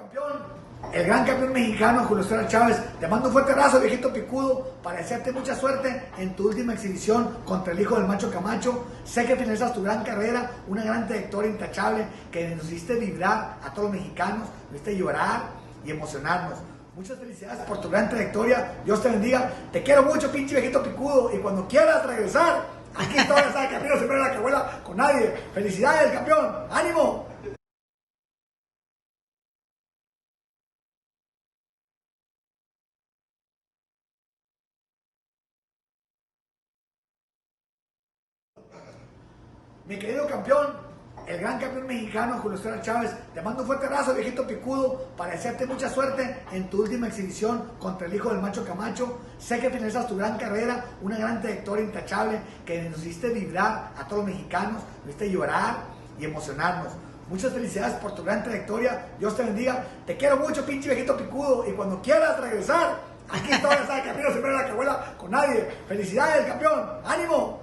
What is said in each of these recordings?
campeón, el gran campeón mexicano Julio Chávez. Te mando un fuerte abrazo, viejito picudo, para desearte mucha suerte en tu última exhibición contra el hijo del macho Camacho. Sé que finalizas tu gran carrera, una gran trayectoria intachable que nos hiciste vibrar a todos los mexicanos, nos hiciste llorar y emocionarnos. Muchas felicidades por tu gran trayectoria, Dios te bendiga, te quiero mucho, pinche viejito picudo, y cuando quieras regresar, aquí estoy, sabes que a mí no se me da la cabuela con nadie. Felicidades, campeón, ánimo. Mi querido campeón, el gran campeón mexicano Julio Chávez, te mando un fuerte abrazo, viejito picudo, para desearte mucha suerte en tu última exhibición contra el hijo del macho Camacho. Sé que finalizas tu gran carrera, una gran trayectoria intachable que nos hiciste vibrar a todos los mexicanos, nos hiciste llorar y emocionarnos. Muchas felicidades por tu gran trayectoria, Dios te bendiga, te quiero mucho, pinche viejito picudo, y cuando quieras regresar, aquí estoy, sabes que a mí no se me da la cabuela con nadie. Felicidades, campeón, ánimo.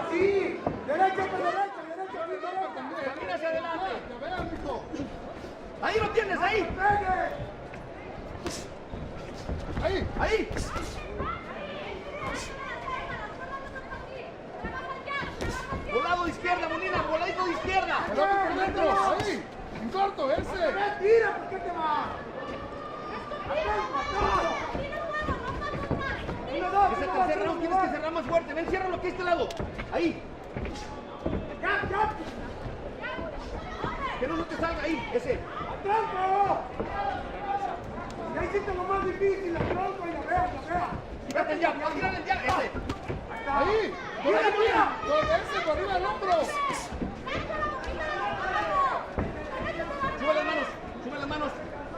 Sí, derecha por derecha, derecha por derecha. Camina hacia adelante. Ahí lo tienes, ahí. Ahí, ahí. Volado de izquierda, Molina, voladito de izquierda. Ahí, en corto, ese. Tira, ¿por qué te va? Ese tercer round tienes que cerrar más fuerte. Ven, cierra lo que este lado. Ahí. Que no te salga ahí, ese. ¡Tronco! Ya hiciste lo más difícil, la tronco y la vea. Tírate el jab, tírate el jab, ese. Ahí. ¡Mira! Con ese, por arriba del hombro. Sube las manos.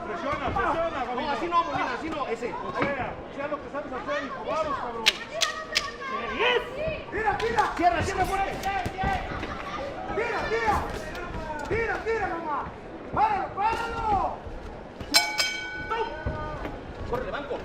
Presiona, No, así no, Molina, así no, ese. sea lo que sabes hacer, hijo, vamos, cabrón. ¡Tira! Cierra fuerte. ¡Tira, mamá! ¡Páralo! Corre, banco.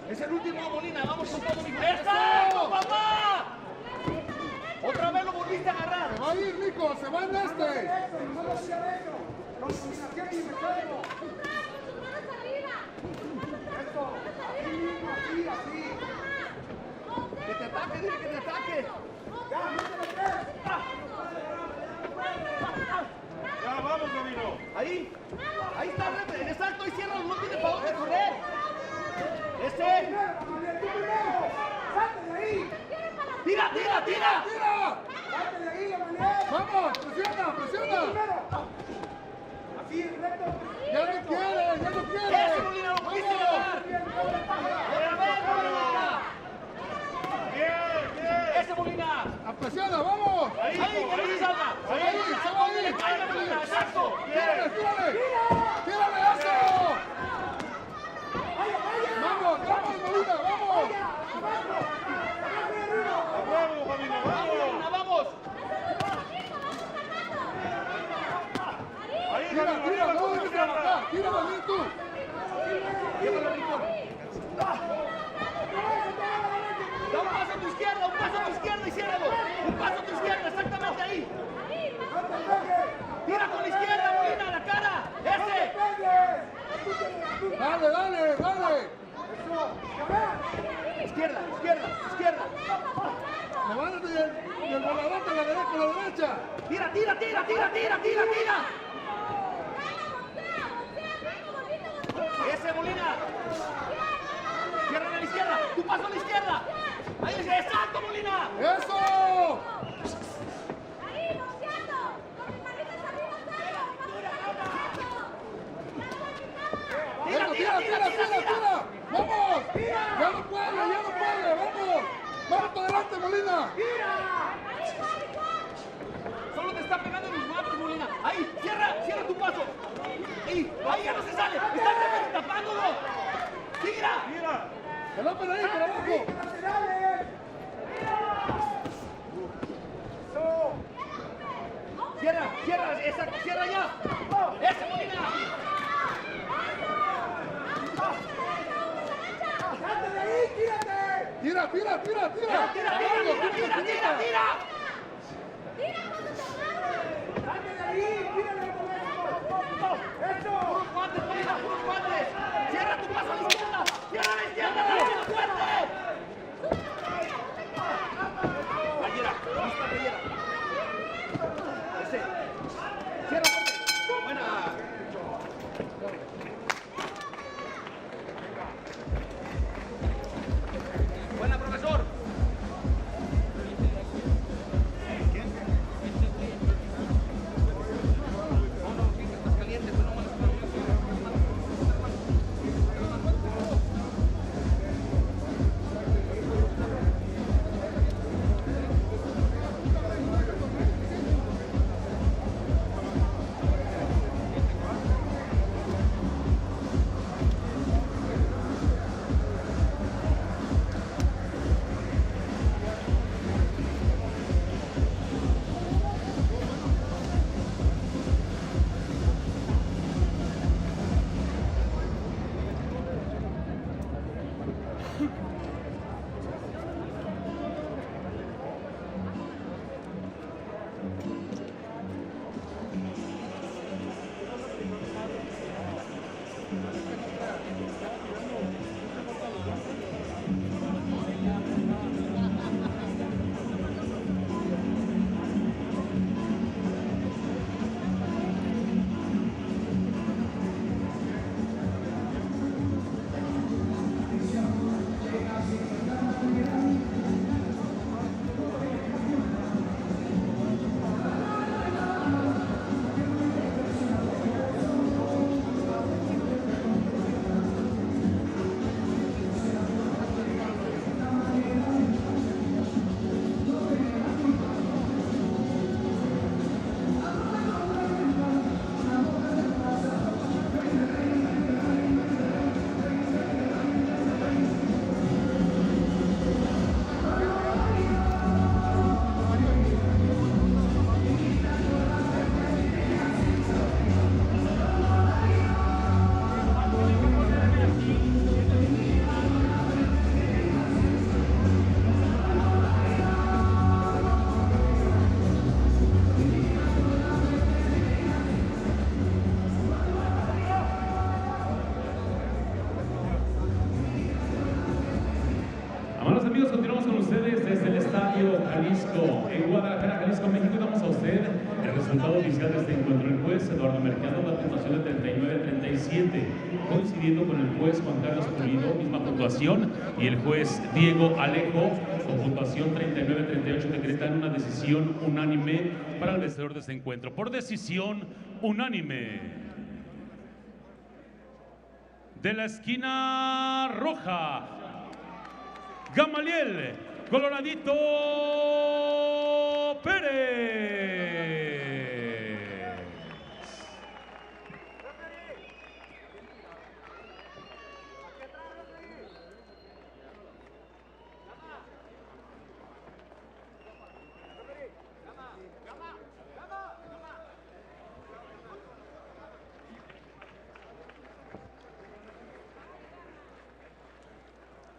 Es el último, Molina. Vamos con todo, mijo. ¡Eso, papá! Otra vez lo volviste a agarrar. Se va a ir, Nico, se va en este. Que te ataque, dile que te ataque. Ya vamos, Gabino. Ahí está, exacto, ahí cierra, no tiene para dónde correr. Tira. ¡Tira! ¡Vamos! ¡Presiona! ¡Ya no quiere! Ese Molina lo pudiste ganar. Bien. Ese Molina. ¡Presiona! ¡Vamos! Ahí, que no se salga. Se va a ir. Le caiga, Molina, exacto. ¡Tírale! ¡Tírale eso! ¡Vamos, Molina! ¡Vamos! A huevo, Gabino, vamos. Molina, vamos. Ahí, ¡Tira! Gabino, ¡No arriba, dejes trabajar! ¡Tira también tú! Llévalo, Rincón. Da un paso a tu izquierda y ciérralo. Un paso a tu izquierda, exactamente ahí. Tira con la izquierda, Molina, a la cara. Ese. ¡Dale! Izquierda. ¡Levántate y el volador con la derecha! Tira. Ese, Molina. Cierra a la izquierda. Tu paso a la izquierda. Ahí dice, exacto, Molina. ¡Eso! ¡Tira! ¡Vamos! ¡Ya no puede! ¡Vamos! ¡Vamos para adelante, Molina! Solo te está pegando en los guantes, Molina. Ahí, cierra tu paso. Ahí ya no se sale. Estás tapándolo. Tira. ¡Pelota ahí, por abajo! Cierra, exacto, cierra ya. Ese, Molina. ¡Tira! Tira. Puros guantes, Molina, puros guantes. Cierra tu paso a la izquierda. Cierra a la izquierda, dale fuerte. Rayera, lista Rayera. Ese. Cierra fuerte. Buena. Buena, profesor. Amables amigos, continuamos con ustedes desde el Estadio Jalisco, en Guadalajara, Jalisco, México. Damos a usted el resultado oficial de este encuentro. El juez Eduardo Mercado da puntuación de 39-37, coincidiendo con el juez Juan Carlos Pulido, misma puntuación, y el juez Diego Alejo, con puntuación 39-38, decretan una decisión unánime para el vencedor de este encuentro. Por decisión unánime, de la esquina roja, Gamaliel Coloradito Pérez.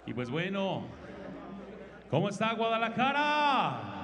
Y pues bueno, ¿cómo está Guadalajara?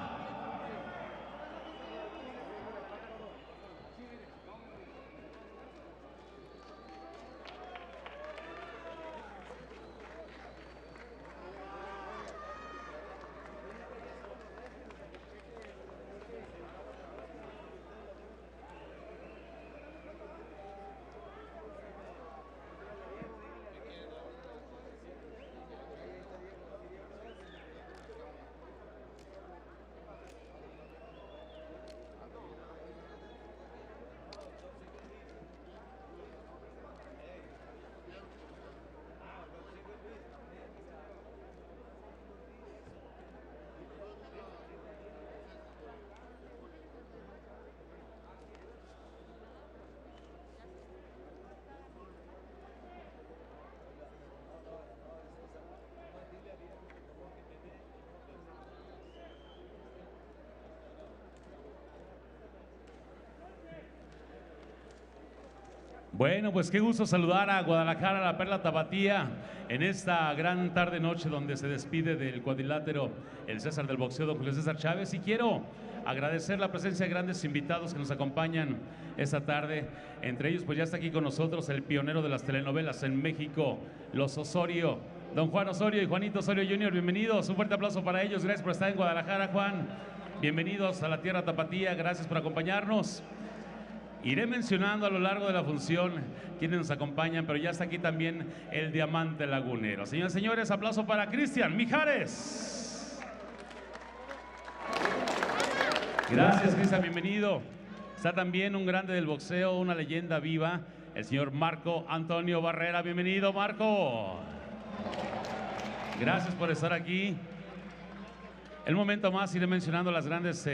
Bueno, pues qué gusto saludar a Guadalajara, la Perla Tapatía, en esta gran tarde-noche donde se despide del cuadrilátero el César del boxeo, don Julio César Chávez. Y quiero agradecer la presencia de grandes invitados que nos acompañan esta tarde. Entre ellos, pues ya está aquí con nosotros el pionero de las telenovelas en México, los Osorio, don Juan Osorio y Juanito Osorio Jr. Bienvenidos, un fuerte aplauso para ellos. Gracias por estar en Guadalajara, Juan. Bienvenidos a la tierra tapatía, gracias por acompañarnos. Iré mencionando a lo largo de la función quienes nos acompañan, pero ya está aquí también el diamante lagunero. Señoras y señores, aplauso para Cristian Mijares. Gracias, Cristian, bienvenido. Está también un grande del boxeo, una leyenda viva, el señor Marco Antonio Barrera. Bienvenido, Marco. Gracias por estar aquí. El momento más iré mencionando las grandes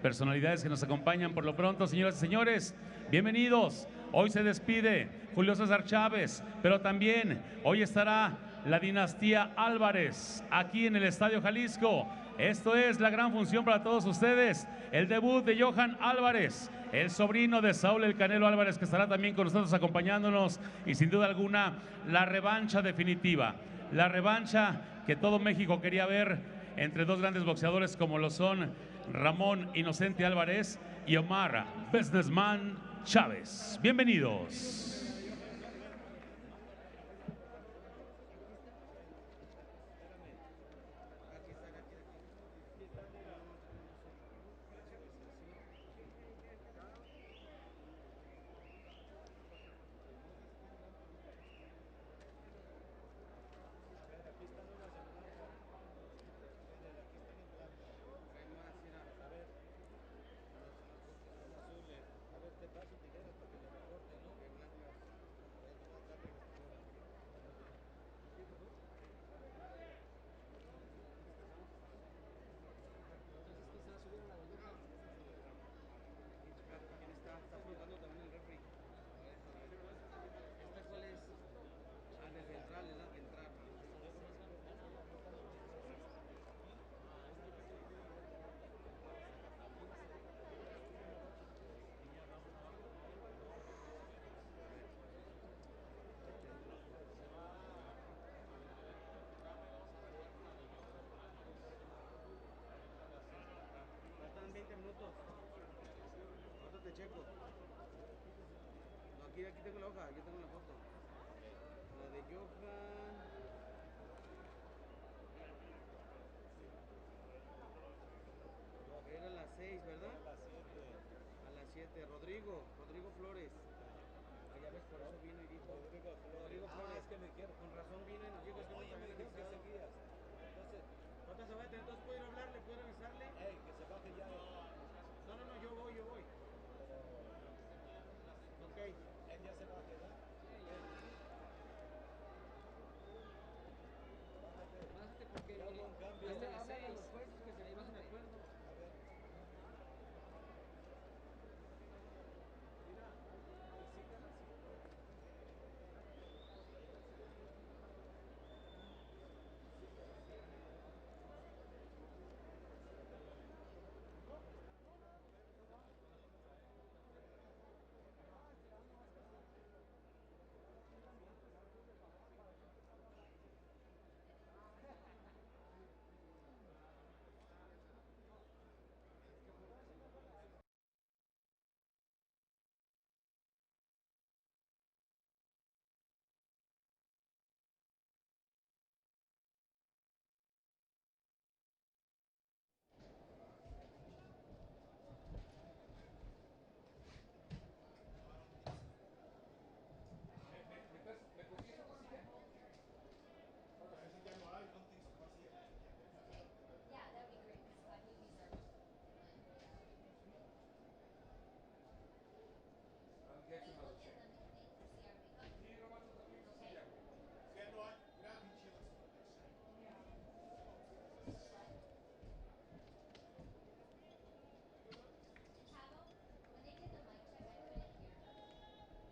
personalidades que nos acompañan. Por lo pronto, señoras y señores, bienvenidos. Hoy se despide Julio César Chávez, pero también hoy estará la dinastía Álvarez aquí en el Estadio Jalisco. Esto es la gran función para todos ustedes. El debut de Johan Álvarez, el sobrino de Saúl El Canelo Álvarez, que estará también con nosotros acompañándonos, y sin duda alguna la revancha definitiva, la revancha que todo México quería ver entre dos grandes boxeadores como lo son Ramón Inocente Álvarez y Omar Businessman Chávez. Bienvenidos. Rodrigo Flores. Ya ves, por eso vino y dijo. Rodrigo Flores, que me dijeron. Con razón vino y nos dijo que oye, me dijeron que seguías. Entonces, ahorita se va a tener, entonces puedo ir a hablarle, puedo avisarle. Que se baje ya. No, yo voy. Ok. Él ya se va a quedar. Bájate porque háblale a los jueces que se bajen de acuerdo.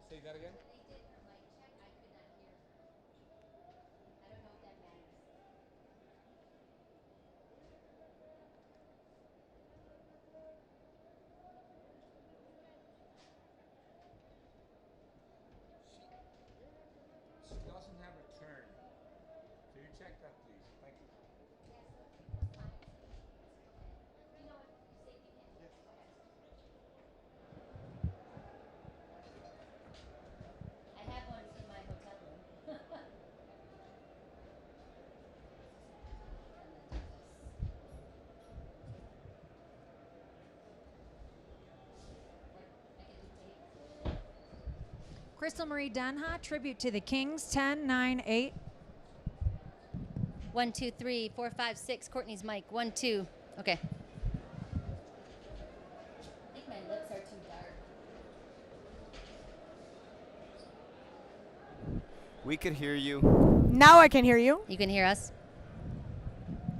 Say that again? She doesn't have a turn. So you check that, please. Thank you. I have one in my hotel room. Crystal Marie Danha, tribute to the Kings, 10-9-8. 1, 2, 3, 4, 5, 6. Courtney's mic. 1, 2. Okay. I think my lips are too dark. We could hear you. Now I can hear you. You can hear us?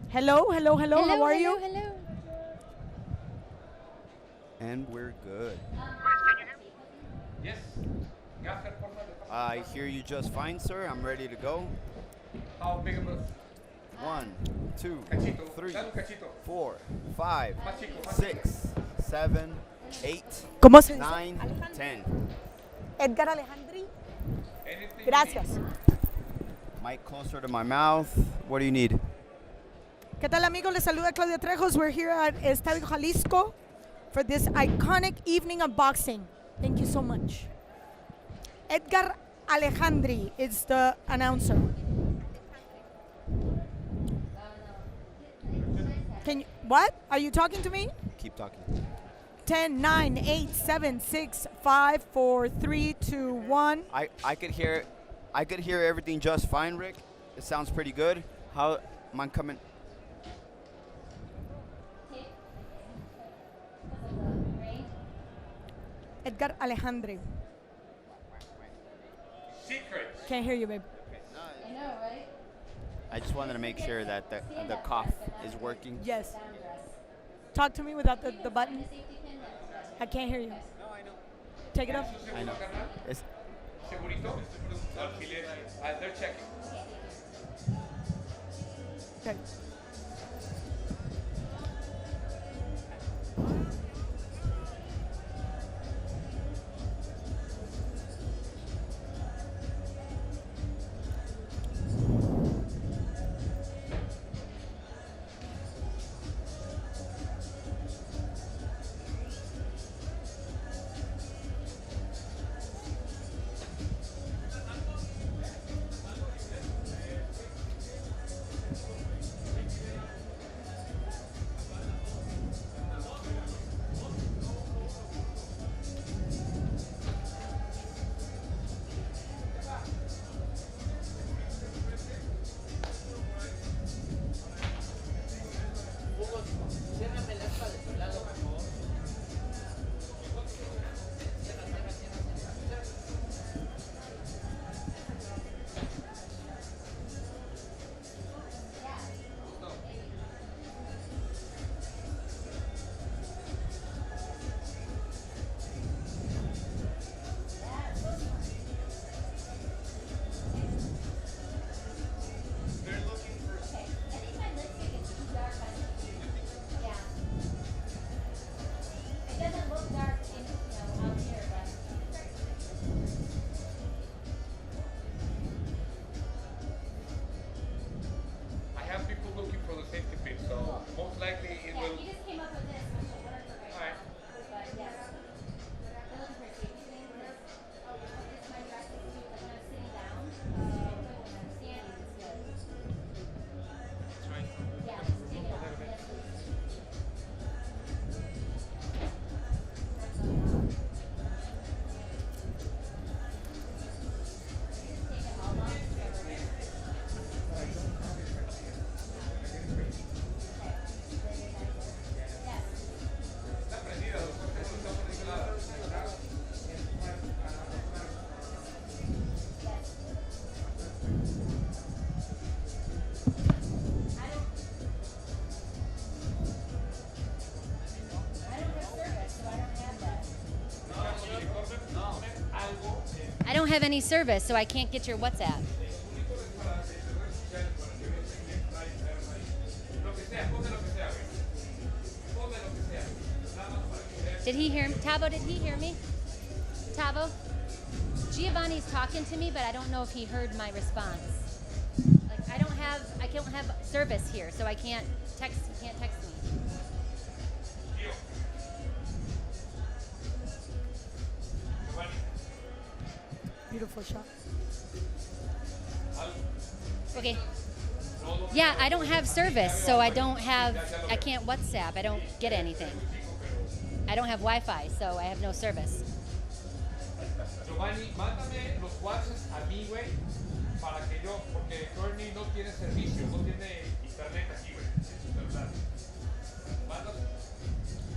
Hello. How are you? Hello. And we're good. Yes. I hear you just fine, sir. I'm ready to go. How big of a 1, 2, cachito? 3, Dale un cachito. 4, 5, Más chico, más 6, 7, 8, ¿Cómo se dice? 9, 10. Edgar Alejandri. Anything Gracias. Mic closer to my mouth. What do you need? ¿Qué tal, amigos? Les saluda Claudia Trejos. We're here at Estadio Jalisco for this iconic evening of boxing. Thank you so much. Edgar Alejandri is the announcer. Can you, what? Are you talking to me? Keep talking. 10, 9, 8, 7, 6, 5, 4, 3, 2, 1. I could hear everything just fine, Rick. It sounds pretty good. How am I coming? Edgar Alejandri. secrets? Can't hear you, babe. I know, right? I just wanted to make sure that the cough is working. Yes. Talk to me without the button. I can't hear you. Take it off. I know. It's, Segurito? Alquiler. They're checking. Okay. have any service, so I can't get your WhatsApp. Did he hear me? Tavo, did he hear me? Tavo? Giovanni's talking to me, but I don't know if he heard my response. Like I don't have service here, so I can't text. He can't text me. Beautiful shot. Okay. Yeah, I don't have service, so I can't WhatsApp. I don't get anything. I don't have Wi-Fi, so I have no service. Giovanni, mándame los WhatsApps a mí, güey, para que yo, porque Courtney no tiene servicio, no tiene internet aquí, güey, en su celular.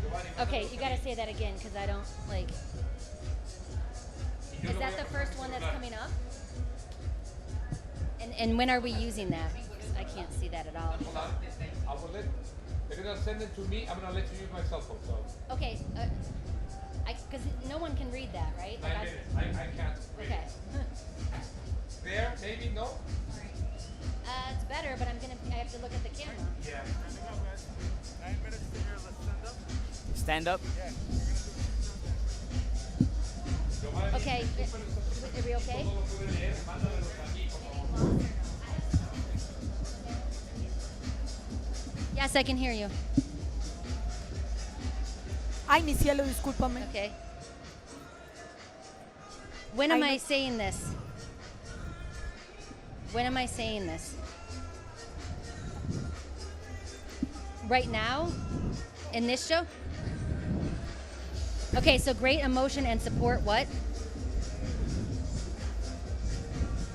Giovanni, Okay, you gotta say that again, because I don't, like... Is that the first one that's coming up? And when are we using that? I can't see that at all. Hold on. I will let, they're going to send it to me. I'm going to let you use my cell phone. So. Okay, because no one can read that, right? 9 minutes. I can't read Okay. it. There, maybe, no? It's better, but I have to look at the camera. Yeah. 9 minutes to hear, let's Stand stand up. up. Yeah. Okay, are we okay? Yes, I can hear you. Ay, mi cielo, discúlpame. Okay. When am I saying this? When am I saying this? Right now? In this show? Okay, so great emotion and support what?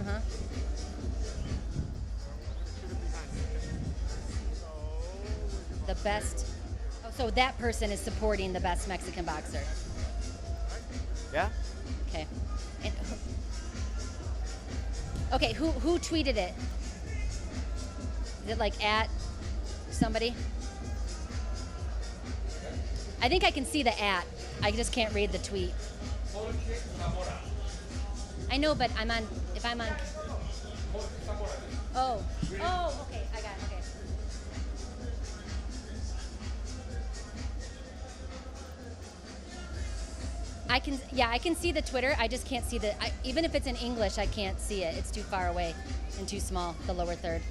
Uh-huh. The best. Oh, so that person is supporting the best Mexican boxer. Yeah. Okay. And, okay, who tweeted it? Is it like at somebody? I think I can see the at. I just can't read the tweet. I know, but if I'm on. Oh, okay, I got it, okay. I can see the Twitter. I just can't see even if it's in English, I can't see it. It's too far away and too small, the lower third.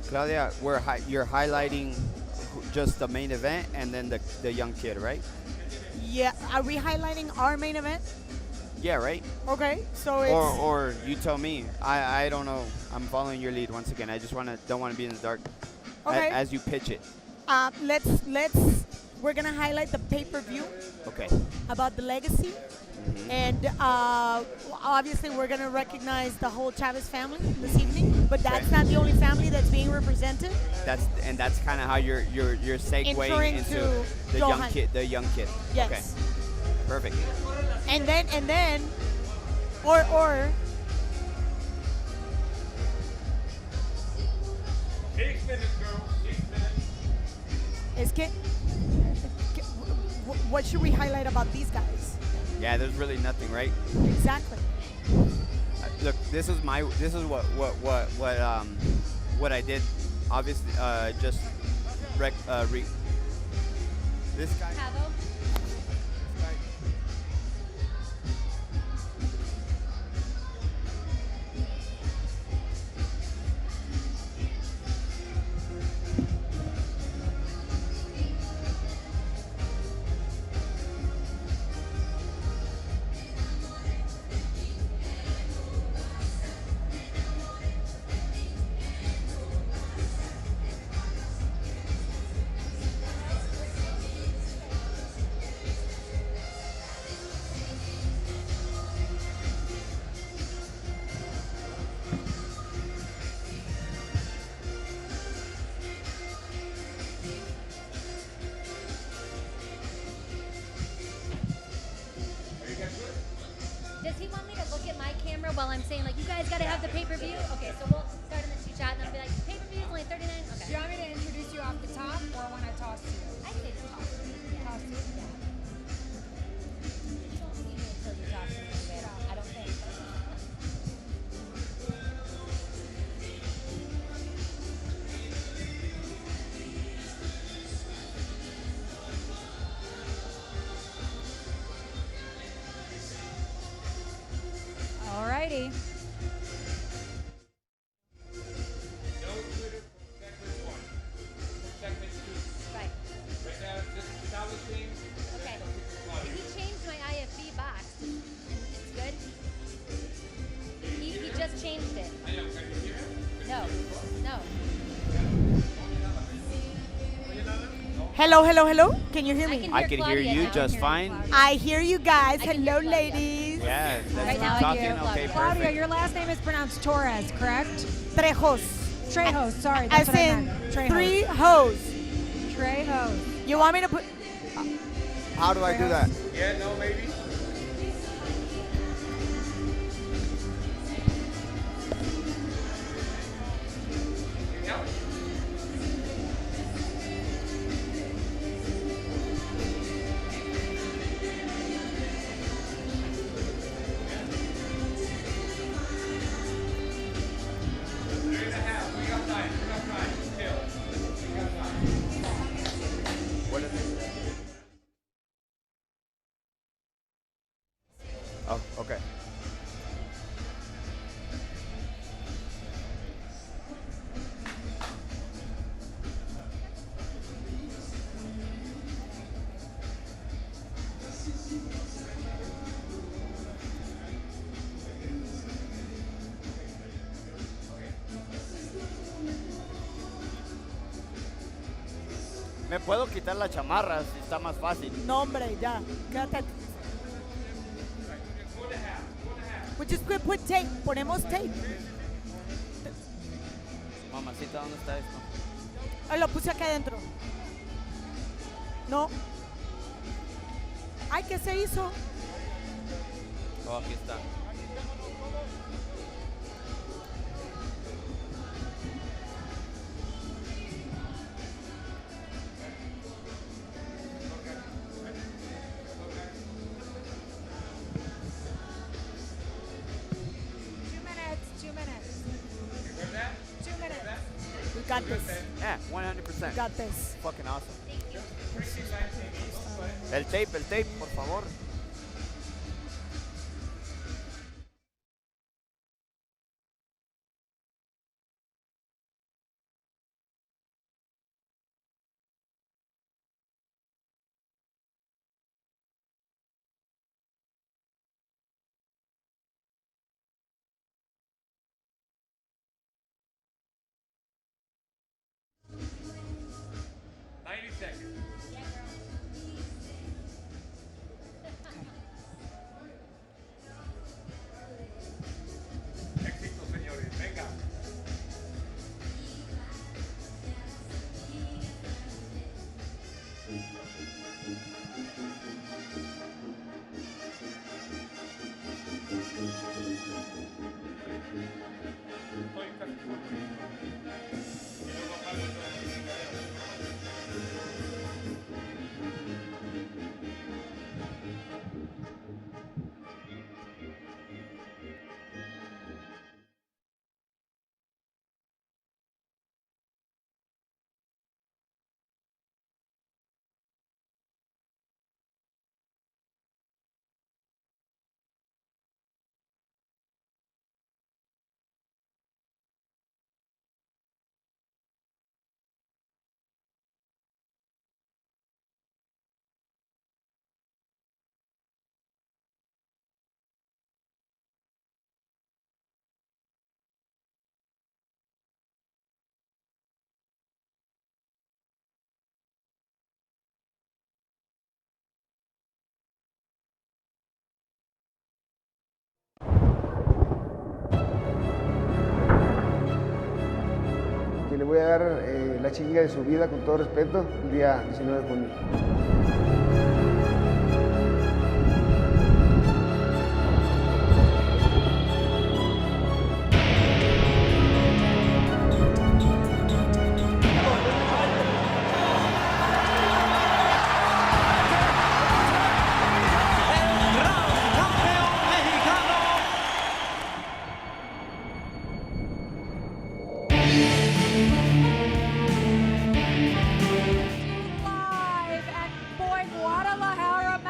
Claudia, you're highlighting just the main event and then the young kid, right? Yeah, are we highlighting our main event? Yeah, right? Okay, so it's... Or you tell me. I don't know. I'm following your lead once again. I just don't want to be in the dark Okay. as you pitch it. We're gonna highlight the pay-per-view. Okay. About the legacy. Mm-hmm. And obviously we're gonna recognize the whole Chavez family this evening, but that's not the only family that's being represented. That's kind of how you're segueing into the young kid. Yes. Okay. Perfect. And then or 6 minutes, girl. 6 minutes. What should we highlight about these guys? Yeah, there's really nothing, right? Exactly. Look, this is what I did. Obviously, just this guy. Tavo? I'm saying like, you guys gotta have the pay-per-view. Okay, so we'll start in the two chat and I'll be like, pay-per-view is only $39. Do Okay. you want me to introduce you off the top or when I toss you? I say the top. Yeah. Toss you? Yeah. You won't see me until you talk to me, Rivera. I don't think. Alrighty. No Twitter for segment 1. Segment 2. Right. Right now, just establishing. Okay. He changed my IFB box. It's good. He just changed it. I know, can you hear him? No. No. Hello, hello, hello. Can you hear I me? can I hear can hear Claudia you now. just I'm hearing fine. Claudia. I hear you guys. I can Hello, hear Claudia. ladies. Yeah, let's Right now I keep can talking. hear Okay, Claudia. Claudia, perfect. your last name is pronounced Torres, correct? Trejos. Trejos, sorry. That's As what I in meant. Trejos. 3 hoes. Trejos. You want me to put... How do I do that? Yeah, no, maybe. Yeah. What is it? Oh, okay. Me puedo quitar la chamarra si está más fácil. No, hombre, ya. Quédate. We just put tape. Ponemos tape. Mamacita, ¿dónde está esto? Lo puse acá adentro. No. Ay, ¿qué se hizo? Oh, aquí está. We got this. Yeah, 100%. We got this. Fucking awesome. El tape, por favor. Éxito, señores. Venga. Estoy casi seguro. Y luego apago todo. Que le voy a dar la chinga de su vida con todo respeto el día 19 de junio.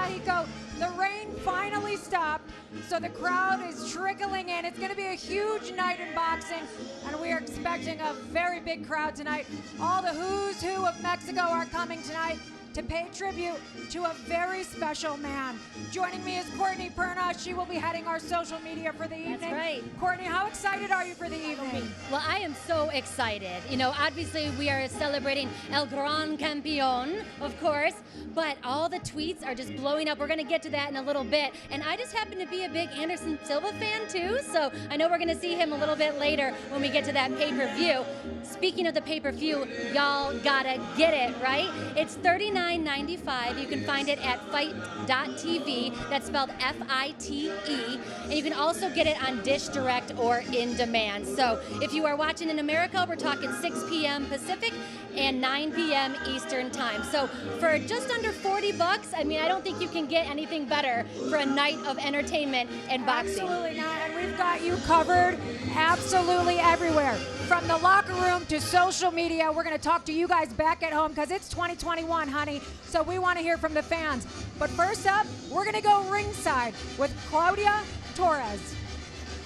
Mexico. The rain finally stopped, so the crowd is trickling in. It's going to be a huge night in boxing, and we are expecting a very big crowd tonight. All the who's who of Mexico are coming tonight to pay tribute to a very special man. Joining me is Courtney Perna. She will be heading our social media for the evening. That's right. Courtney, how excited are you for the evening? Well, I am so excited. You know, obviously we are celebrating El Gran Campeón, of course, but all the tweets are just blowing up. We're going to get to that in a little bit. And I just happen to be a big Anderson Silva fan too, so I know we're going to see him a little bit later when we get to that pay-per-view. Speaking of the pay-per-view, y'all gotta get it, right? It's $39.95. You can find it at fight.tv. That's spelled F-I-T-E. And you can also get it on Dish Direct or In Demand. So if you are watching in America, we're talking 6 p.m. Pacific and 9 p.m. Eastern time. So for just under $40, I mean, I don't think you can get anything better for a night of entertainment and boxing. Absolutely not, and we've got you covered absolutely everywhere. From the locker room to social media, we're going to talk to you guys back at home because it's 2021, honey, so we want to hear from the fans. But first up, we're going to go ringside with Claudia Torres.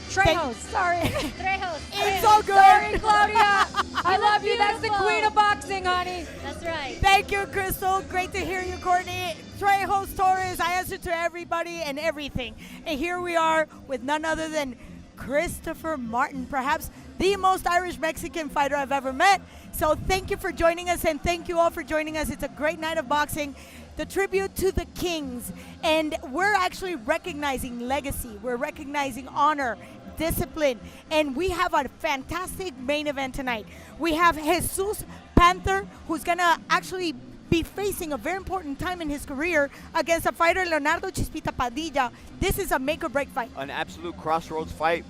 Trejos, sorry. Trejos. It's so good. Sorry, Claudia. I love you. That's the queen of boxing, honey. That's right. Thank you, Crystal. Great to hear you, Courtney. Trejos Torres, I answer to everybody and everything. And here we are with none other than Christopher Martin, perhaps the most Irish Mexican fighter I've ever met. So thank you for joining us, and thank you all for joining us. It's a great night of boxing. The tribute to the kings, and we're actually recognizing legacy. We're recognizing honor, discipline, and we have a fantastic main event tonight. We have Jesus Panther, who's gonna actually be facing a very important time in his career against a fighter, Leonardo Chispita Padilla. This is a make or break fight. An absolute crossroads fight.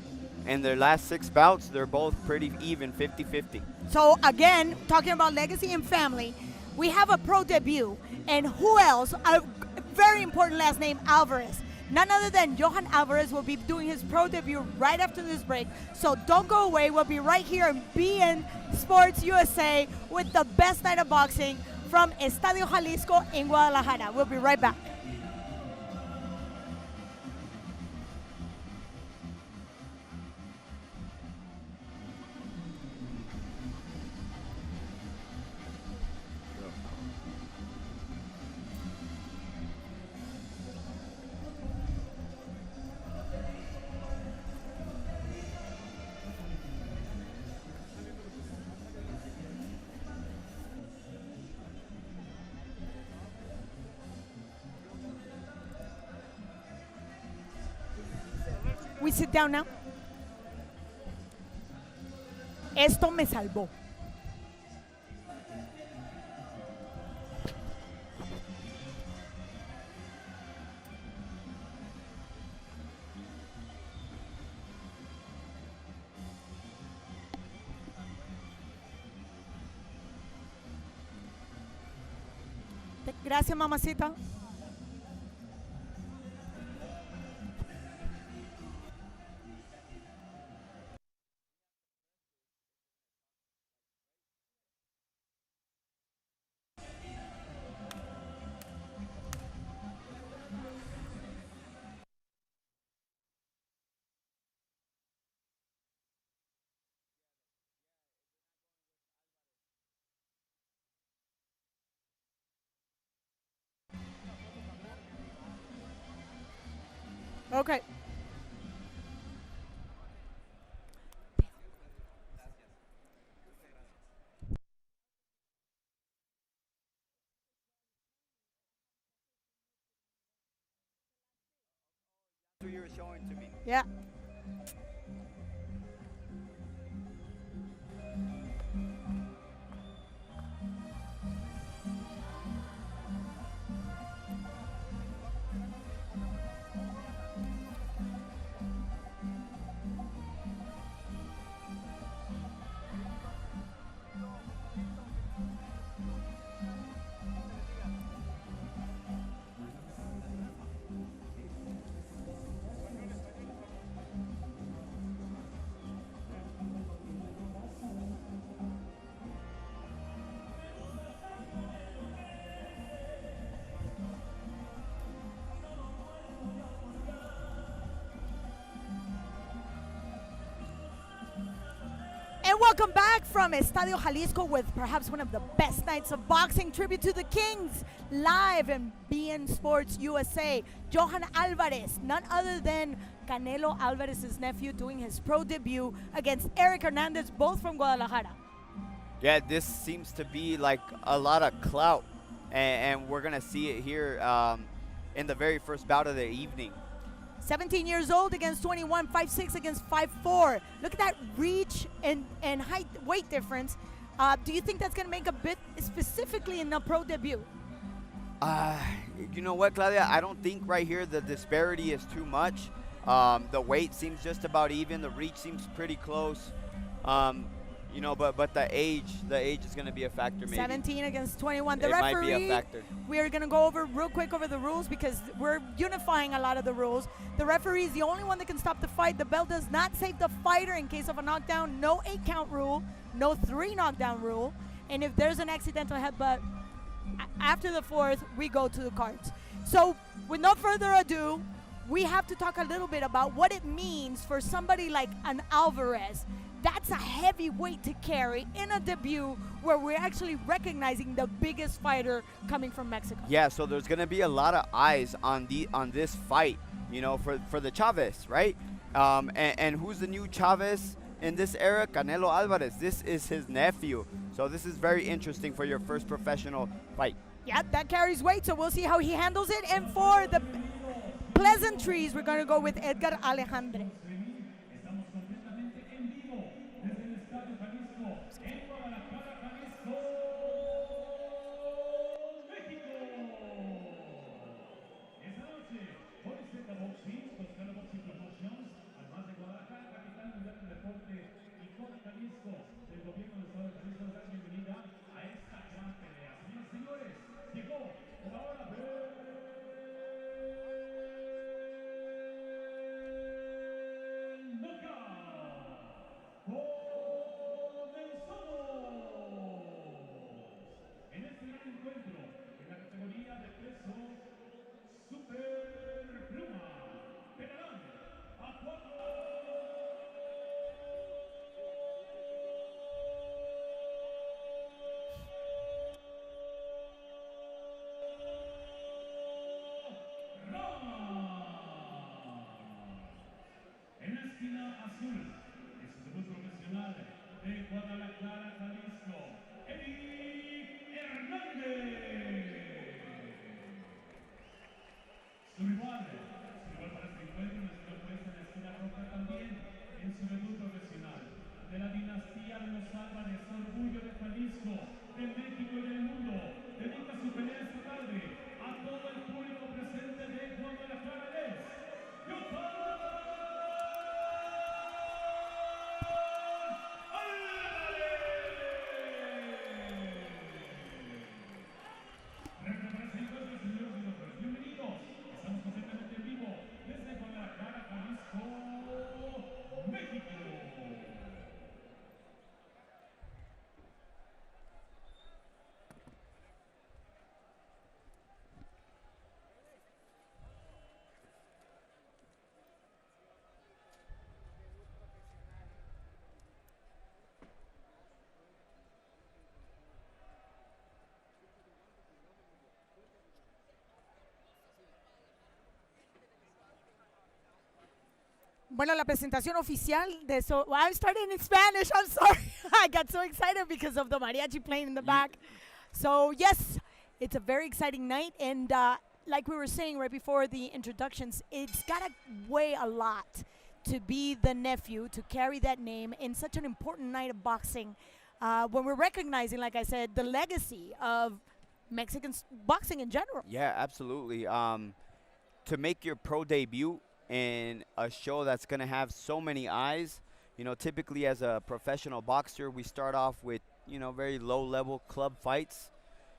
And their last 6 bouts, they're both pretty even, 50-50. So again, talking about legacy and family, we have a pro debut, and who else? A very important last name, Alvarez. None other than Johan Alvarez will be doing his pro debut right after this break. So don't go away. We'll be right here in BN Sports USA with the best night of boxing from Estadio Jalisco in Guadalajara. We'll be right back. We sit down now. Esto me salvó. Gracias, mamacita. Okay. You were showing to me. Yeah. welcome back from Estadio Jalisco with perhaps one of the best nights of boxing, tribute to the Kings, live in BN Sports USA. Johan Alvarez, none other than Canelo Alvarez's nephew, doing his pro debut against Erik Hernandez, both from Guadalajara. Yeah, this seems to be like a lot of clout, and we're going to see it here in the very first bout of the evening. 17 years old against 21, 5'6" against 5'4". Look at that reach and height, weight difference. Do you think that's going to make a bit specifically in the pro debut? You know what, Claudia? I don't think right here the disparity is too much. The weight seems just about even. The reach seems pretty close. You know, but the age is going to be a factor maybe. 17 against 21. The it referee, might be a factor. We are going to go over real quick over the rules because we're unifying a lot of the rules. The referee is the only one that can stop the fight. The bell does not save the fighter in case of a knockdown. No 8-count rule. No 3 knockdown rule. And if there's an accidental headbutt after the 4th, we go to the cards. So with no further ado, we have to talk a little bit about what it means for somebody like an Alvarez. That's a heavy weight to carry in a debut where we're actually recognizing the biggest fighter coming from Mexico. Yeah, so there's going to be a lot of eyes on this fight, you know, for the Chavez, right? And who's the new Chavez in this era? Canelo Alvarez. This is his nephew. So this is very interesting for your first professional fight. Yeah, that carries weight, so we'll see how he handles it. And for the pleasantries, we're going to go with Edgar Alejandre. de Guadalajara, Jalisco, ERIK Hernández. Su rival para este encuentro, nuestro juez en la esquina roja también, en su debut profesional, de la dinastía de los Álvarez, orgullo de Jalisco, de México y del mundo, dedica su pelea esta tarde a todo el público presente de Guadalajara. Bueno, la presentación oficial de eso. Well, I'm starting in Spanish. I'm sorry. I got so excited because of the mariachi playing in the back. So, yes, it's a very exciting night. And like we were saying right before the introductions, it's got to weigh a lot to be the nephew, to carry that name in such an important night of boxing. When we're recognizing, like I said, the legacy of Mexican boxing in general. Yeah, absolutely. To make your pro debut in a show that's going to have so many eyes, you know, typically as a professional boxer, we start off with, you know, very low-level club fights.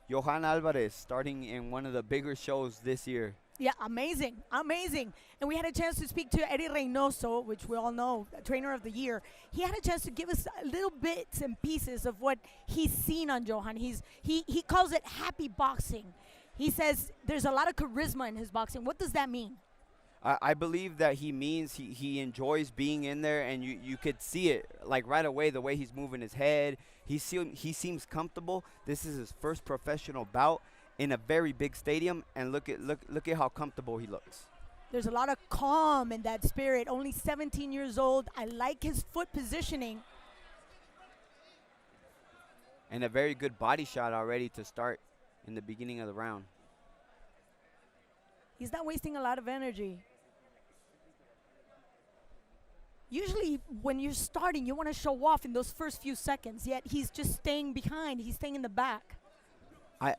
Johan Alvarez starting in one of the bigger shows this year. Yeah, amazing, amazing. And we had a chance to speak to Eddie Reynoso, which we all know, Trainer of the Year. He had a chance to give us little bits and pieces of what he's seen on Johan. He calls it happy boxing. He says there's a lot of charisma in his boxing. What does that mean? I believe that he means he enjoys being in there, and you could see it like right away the way he's moving his head. He seems comfortable. This is his first professional bout in a very big stadium, and look at how comfortable he looks. There's a lot of calm in that spirit. Only 17 years old. I like his foot positioning. And a very good body shot already to start in the beginning of the round. He's not wasting a lot of energy. Usually when you're starting, you want to show off in those first few seconds, yet he's just staying behind. He's staying in the back.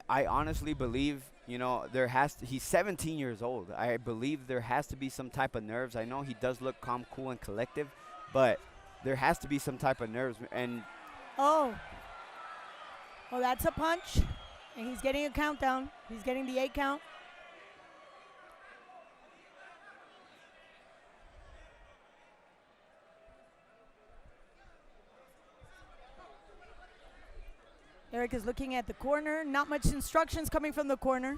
I honestly believe, you know, he's 17 years old. I believe there has to be some type of nerves. I know he does look calm, cool, and collective, but there has to be some type of nerves. And oh, that's a punch, and he's getting a countdown. He's getting the 8 count. Erik is looking at the corner. Not much instructions coming from the corner.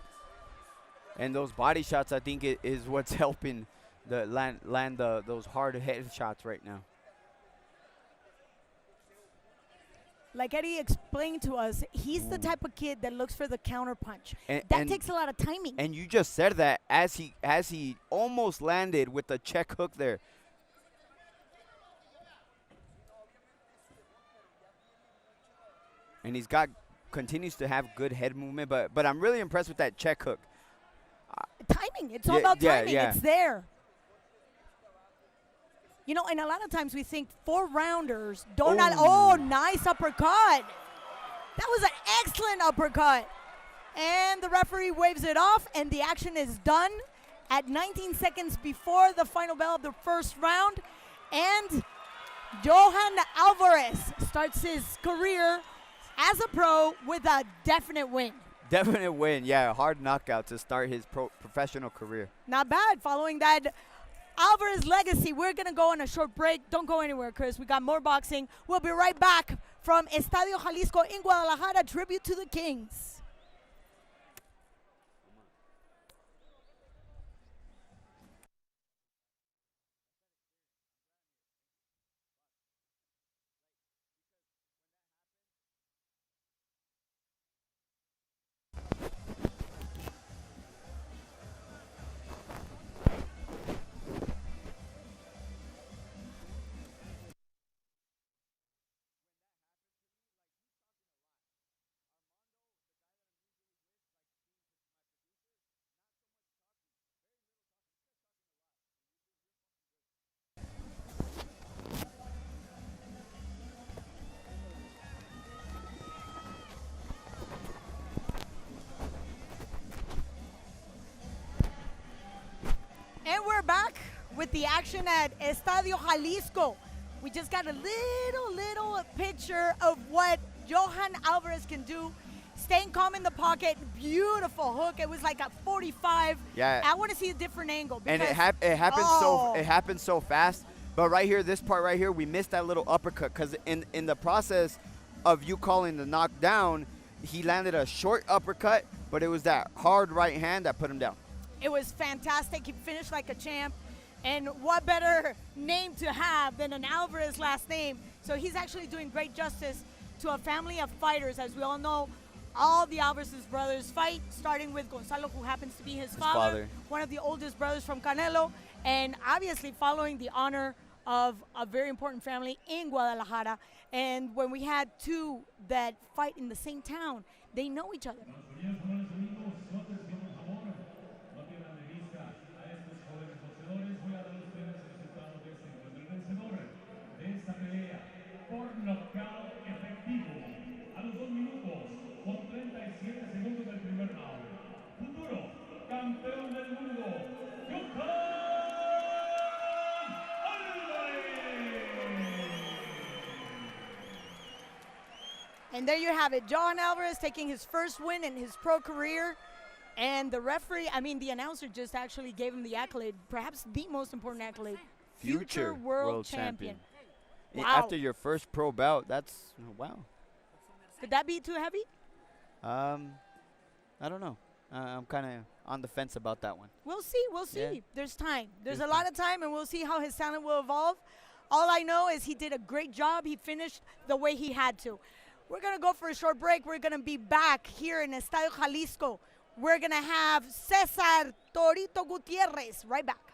And those body shots, I think, is what's helping the land those hard head shots right now. Like Eddie explained to us, he's the type of kid that looks for the counter punch. That takes a lot of timing. And you just said that as he almost landed with the check hook there. And continues to have good head movement, but I'm really impressed with that check hook. Timing, it's all about timing. It's there. You know, and a lot of times we think 4-rounders don't. Oh, nice uppercut. That was an excellent uppercut. And the referee waves it off, and the action is done at 19 seconds before the final bell of the first round. And Johan Alvarez starts his career as a pro with a definite win. Definite win, yeah. Hard knockout to start his professional career. Not bad. Following that Alvarez legacy, we're going to go on a short break. Don't go anywhere, Chris. We got more boxing. We'll be right back from Estadio Jalisco in Guadalajara, tribute to the Kings. And we're back with the action at Estadio Jalisco. We just got a little picture of what Johan Alvarez can do. Staying calm in the pocket, beautiful hook. It was like a 45. Yeah. I want to see a different angle. And it happened so fast. But right here, this part right here, we missed that little uppercut because in the process of you calling the knockdown, he landed a short uppercut, but it was that hard right hand that put him down. It was fantastic. He finished like a champ. And what better name to have than an Alvarez last name? So he's actually doing great justice to a family of fighters. As we all know, all the Alvarez's brothers fight, starting with Gonzalo, who happens to be his father, one of the oldest brothers from Canelo, and obviously following the honor of a very important family in Guadalajara. And when we had two that fight in the same town, they know each other. And there you have it, Johan Alvarez taking his first win in his pro career. And the referee, the announcer just actually gave him the accolade, perhaps the most important accolade, future world champion. Wow. After your first pro bout, wow. Could that be too heavy? I don't know. I'm kind of on the fence about that one. We'll see. We'll see. Yeah. There's time. There's There's a lot of time, and we'll see how his talent will evolve. All I know is he did a great job. He finished the way he had to. We're going to go for a short break. We're going to be back here in Estadio Jalisco. We're going to have Cesar Torito Gutierrez right back.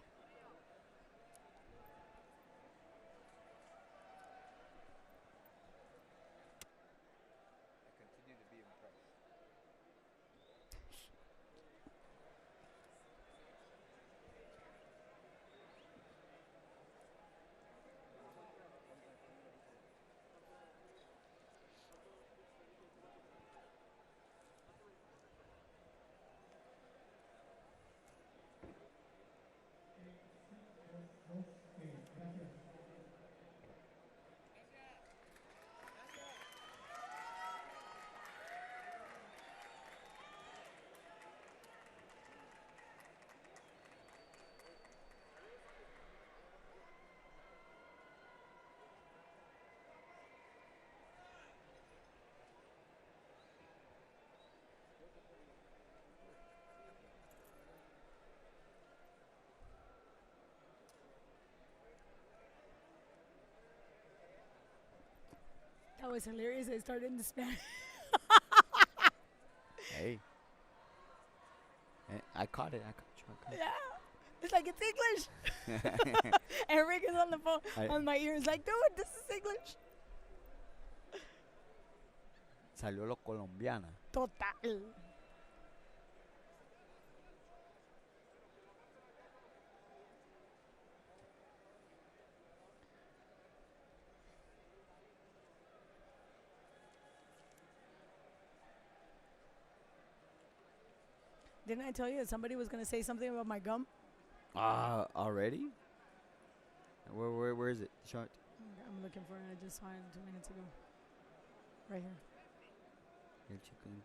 That was hilarious. I started in Spanish. Hey. I caught it. I caught you. Yeah. It's like, it's English. Eric is on the phone, on my ear. He's like, dude, this is English. Salió lo colombiana. Total. Didn't I tell you that somebody was going to say something about my gum? Already? Where is it? Show it. I'm looking for it. I just saw it 2 minutes ago. Right here. El chicken.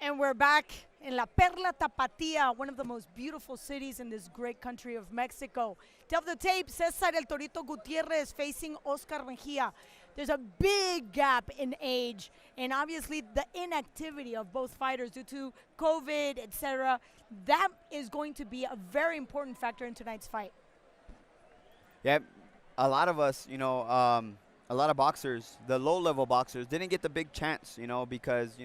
And we're back in La Perla Tapatía, one of the most beautiful cities in this great country of Mexico. Tell the tape, Cesar El Torito Gutierrez facing Oscar Mejia. There's a big gap in age, and obviously the inactivity of both fighters due to COVID, etc. That is going to be a very important factor in tonight's fight. Yeah, a lot of us, a lot of boxers, the low-level boxers, didn't get the big chance, because,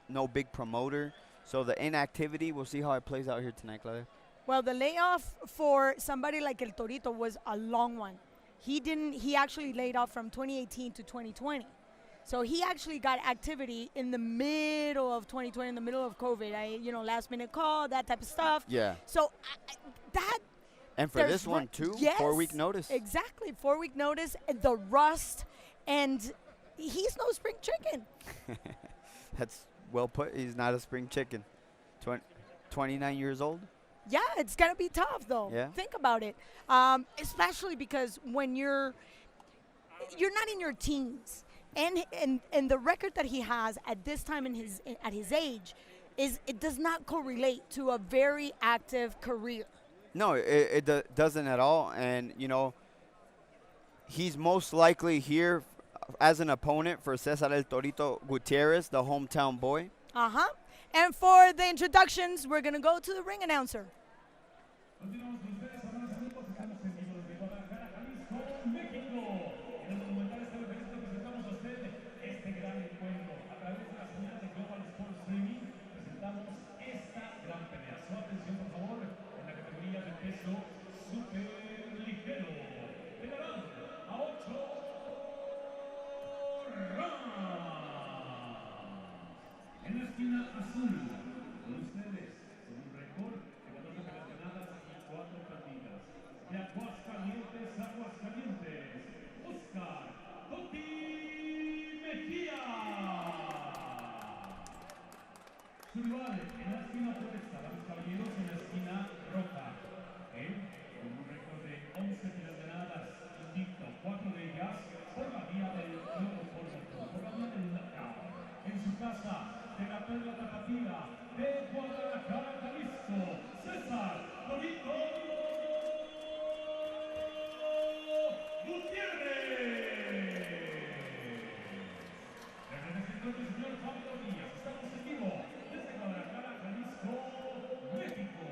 no big promoter. So the inactivity, we'll see how it plays out here tonight, Claudia. Well, the layoff for somebody like El Torito was a long one. He actually laid off from 2018 to 2020. So he actually got activity in the middle of 2020, in the middle of COVID. Last minute call, that type of stuff. Yeah. So And for this one too, yes, 4-week notice. Exactly, 4-week notice, the rust, and he's no spring chicken. That's well put. He's not a spring chicken. 29 years old. Yeah, it's going to be tough, though. Yeah. Think about it. Especially because when you're not in your teens, and the record that he has at this time at his age it does not correlate to a very active career. No, it doesn't at all. And, he's most likely here as an opponent for Cesar El Torito Gutierrez, the hometown boy. Uh-huh. And for the introductions, we're going to go to the ring announcer. En esquina azul, con ustedes, con un récord de 14 peleas ganadas y 4 perdidas. De Aguascalientes, Oscar TOTTI Mejía. Su rival en la esquina opuesta, los caballeros en la esquina roja. Él, con un récord de 11 peleas ganadas, invicto 4 de ellas por la vía del por la vía del knockout. En su casa, de la perla tapatía, de Guadalajara, Jalisco, César TORITO Gutiérrez. El representante del señor Pablo Díaz, estamos en vivo desde Guadalajara, Jalisco, México.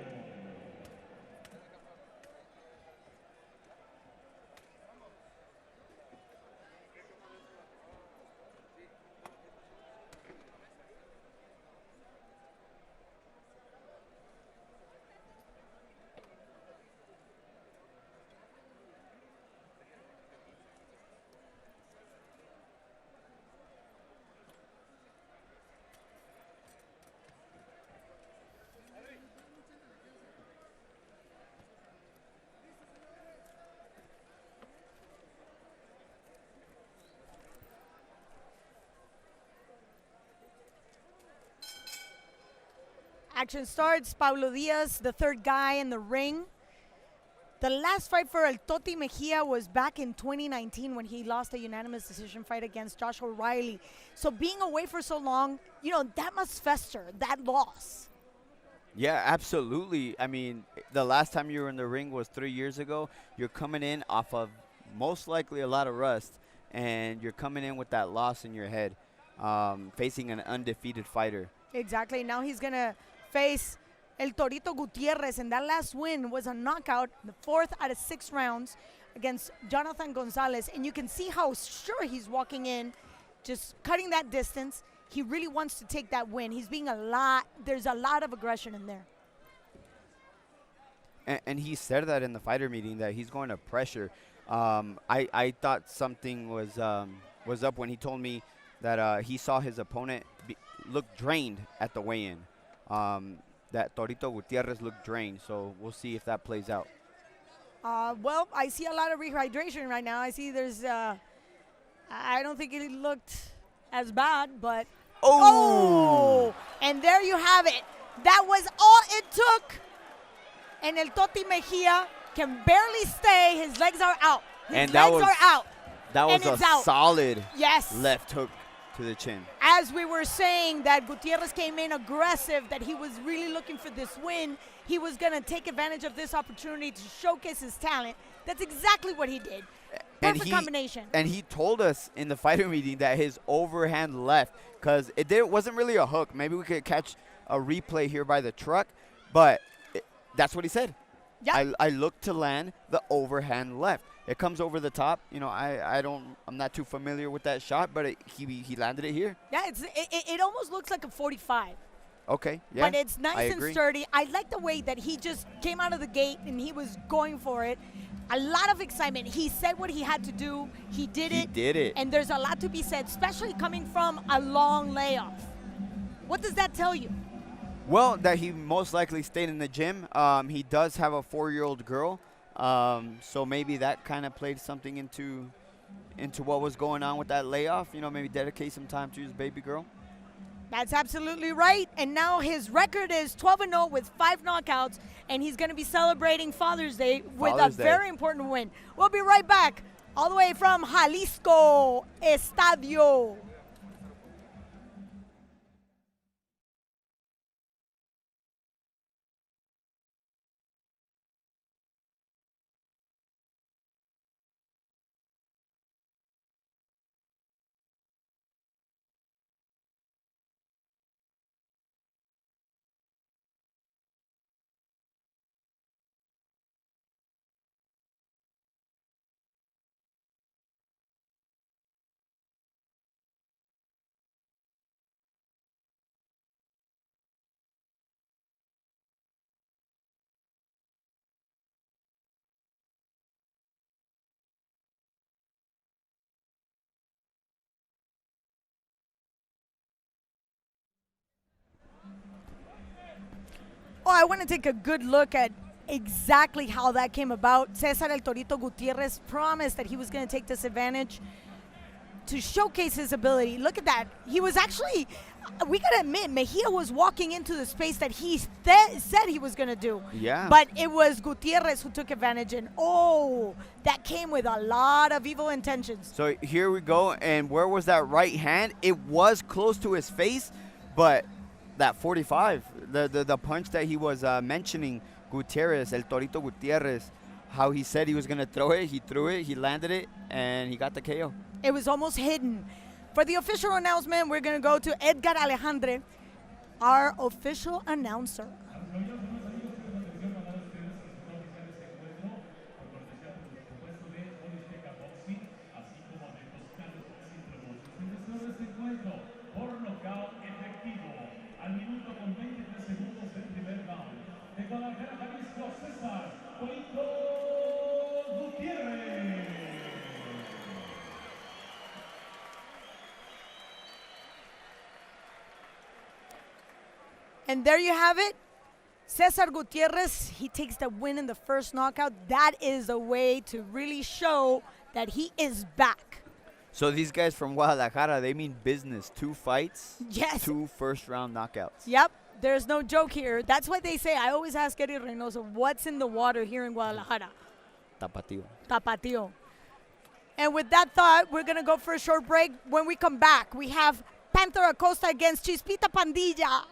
Action starts. Pablo Diaz, the third guy in the ring. The last fight for El Totti Mejia was back in 2019 when he lost a unanimous decision fight against Josh O'Reilly. So being away for so long, you know, that must fester, that loss. Yeah, absolutely. I mean, the last time you were in the ring was 3 years ago. You're coming in off of most likely a lot of rust, and you're coming in with that loss in your head, facing an undefeated fighter. Exactly. Now he's going to face El Torito Gutierrez, and that last win was a knockout, the 4th out of 6 rounds against Jonathan Gonzalez. And you can see how sure he's walking in, just cutting that distance. He really wants to take that win. He's being there's a lot of aggression in there. And he said that in the fighter meeting, that he's going to pressure. I thought something was up when he told me that he saw his opponent look drained at the weigh-in. That Torito Gutierrez looked drained, so we'll see if that plays out. Well, I see a lot of rehydration right now. I see there's, I don't think it looked as bad, but. Oh! And there you have it. That was all it took. And El Totti Mejia can barely stay. His legs are out. His legs are out. That was a solid left hook to the chin. As we were saying that Gutierrez came in aggressive, that he was really looking for this win. He was going to take advantage of this opportunity to showcase his talent. That's exactly what he did. Perfect combination. And he told us in the fighter meeting that his overhand left, because it wasn't really a hook. Maybe we could catch a replay here by the truck, but that's what he said. Yeah. I looked to land the overhand left. It comes over the top. You know, I'm not too familiar with that shot, but he landed it here. Yeah, it almost looks like a 45. Okay, yeah. But it's nice and sturdy. I like the way that he just came out of the gate and he was going for it. A lot of excitement. He said what he had to do. He did it. He did it. And there's a lot to be said, especially coming from a long layoff. What does that tell you? Well, that he most likely stayed in the gym. He does have a 4-year-old girl, so maybe that kind of played something into what was going on with that layoff. You know, maybe dedicate some time to his baby girl. That's absolutely right. And now his record is 12-0 with 5 knockouts, and he's going to be celebrating Father's Day with a very important win. We'll be right back, all the way from Jalisco Estadio. Oh, I want to take a good look at exactly how that came about. César El Torito Gutiérrez promised that he was going to take this advantage to showcase his ability. Look at that. He was actually, we got to admit, Mejia was walking into the space that he said he was going to do. Yeah. But it was Gutiérrez who took advantage, and that came with a lot of evil intentions. So here we go, and where was that right hand? It was close to his face, but that 45, the punch that he was mentioning, Gutiérrez, El Torito Gutiérrez, how he said he was going to throw it, he threw it, he landed it, and he got the KO. It was almost hidden. For the official announcement, we're going to go to Edgar Alejandre, our official announcer. And there you have it. César Gutiérrez, he takes the win in the first knockout. That is a way to really show that he is back. So these guys from Guadalajara, they mean business. 2 fights, yes. 2 first-round knockouts. Yep, there's no joke here. That's what they say. I always ask Eddie Reynoso, what's in the water here in Guadalajara? Tapatio. Tapatio. And with that thought, we're going to go for a short break. When we come back, we have PANTHER ACOSTA against CHISPITA PADILLA.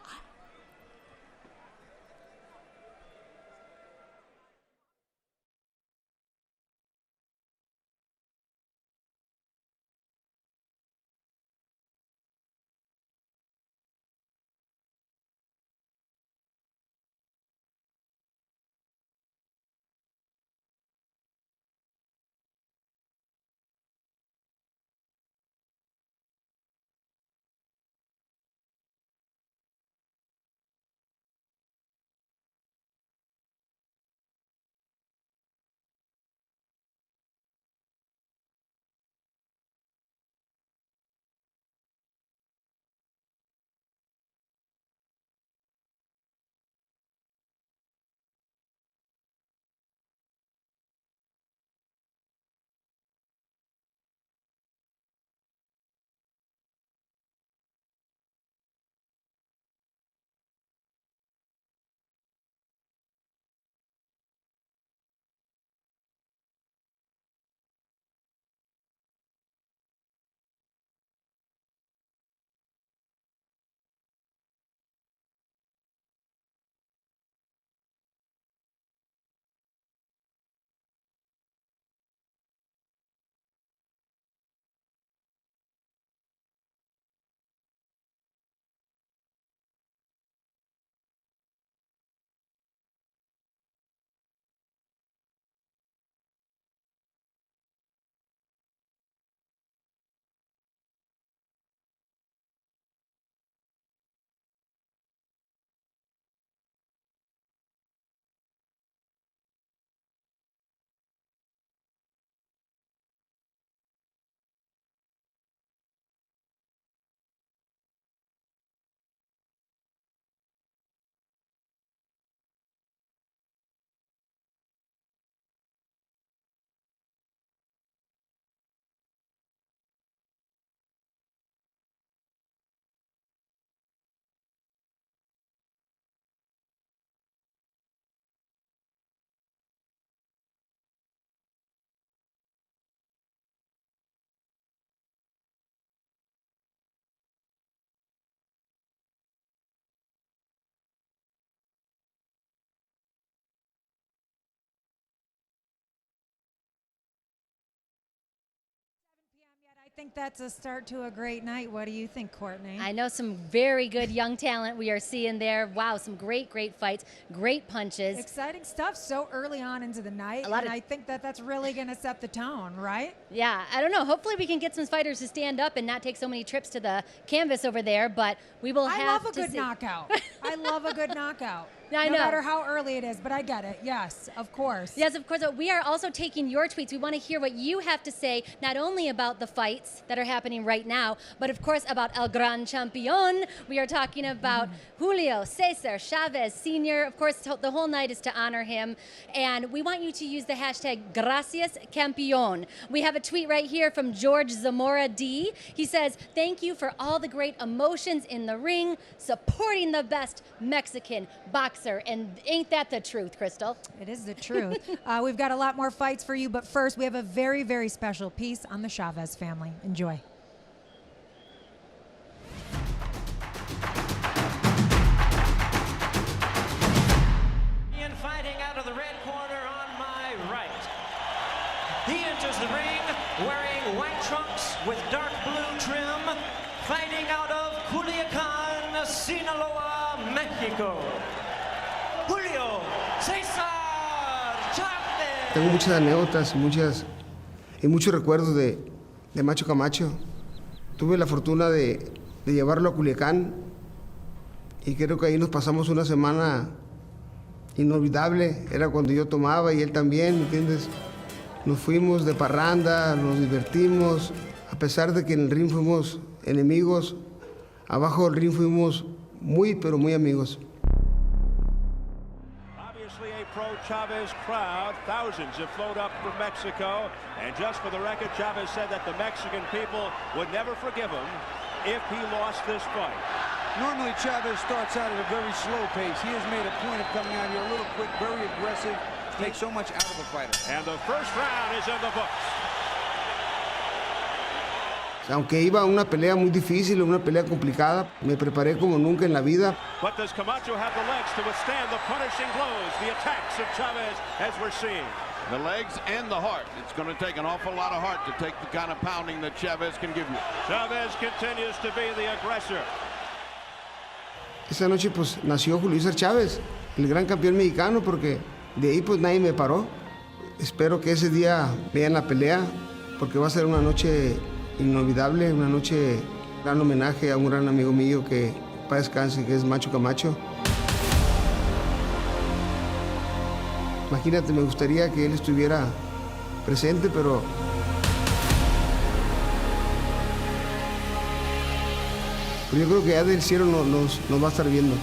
I think that's a start to a great night. What do you think, Courtney? I know some very good young talent we are seeing there. Wow, some great fights, great punches. Exciting stuff so early on into the night. And I think that's really going to set the tone, right? Yeah, I don't know. Hopefully we can get some fighters to stand up and not take so many trips to the canvas over there, but we will have to see. I love a good knockout. I love a good knockout. No matter how early it is, but I get it. Yes, of course. Yes, of course. But we are also taking your tweets. We want to hear what you have to say, not only about the fights that are happening right now, but of course about El Gran Campeón. We are talking about Julio, Cesar, Chavez, Sr. Of course, the whole night is to honor him. And we want you to use the hashtag Gracias Campeón. We have a tweet right here from George Zamora D. He says, thank you for all the great emotions in the ring, supporting the best Mexican boxer. And ain't that the truth, Crystal? It is the truth. We've got a lot more fights for you, but first we have a very, very special piece on the Chavez family. Enjoy. Fighting out of the red corner on my right. He enters the ring wearing white trunks with dark blue trim, fighting out of Culiacan, Sinaloa, Mexico. Julio César Chávez. Tengo muchas anécdotas y muchos recuerdos de Macho Camacho. Tuve la fortuna de llevarlo a Culiacán y creo que ahí nos pasamos una semana inolvidable. Era cuando yo tomaba y él también, ¿entiendes? Nos fuimos de parranda, nos divertimos. A pesar de que en el ring fuimos enemigos, abajo del ring fuimos muy, pero muy amigos. Obviously a pro-Chavez crowd. Thousands have flowed up from Mexico. And just for the record, Chavez said that the Mexican people would never forgive him if he lost this fight. Normally Chavez starts out at a very slow pace. He has made a point of coming out here a little quick, very aggressive, takes so much out of the fighter. And the first round is in the books. Aunque iba a una pelea muy difícil, una pelea complicada, me preparé como nunca en la vida. But does Camacho have the legs to withstand the punishing blows, the attacks of Chavez as we're seeing? The legs and the heart. It's going to take an awful lot of heart to take the kind of pounding that Chavez can give you. Chavez continues to be the aggressor. Esa noche pues nació Julio César Chávez, el gran campeón mexicano, porque de ahí pues nadie me paró. Espero que ese día vean la pelea, porque va a ser una noche inolvidable, una noche, gran homenaje a un gran amigo mío que para descanse, que es Macho Camacho. Imagínate, me gustaría que él estuviera presente, pero yo creo que ya del cielo nos va a estar viendo.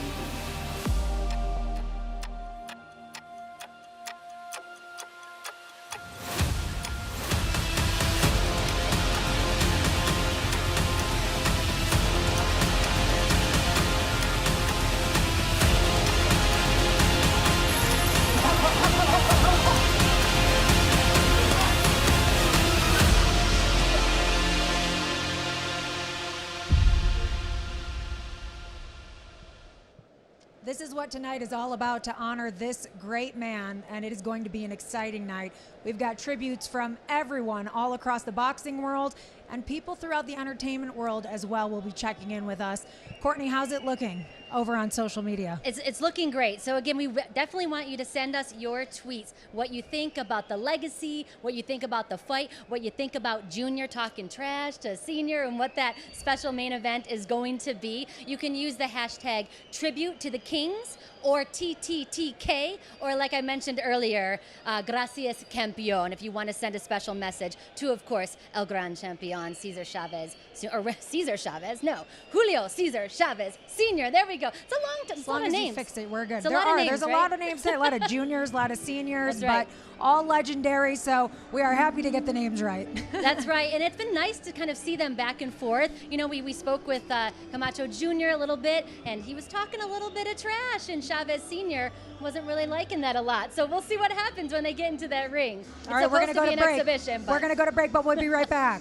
This is what tonight is all about, to honor this great man, and it is going to be an exciting night. We've got tributes from everyone all across the boxing world, and people throughout the entertainment world as well will be checking in with us. Courtney, how's it looking over on social media? It's looking great. So again, we definitely want you to send us your tweets, what you think about the legacy, what you think about the fight, what you think about Junior talking trash to Senior, and what that special main event is going to be. You can use the hashtag Tribute to the Kings, or TTTK, or like I mentioned earlier, Gracias Campeón, if you want to send a special message to, of course, El Gran Campeón, Cesar Chavez, or Cesar Chavez, no, Julio Cesar Chavez Sr. There we go. It's a lot of names. You fixed it, we're good. It's a lot of names, There's a lot of names, a lot of juniors, a lot of seniors, That's right. but all legendary, so we are happy to get the names right. That's right, and it's been nice to kind of see them back and forth. You know, we spoke with Camacho Jr. a little bit, and he was talking a little bit of trash, and Chavez Sr. wasn't really liking that a lot. So we'll see what happens when they get into that ring. All right, we're going to go to break. Exhibition, We're going to go to break, but we'll be right back.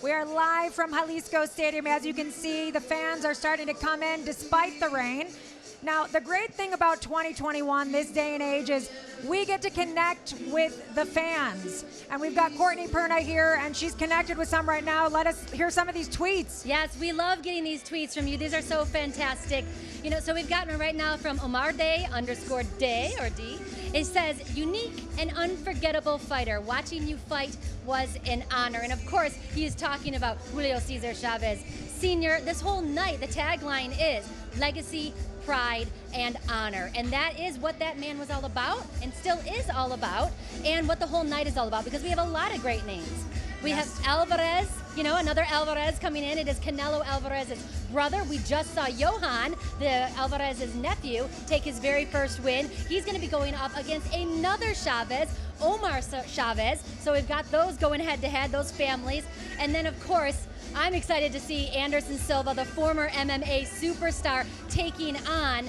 We are live from Jalisco Stadium. As you can see, the fans are starting to come in despite the rain. Now, the great thing about 2021, this day and age, is we get to connect with the fans. And we've got Courtney Perna here, and she's connected with some right now. Let us hear some of these tweets. Yes, we love getting these tweets from you. These are so fantastic. You know, so we've gotten one right now from Omar Day _Day or D. It says, unique and unforgettable fighter. Watching you fight was an honor. And of course, he is talking about Julio Cesar Chavez Sr. This whole night, the tagline is legacy, pride, and honor. And that is what that man was all about and still is all about, and what the whole night is all about, because we have a lot of great names. We have Alvarez, you know, another Alvarez coming in. It is Canelo Alvarez's brother. We just saw Johan, the Alvarez's nephew, take his very first win. He's going to be going up against another Chavez, Omar Chavez. So we've got those going head-to-head, those families. And then, of course, I'm excited to see Anderson Silva, the former MMA superstar, taking on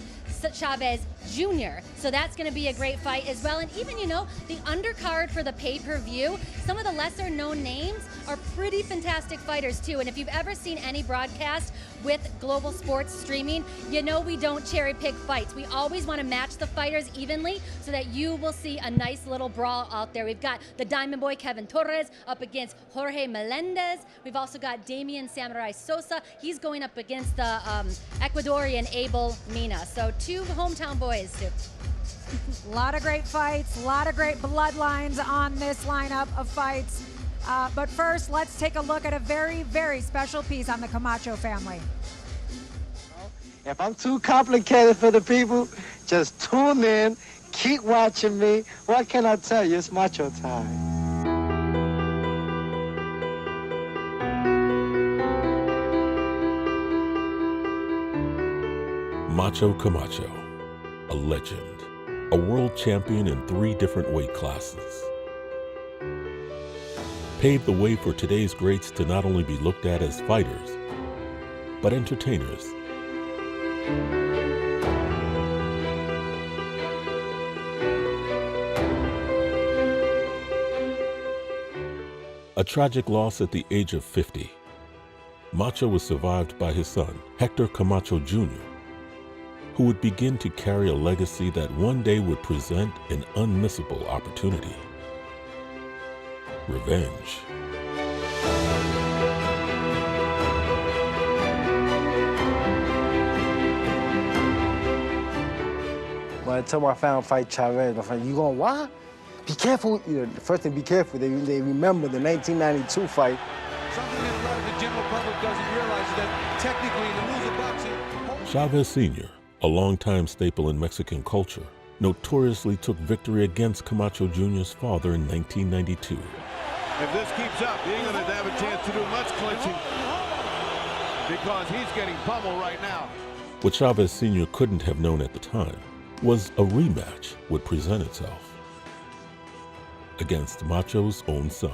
Chavez Jr. So that's going to be a great fight as well. And even, you know, the undercard for the pay-per-view, some of the lesser known names are pretty fantastic fighters too. And if you've ever seen any broadcast with global sports streaming, you know we don't cherry pick fights. We always want to match the fighters evenly so that you will see a nice little brawl out there. We've got the Diamond Boy Kevin Torres up against Jorge Melendez. We've also got Damian Samurai Sosa. He's going up against the Ecuadorian Abel Mina. So two hometown boys too. A lot of great fights, a lot of great bloodlines on this lineup of fights. But first, let's take a look at a very, very special piece on the Camacho family. If I'm too complicated for the people, just tune in, keep watching me. What can I tell you? It's macho time. Macho Camacho, a legend, a world champion in 3 different weight classes. Paved the way for today's greats to not only be looked at as fighters, but entertainers. A tragic loss at the age of 50. Macho was survived by his son, Hector Camacho Jr., who would begin to carry a legacy that one day would present an unmissable opportunity. Revenge. When I told my family fight Chavez, my friend, you going what? Be careful. You know, the first thing, be careful. They remember the 1992 fight. Something that a lot of the general public doesn't realize is that technically in the rules of boxing, Chavez Sr., a longtime staple in Mexican culture, notoriously took victory against Camacho Jr.'s father in 1992. If this keeps up, he ain't going to have a chance to do much clinching because he's getting pummeled right now. What Chavez Sr. couldn't have known at the time was a rematch would present itself against Macho's own son.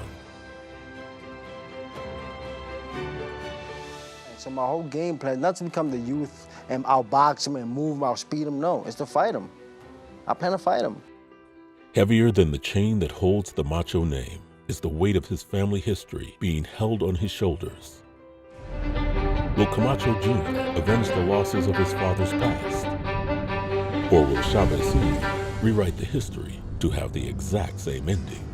So my whole game plan, not to become the youth and outbox him and move him, outspeed him. No, it's to fight him. I plan to fight him. Heavier than the chain that holds the Macho name is the weight of his family history being held on his shoulders. Will Camacho Jr. avenge the losses of his father's past? Or will Chavez Sr. rewrite the history to have the exact same ending?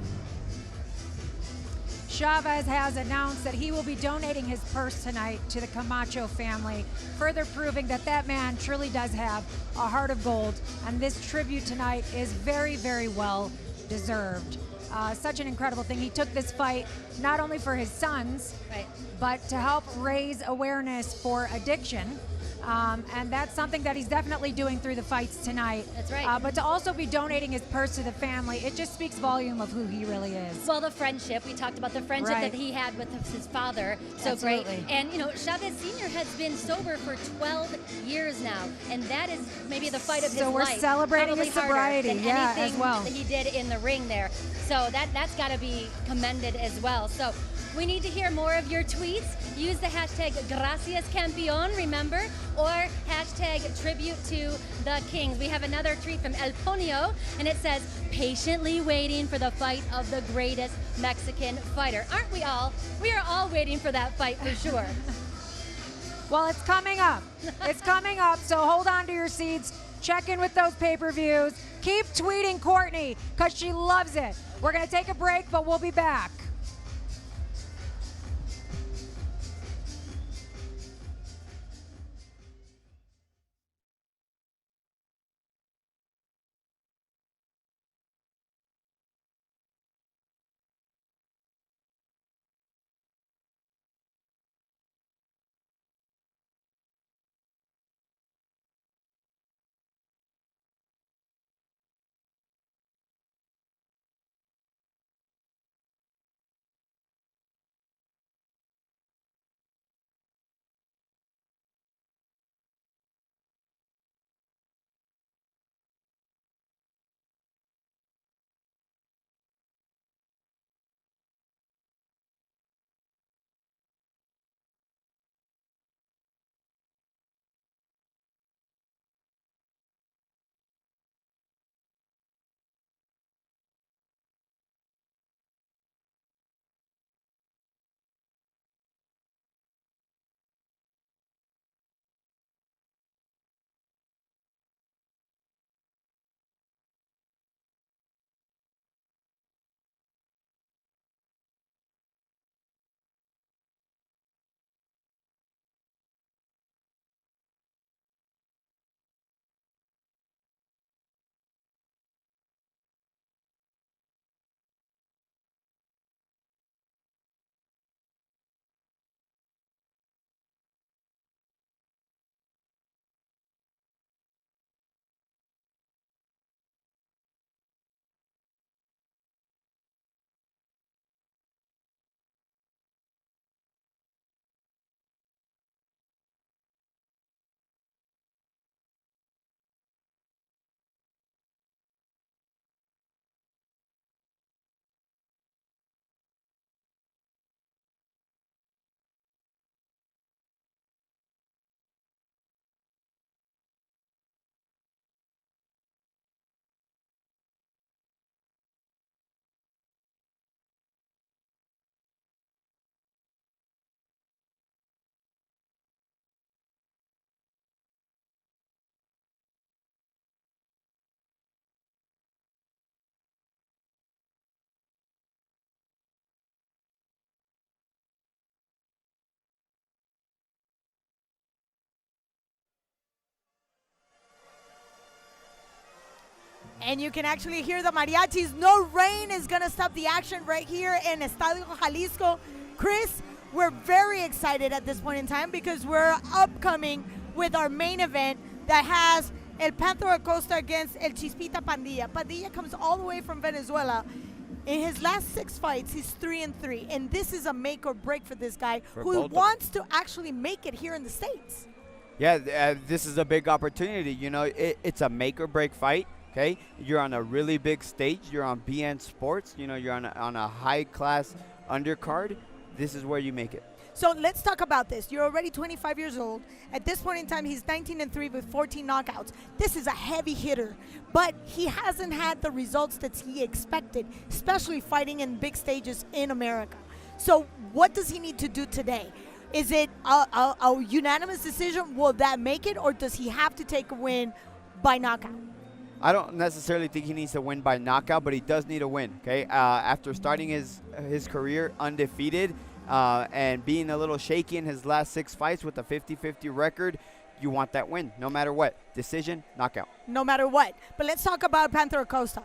Chavez has announced that he will be donating his purse tonight to the Camacho family, further proving that that man truly does have a heart of gold, and this tribute tonight is very, very well deserved. Such an incredible thing. He took this fight not only for his sons, but to help raise awareness for addiction. And that's something that he's definitely doing through the fights tonight. That's right. But to also be donating his purse to the family, it just speaks volume of who he really is. Well, the friendship, we talked about the friendship that he had with his father, so Absolutely. great. And, you know, Chavez Sr. has been sober for 12 years now, and that is maybe the fight of his life. So we're celebrating Probably his sobriety, harder than yeah, anything as well. that he did in the ring there. So that's got to be commended as well. So We need to hear more of your tweets. Use the hashtag Gracias Campeón, remember, or hashtag tribute to the Kings. We have another tweet from El Ponio, and it says, patiently waiting for the fight of the greatest Mexican fighter. Aren't we all? We are all waiting for that fight for sure. Well, it's coming up. It's coming up, so hold on to your seats. Check in with those pay-per-views. Keep tweeting Courtney, because she loves it. We're going to take a break, but we'll be back. And you can actually hear the mariachis. No rain is going to stop the action right here in Estadio Jalisco. Chris, we're very excited at this point in time because we're upcoming with our main event that has El Panther ACOSTA against El Chispita Padilla. Padilla comes all the way from Venezuela. In his last 6 fights, he's 3-3. And this is a make or break for this guy who wants to actually make it here in the States. Yeah, this is a big opportunity. You know, it's a make or break fight. Okay, you're on a really big stage. You're on BN Sports. You know, you're on a high-class undercard. This is where you make it. So let's talk about this. You're already 25 years old. At this point in time, he's 19-3 with 14 knockouts. This is a heavy hitter, but he hasn't had the results that he expected, especially fighting in big stages in America. So what does he need to do today? Is it a unanimous decision? Will that make it, or does he have to take a win by knockout? I don't necessarily think he needs to win by knockout, but he does need a win, okay? After starting his career undefeated and being a little shaky in his last 6 fights with a 50-50 record, you want that win, no matter what. Decision, knockout. No matter what. But let's talk about Panther ACOSTA.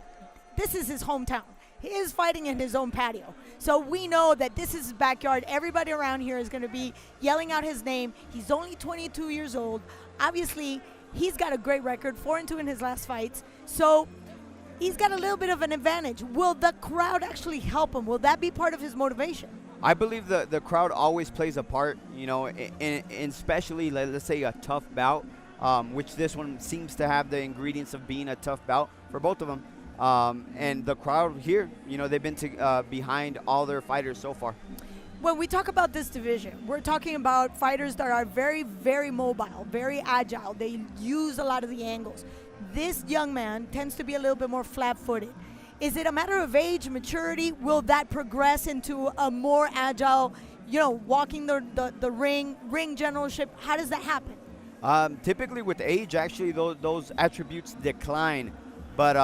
This is his hometown. He is fighting in his own patio. So we know that this is his backyard. Everybody around here is going to be yelling out his name. He's only 22 years old. Obviously, he's got a great record, 4-2 in his last fights. So he's got a little bit of an advantage. Will the crowd actually help him? Will that be part of his motivation? I believe the crowd always plays a part, you know, in especially, let's say, a tough bout, which this one seems to have the ingredients of being a tough bout for both of them. And the crowd here, you know, they've been behind all their fighters so far. When we talk about this division, we're talking about fighters that are very, very mobile, very agile. They use a lot of the angles. This young man tends to be a little bit more flat-footed. Is it a matter of age, maturity? Will that progress into a more agile, walking the ring generalship? How does that happen? Typically with age, actually, those attributes decline. But,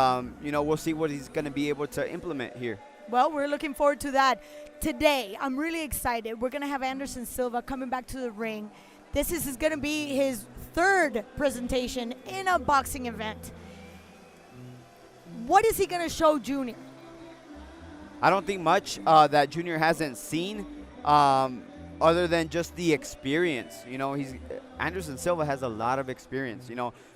we'll see what he's going to be able to implement here. Well, we're looking forward to that. Today, I'm really excited. We're going to have Anderson Silva coming back to the ring. This is going to be his third presentation in a boxing event. What is he going to show Junior? I don't think much that Junior hasn't seen other than just the experience. Anderson Silva has a lot of experience.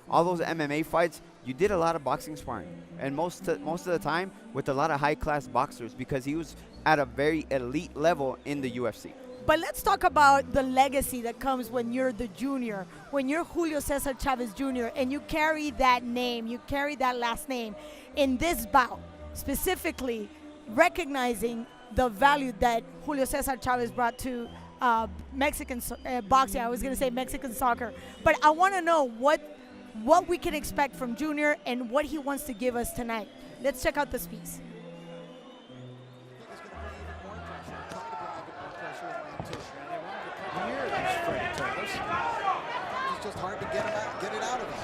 All those MMA fights, you did a lot of boxing sparring, and most of the time with a lot of high-class boxers because he was at a very elite level in the UFC. But let's talk about the legacy that comes when you're the junior, when you're Julio Cesar Chavez Jr., and you carry that name, you carry that last name in this bout, specifically recognizing the value that Julio Cesar Chavez brought to Mexican boxing. I was going to say Mexican soccer. But I want to know what we can expect from Junior and what he wants to give us tonight. Let's check out this piece. It's just hard to get it out of him.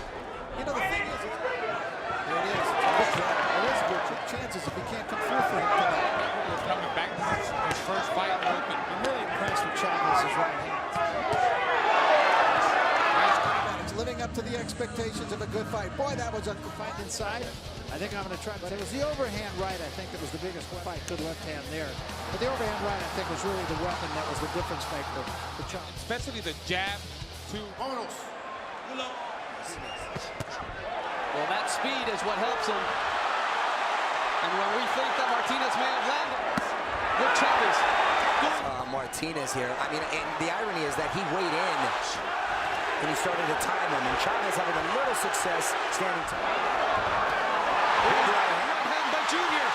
The thing is, here it is. There is good chances if he can't come through for him tonight. Coming back to his first fight open. I'm really impressed with Chavez's right hand. It's living up to the expectations of a good fight. Boy, that was a good fight inside. I think I'm going to try, but it was the overhand right, I think, that was the biggest fight. Good left hand there. But the overhand right, I think, was really the weapon that was the difference maker for Chavez. Especially the jab to Vámonos. Well, that speed is what helps him. And when we think that Martinez may have landed, look, Chavez. Martinez here. I mean, and the irony is that he weighed in and he started to time him, and Chavez having a little success standing tall. Right hand by Junior.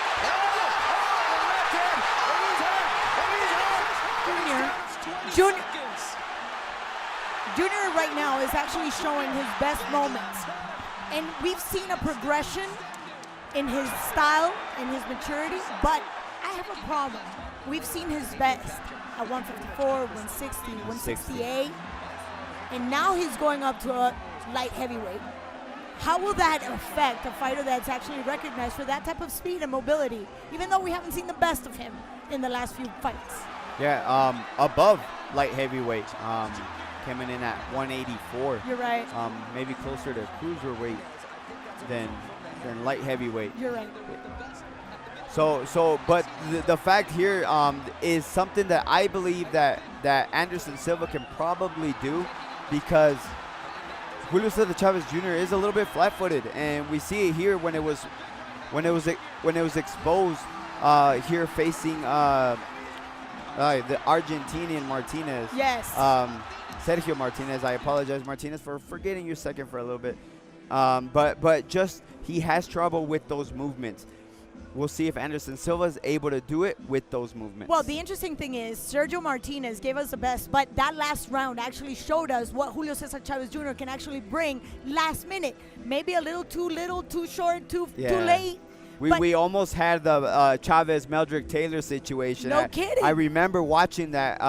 Junior right now is actually showing his best moments. And we've seen a progression in his style and his maturity, but I have a problem. We've seen his best at 154, 160, 168, and now he's going up to a light heavyweight. How will that affect a fighter that's actually recognized for that type of speed and mobility, even though we haven't seen the best of him in the last few fights? Yeah, above light heavyweight, coming in at 184. You're right. Maybe closer to cruiserweight than light heavyweight. You're right. But the fact here is something that I believe that Anderson Silva can probably do, because Julio Cesar Chavez Jr. is a little bit flat-footed, and we see it here when it was exposed here facing the Argentinian Martinez. Yes. Sergio Martinez. I apologize, Martinez, for forgetting your second for a little bit. But just he has trouble with those movements. We'll see if Anderson Silva is able to do it with those movements. Well, the interesting thing is Sergio Martinez gave us the best, but that last round actually showed us what Julio Cesar Chavez Jr. can actually bring last minute. Maybe a little, too short, too late. We almost had the Chavez-Meldrick Taylor situation. No kidding. I remember watching that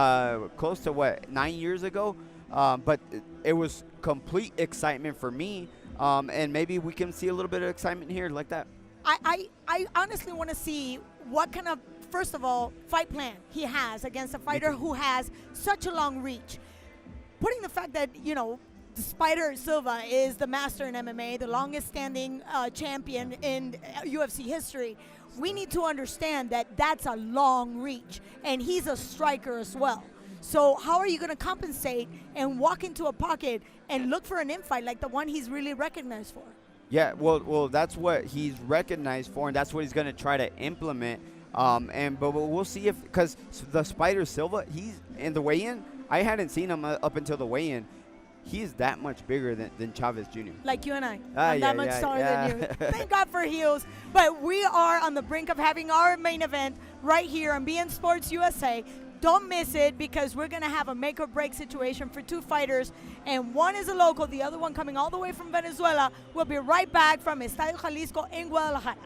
close to, 9 years ago? But it was complete excitement for me. And maybe we can see a little bit of excitement here like that. I honestly want to see what kind of, first of all, fight plan he has against a fighter who has such a long reach. Putting the fact that, Spider Silva is the master in MMA, the longest standing champion in UFC history, we need to understand that that's a long reach, and he's a striker as well. So how are you going to compensate and walk into a pocket and look for an infight like the one he's really recognized for? Yeah, well, that's what he's recognized for, and that's what he's going to try to implement. But we'll see if, because the Spider Silva, he's in the weigh-in. I hadn't seen him up until the weigh-in. He's that much bigger than Chavez Jr. Like you and I. I'm that much taller than you. Thank God for heels. But we are on the brink of having our main event right here on beIN Sports USA. Don't miss it because we're going to have a make or break situation for two fighters, and one is a local, the other one coming all the way from Venezuela. We'll be right back from Estadio Jalisco in Guadalajara.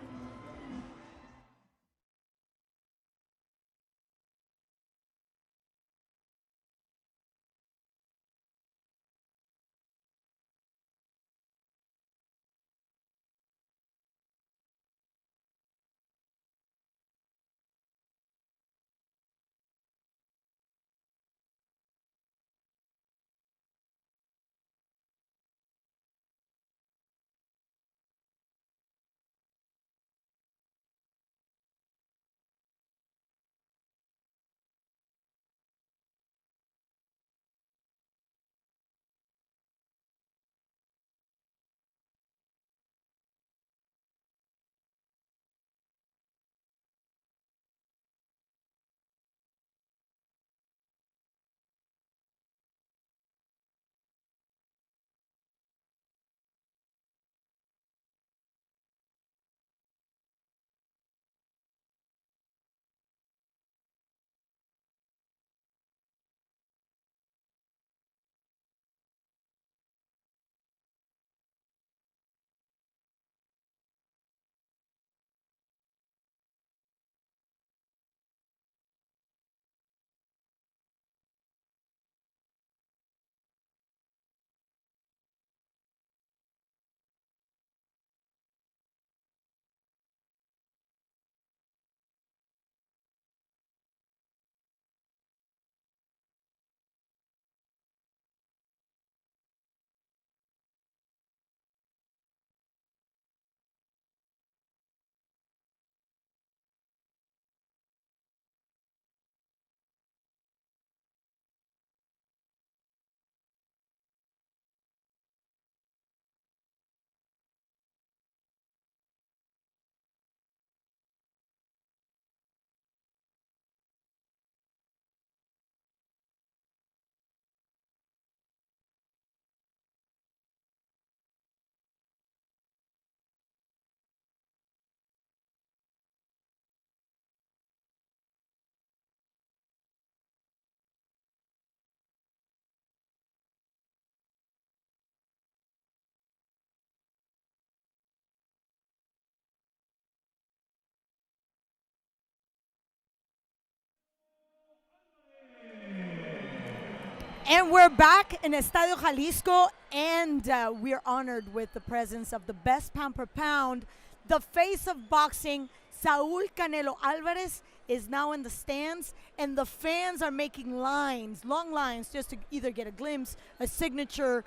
And we're back in Estadio Jalisco, and we're honored with the presence of the best pound per pound, the face of boxing, Saul Canelo Alvarez, is now in the stands, and the fans are making lines, long lines, just to either get a glimpse, a signature,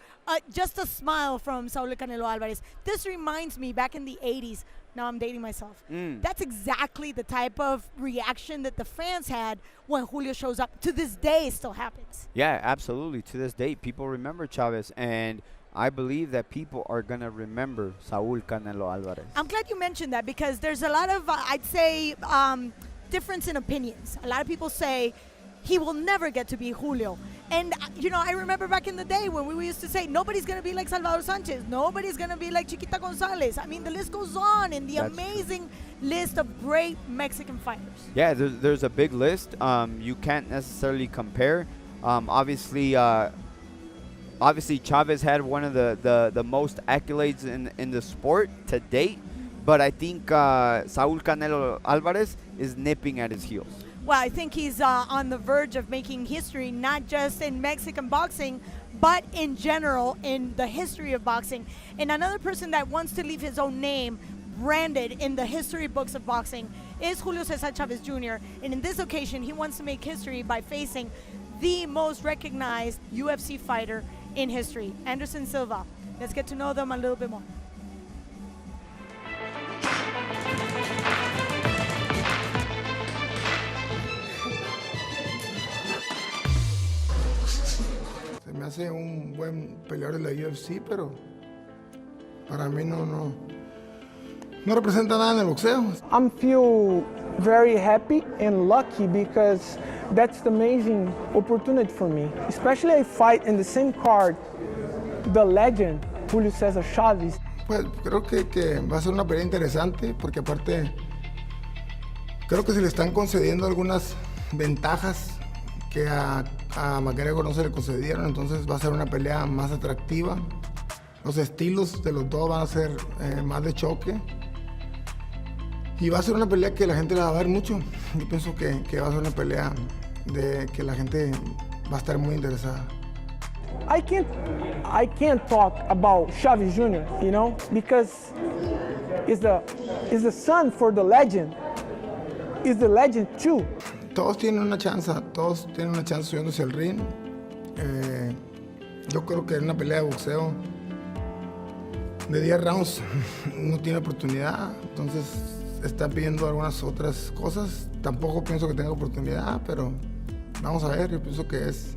just a smile from Saul Canelo Alvarez. This reminds me, back in the 80s, now I'm dating myself. That's exactly the type of reaction that the fans had when Julio shows up. To this day, it still happens. Yeah, absolutely. To this day, people remember Chavez, and I believe that people are going to remember Saul Canelo Alvarez. I'm glad you mentioned that because there's a lot of, I'd say, difference in opinions. A lot of people say he will never get to be Julio. And, you know, I remember back in the day when we used to say, nobody's going to be like Salvador Sanchez. Nobody's going to be like Chiquita Gonzalez. I mean, the list goes on in the amazing list of great Mexican fighters. Yeah, there's a big list. You can't necessarily compare. Obviously, Chavez had one of the most accolades in the sport to date. But I think Saul Canelo Alvarez is nipping at his heels. Well, I think he's on the verge of making history, not just in Mexican boxing, but in general in the history of boxing. And another person that wants to leave his own name branded in the history books of boxing is Julio Cesar Chavez Jr. And in this occasion, he wants to make history by facing the most recognized UFC fighter in history, Anderson Silva. Let's get to know them a little bit more. Me hace un buen peleador de la UFC, pero para mí no representa nada en el boxeo. I feel very happy and lucky because that's the amazing opportunity for me. Especially I fight in the same card, the legend, Julio Cesar Chavez. Pues creo que va a ser una pelea interesante porque aparte creo que se le están concediendo algunas ventajas que a McGregor no se le concedieron, entonces va a ser una pelea más atractiva. Los estilos de los dos van a ser más de choque. Y va a ser una pelea que la gente la va a ver mucho. Yo pienso que va a ser una pelea de que la gente va a estar muy interesada. I can't talk about Chavez Jr., you know, because it's the son for the legend. It's the legend too. Todos tienen una chance subiéndose al ring. Yo creo que en una pelea de boxeo de 10 rounds no tiene oportunidad, entonces está pidiendo algunas otras cosas. Tampoco pienso que tenga oportunidad, pero vamos a ver. Yo pienso que es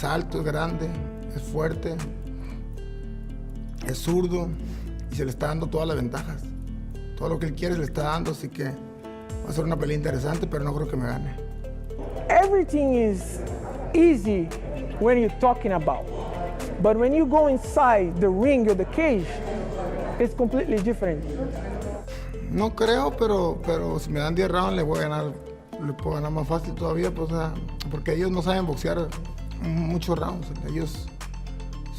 alto, es grande, es fuerte, es zurdo y se le está dando todas las ventajas. Todo lo que él quiere se le está dando, así que va a ser una pelea interesante, pero no creo que me gane. Everything is easy when you're talking about, but when you go inside the ring or the cage, it's completely different. No creo, pero si me dan 10 rounds le puedo ganar más fácil todavía, pues, porque ellos no saben boxear muchos rounds. Ellos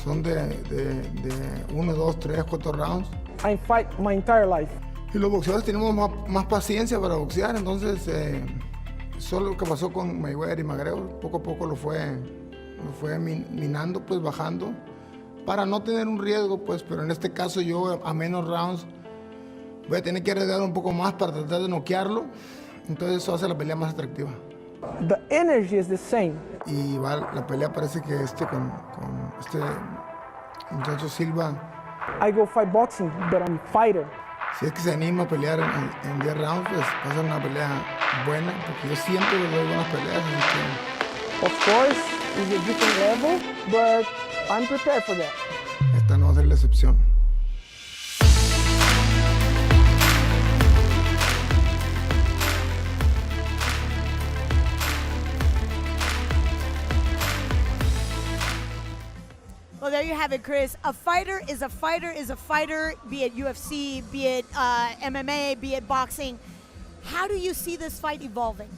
son de 1, 2, 3, 4 rounds. I fight my entire life. Y los boxeadores tenemos más paciencia para boxear, entonces solo lo que pasó con Mayweather y McGregor, poco a poco lo fue minando, pues bajando, para no tener un riesgo, pues, pero en este caso yo a menos rounds voy a tener que arriesgar un poco más para tratar de noquearlo, entonces eso hace la pelea más atractiva. The energy is the same. Y la pelea parece que con este muchacho Silva. I go fight boxing, but I'm a fighter. Si es que se anima a pelear en 10 rounds, pues va a ser una pelea buena, porque yo siempre le doy buenas peleas. Of course, it's a different level, but I'm prepared for that. Esta no va a ser la excepción. Well, there you have it, Chris. A fighter is a fighter is a fighter, be it UFC, be it MMA, be it boxing. How do you see this fight evolving?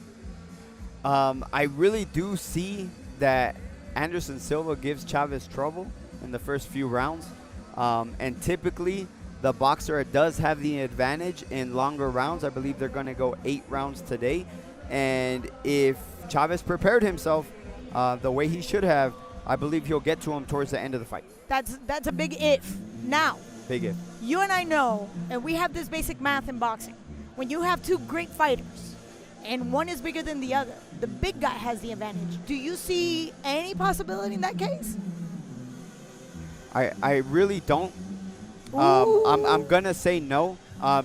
I really do see that Anderson Silva gives Chavez trouble in the first few rounds. And typically, the boxer does have the advantage in longer rounds. I believe they're going to go 8 rounds today. And if Chavez prepared himself the way he should have, I believe he'll get to him towards the end of the fight. That's a big if. Now, Big if. you and I know, and we have this basic math in boxing. When you have two great fighters, and one is bigger than the other, the big guy has the advantage. Do you see any possibility in that case? I really don't. I'm going to say no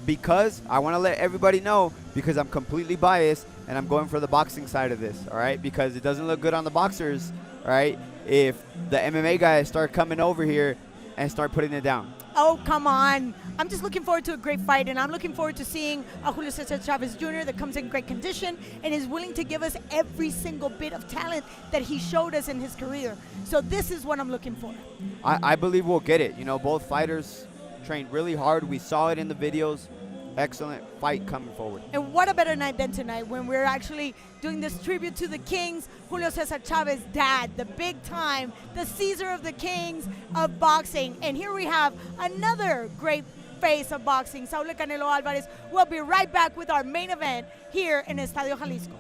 because I want to let everybody know, because I'm completely biased and I'm going for the boxing side of this, all right? Because it doesn't look good on the boxers, all right, if the MMA guys start coming over here and start putting it down. Oh, come on. I'm just looking forward to a great fight, and I'm looking forward to seeing a Julio Cesar Chavez Jr. that comes in great condition and is willing to give us every single bit of talent that he showed us in his career. So this is what I'm looking for. I believe we'll get it. You know, both fighters trained really hard. We saw it in the videos. Excellent fight coming forward. And what a better night than tonight when we're actually doing this tribute to the Kings, Julio Cesar Chavez dad, the big time, the Caesar of the Kings of boxing. And here we have another great face of boxing, Saúl Canelo Álvarez. We'll be right back with our main event here in Estadio Jalisco.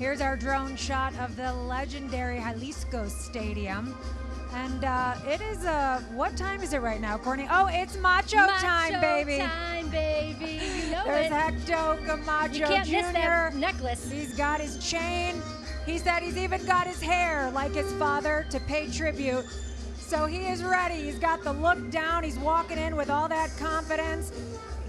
Here's our drone shot of the legendary Jalisco Stadium. And it is, what time is it right now, Courtney? Oh, it's macho time, baby. Macho time, baby. You know There's it. Hector Camacho You can't Jr. miss that necklace. He's got his chain. He said he's even got his hair like his father to pay tribute. So he is ready. He's got the look down. He's walking in with all that confidence.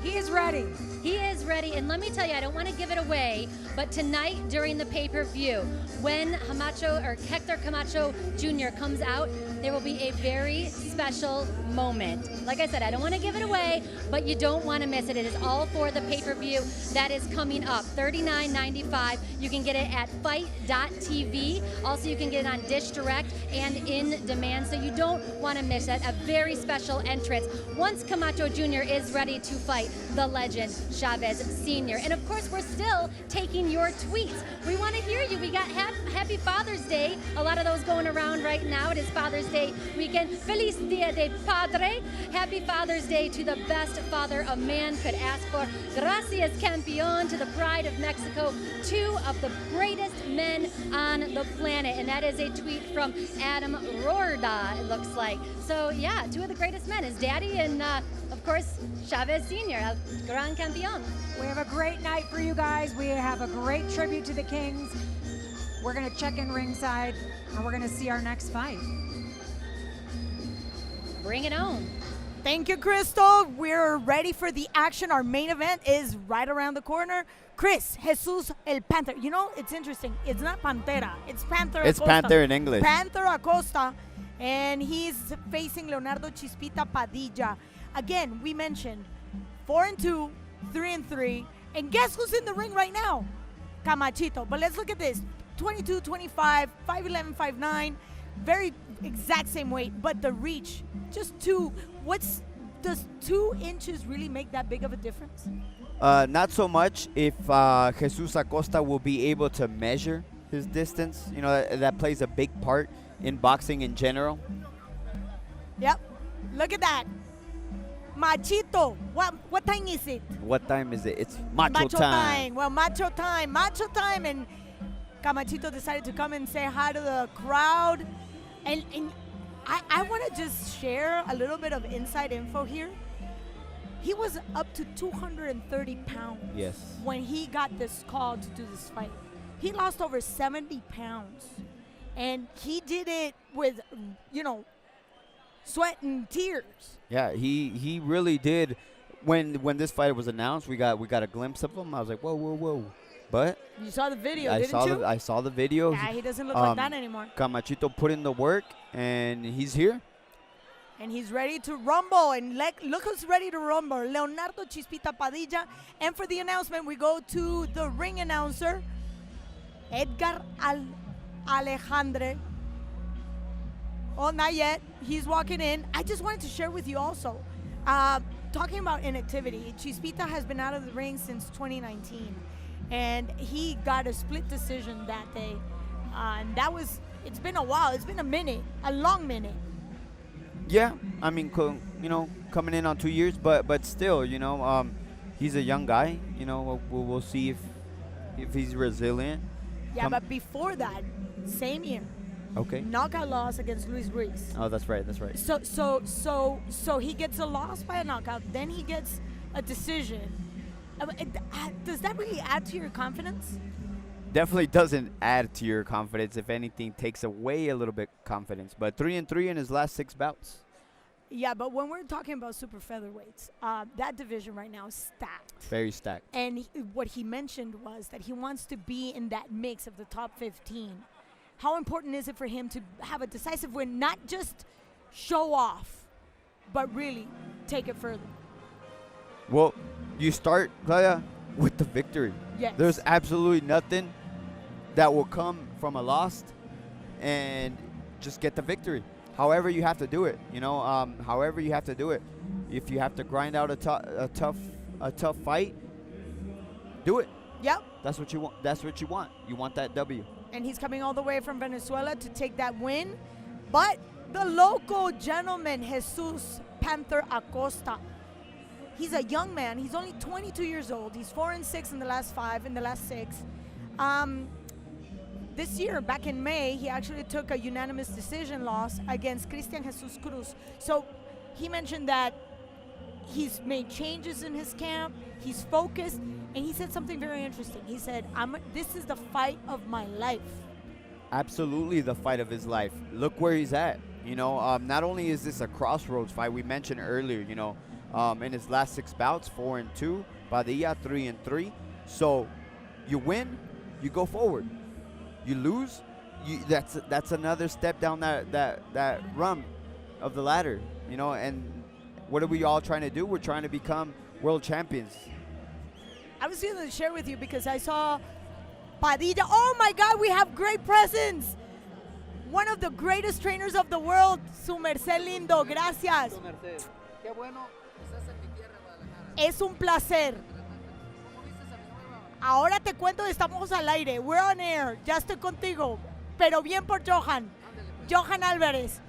He is ready. He is ready, and let me tell you, I don't want to give it away, but tonight during the pay-per-view, when Hector Camacho Jr. comes out, there will be a very special moment. Like I said, I don't want to give it away, but you don't want to miss it. It is all for the pay-per-view that is coming up, $39.95. You can get it at fight.tv. Also, you can get it on Dish Direct and In Demand, so you don't want to miss it. A very special entrance. Once Camacho Jr. is ready to fight the legend, Chavez Sr. And of course, we're still taking your tweets. We want to hear you. We got Happy Father's Day. A lot of those going around right now. It is Father's Day weekend. Feliz Dia de Padre. Happy Father's Day to the best father a man could ask for. Gracias, campeón, to the pride of Mexico. Two of the greatest men on the planet. And that is a tweet from Adam Rorda, it looks like. So yeah, two of the greatest men. His daddy and of course, Chavez Sr., El Gran Campeón. We have a great night for you guys. We have a great tribute to the Kings. We're going to check in ringside, and we're going to see our next fight. Bring it on. Thank you, Crystal. We're ready for the action. Our main event is right around the corner. Chris, Jesus el Panther. You know, it's interesting. It's not Pantera. It's Panther It's Acosta. Panther in English. Panther Acosta. And he's facing Leonardo Chispita Padilla. Again, we mentioned 4-2, 3-3. And guess who's in the ring right now? Camachito. But let's look at this. 22, 25, 5'11", 5'9". Very exact same weight, but the reach, just two. Does 2 inches really make that big of a difference? Not so much if Jesus Acosta will be able to measure his distance. You know, that plays a big part in boxing in general. Yep. Look at that. Machito, what time is it? What time is it? It's macho time. Well, macho time, and Camachito decided to come and say hi to the crowd. And I want to just share a little bit of inside info here. He was up to 230 pounds when he got this call to do this fight. He lost over 70 pounds. And he did it with, you know, sweat and tears. Yeah, he really did. When this fight was announced, we got a glimpse of him. I was like, whoa. But you saw the video, didn't you? I saw the video. Yeah, he doesn't look like that anymore. Camachito put in the work, and he's here. And he's ready to rumble. And look who's ready to rumble. Leonardo Chispita Padilla. And for the announcement, we go to the ring announcer, Edgar Alejandre. Oh, not yet. He's walking in. I just wanted to share with you also, talking about inactivity, Chispita has been out of the ring since 2019. And he got a split decision that day. And it's been a while. It's been a minute, a long minute. Yeah, I mean, you know, coming in on 2 years, but still, you know, he's a young guy. You know, we'll see if he's resilient. Yeah, but before that, same year. Okay. Knockout loss against Luis Ruiz. Oh, that's right. So he gets a loss by a knockout, then he gets a decision. Does that really add to your confidence? Definitely doesn't add to your confidence. If anything, takes away a little bit confidence. But 3-3 in his last 6 bouts. Yeah, but when we're talking about super featherweights, that division right now is stacked. Very stacked. And what he mentioned was that he wants to be in that mix of the top 15. How important is it for him to have a decisive win, not just show off, but really take it further? Well, you start, Claudia, with the victory. Yes. There's absolutely nothing that will come from a loss, and just get the victory. However you have to do it, you know, however you have to do it. If you have to grind out a tough fight, do it. Yep. That's what you want. That's what you want. You want that W. And he's coming all the way from Venezuela to take that win. But the local gentleman, Jesus Panther Acosta, he's a young man. He's only 22 years old. He's 4-6 in the last 5, in the last 6. this year, back in May, he actually took a unanimous decision loss against Christian Jesus Cruz. So he mentioned that he's made changes in his camp, he's focused, and he said something very interesting. He said, this is the fight of my life. Absolutely the fight of his life. Look where he's at. You know, not only is this a crossroads fight, we mentioned earlier, you know, in his last 6 bouts, 4-2, Padilla 3-3. So you win, you go forward. You lose, that's another step down that rung of the ladder, you know. And what are we all trying to do? We're trying to become world champions. I was going to share with you because I saw Padilla. Oh my God, we have great presence. One of the greatest trainers of the world, Su Merced Lindo. Gracias. Es un placer. Ahora te cuento, estamos al aire. We're on air. Ya estoy contigo. Pero bien por Johan. Johan Álvarez.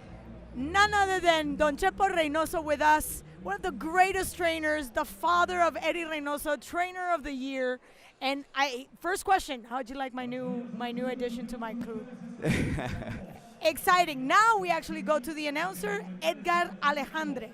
None other than Don Chepo Reynoso with us. One of the greatest trainers, the father of Eddie Reynoso, trainer of the year. And first question, how'd you like my new addition to my crew? Exciting. Now we actually go to the announcer, Edgar Alejandre.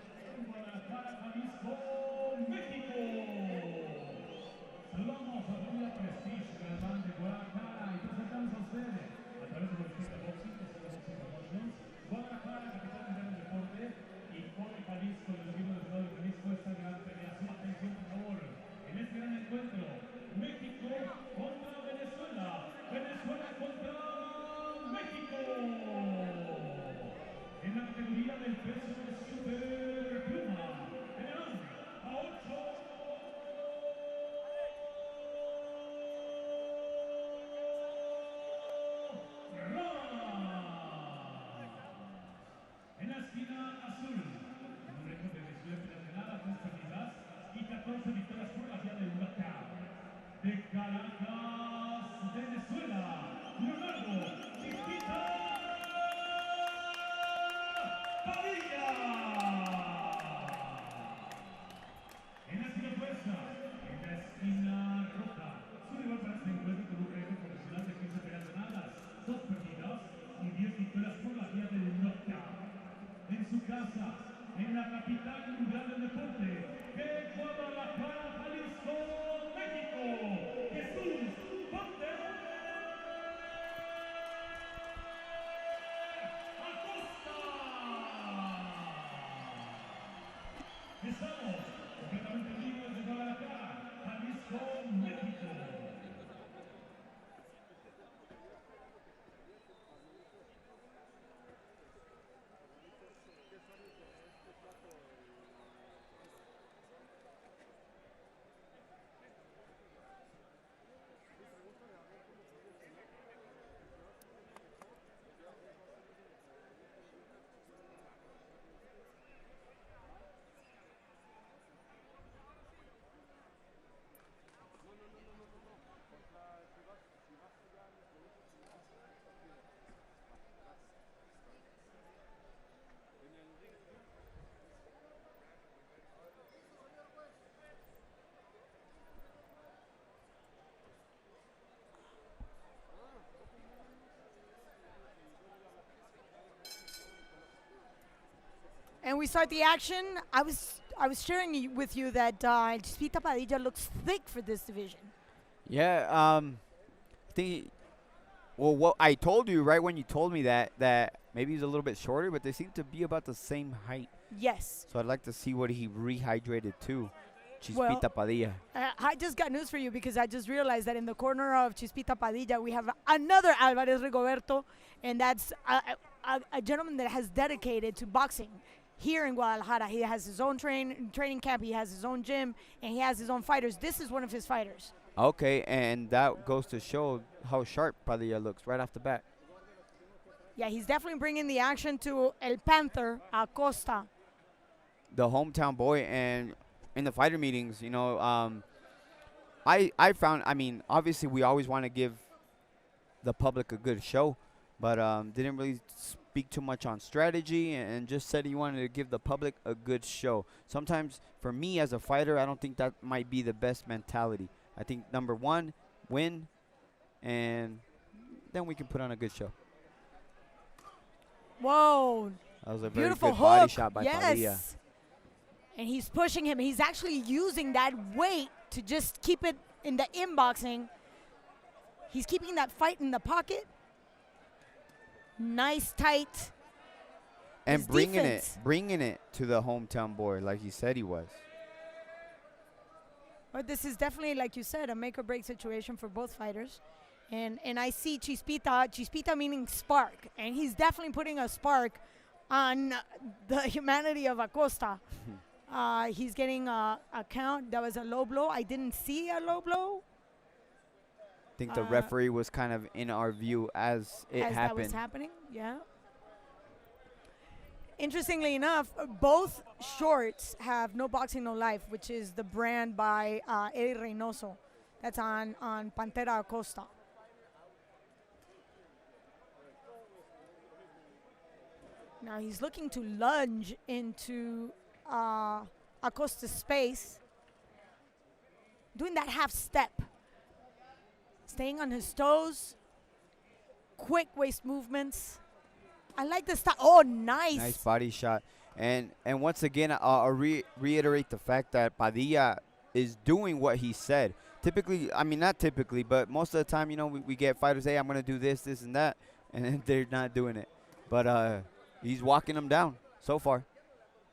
De Caracas, Venezuela, Leonardo, Chispita, Padilla. En la esquina opuesta, en la esquina roja, su rival para este encuentro con un récord profesional de 15 peleas ganadas, 2 perdidas y 10 victorias por la vía del knockout. En su casa, en la capital mundial del deporte, de Guadalajara, Jalisco, México, Jesús PANTHER ACOSTA. Estamos completamente en vivo desde Guadalajara, Jalisco, México. And we start the action. I was sharing with you that Chispita Padilla looks thick for this division. Yeah, I think. Well, what I told you right when you told me that maybe he's a little bit shorter, but they seem to be about the same height. Yes. So I'd like to see what he rehydrated to. Chispita Well, Padilla. I just got news for you because I just realized that in the corner of Chispita Padilla, we have another Alvarez Rigoberto, and that's a gentleman that has dedicated to boxing here in Guadalajara. He has his own training camp, he has his own gym, and he has his own fighters. This is one of his fighters. Okay, and that goes to show how sharp Padilla looks right off the bat. Yeah, he's definitely bringing the action to El Panther, Acosta. The hometown boy, and in the fighter meetings, you know, I found, I mean, obviously we always want to give the public a good show, but didn't really speak too much on strategy and just said he wanted to give the public a good show. Sometimes, for me as a fighter, I don't think that might be the best mentality. I think, number one, win and then we can put on a good show. Whoa. That was a very Beautiful good hook. body shot by yes. Padilla. And he's pushing him. He's actually using that weight to just keep it in the inboxing. He's keeping that fight in the pocket. Nice, tight. And His bringing defense. it to the hometown boy like he said he was. But this is definitely, like you said, a make-or-break situation for both fighters. And I see Chispita meaning spark. And he's definitely putting a spark on the humanity of Acosta. He's getting a count. That was a low blow. I didn't see a low blow. I think the referee was kind of in our view as it happened. That was happening, yeah. Interestingly enough, both shorts have No Boxing, No Life, which is the brand by Eddie Reynoso. That's on Pantera ACOSTA. Now he's looking to lunge into Acosta's space, doing that half step, staying on his toes, quick waist movements. I like the style. Oh, nice. Nice body shot. And once again, I'll reiterate the fact that Padilla is doing what he said. Typically, I mean, not typically, but most of the time, you know, we get fighters, hey, I'm going to do this, this, and that, and then they're not doing it. But he's walking them down so far.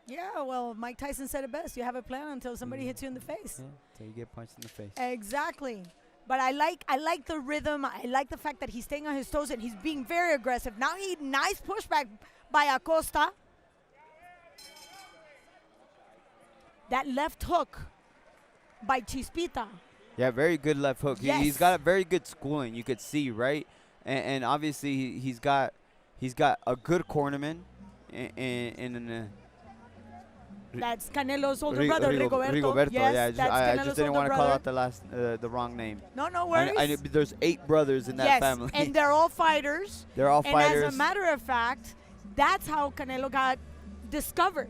Yeah, well, Mike Tyson said it best. You have a plan until somebody hits you in the face. Yeah, until you get punched in the face. Exactly. But I like the rhythm. I like the fact that he's staying on his toes and he's being very aggressive. Now nice pushback by Acosta. That left hook by Chispita. Yeah, very good left hook. Yes. He's got a very good schooling, you could see, right? And obviously he's got a good cornerman in that's Canelo's older brother, Rigoberto. Yes, that's I Canelo's just didn't older want to call brother. out the wrong name. No worries. There's 8 brothers in that yes, family. and they're all fighters. They're all fighters. And as a matter of fact, that's how Canelo got discovered,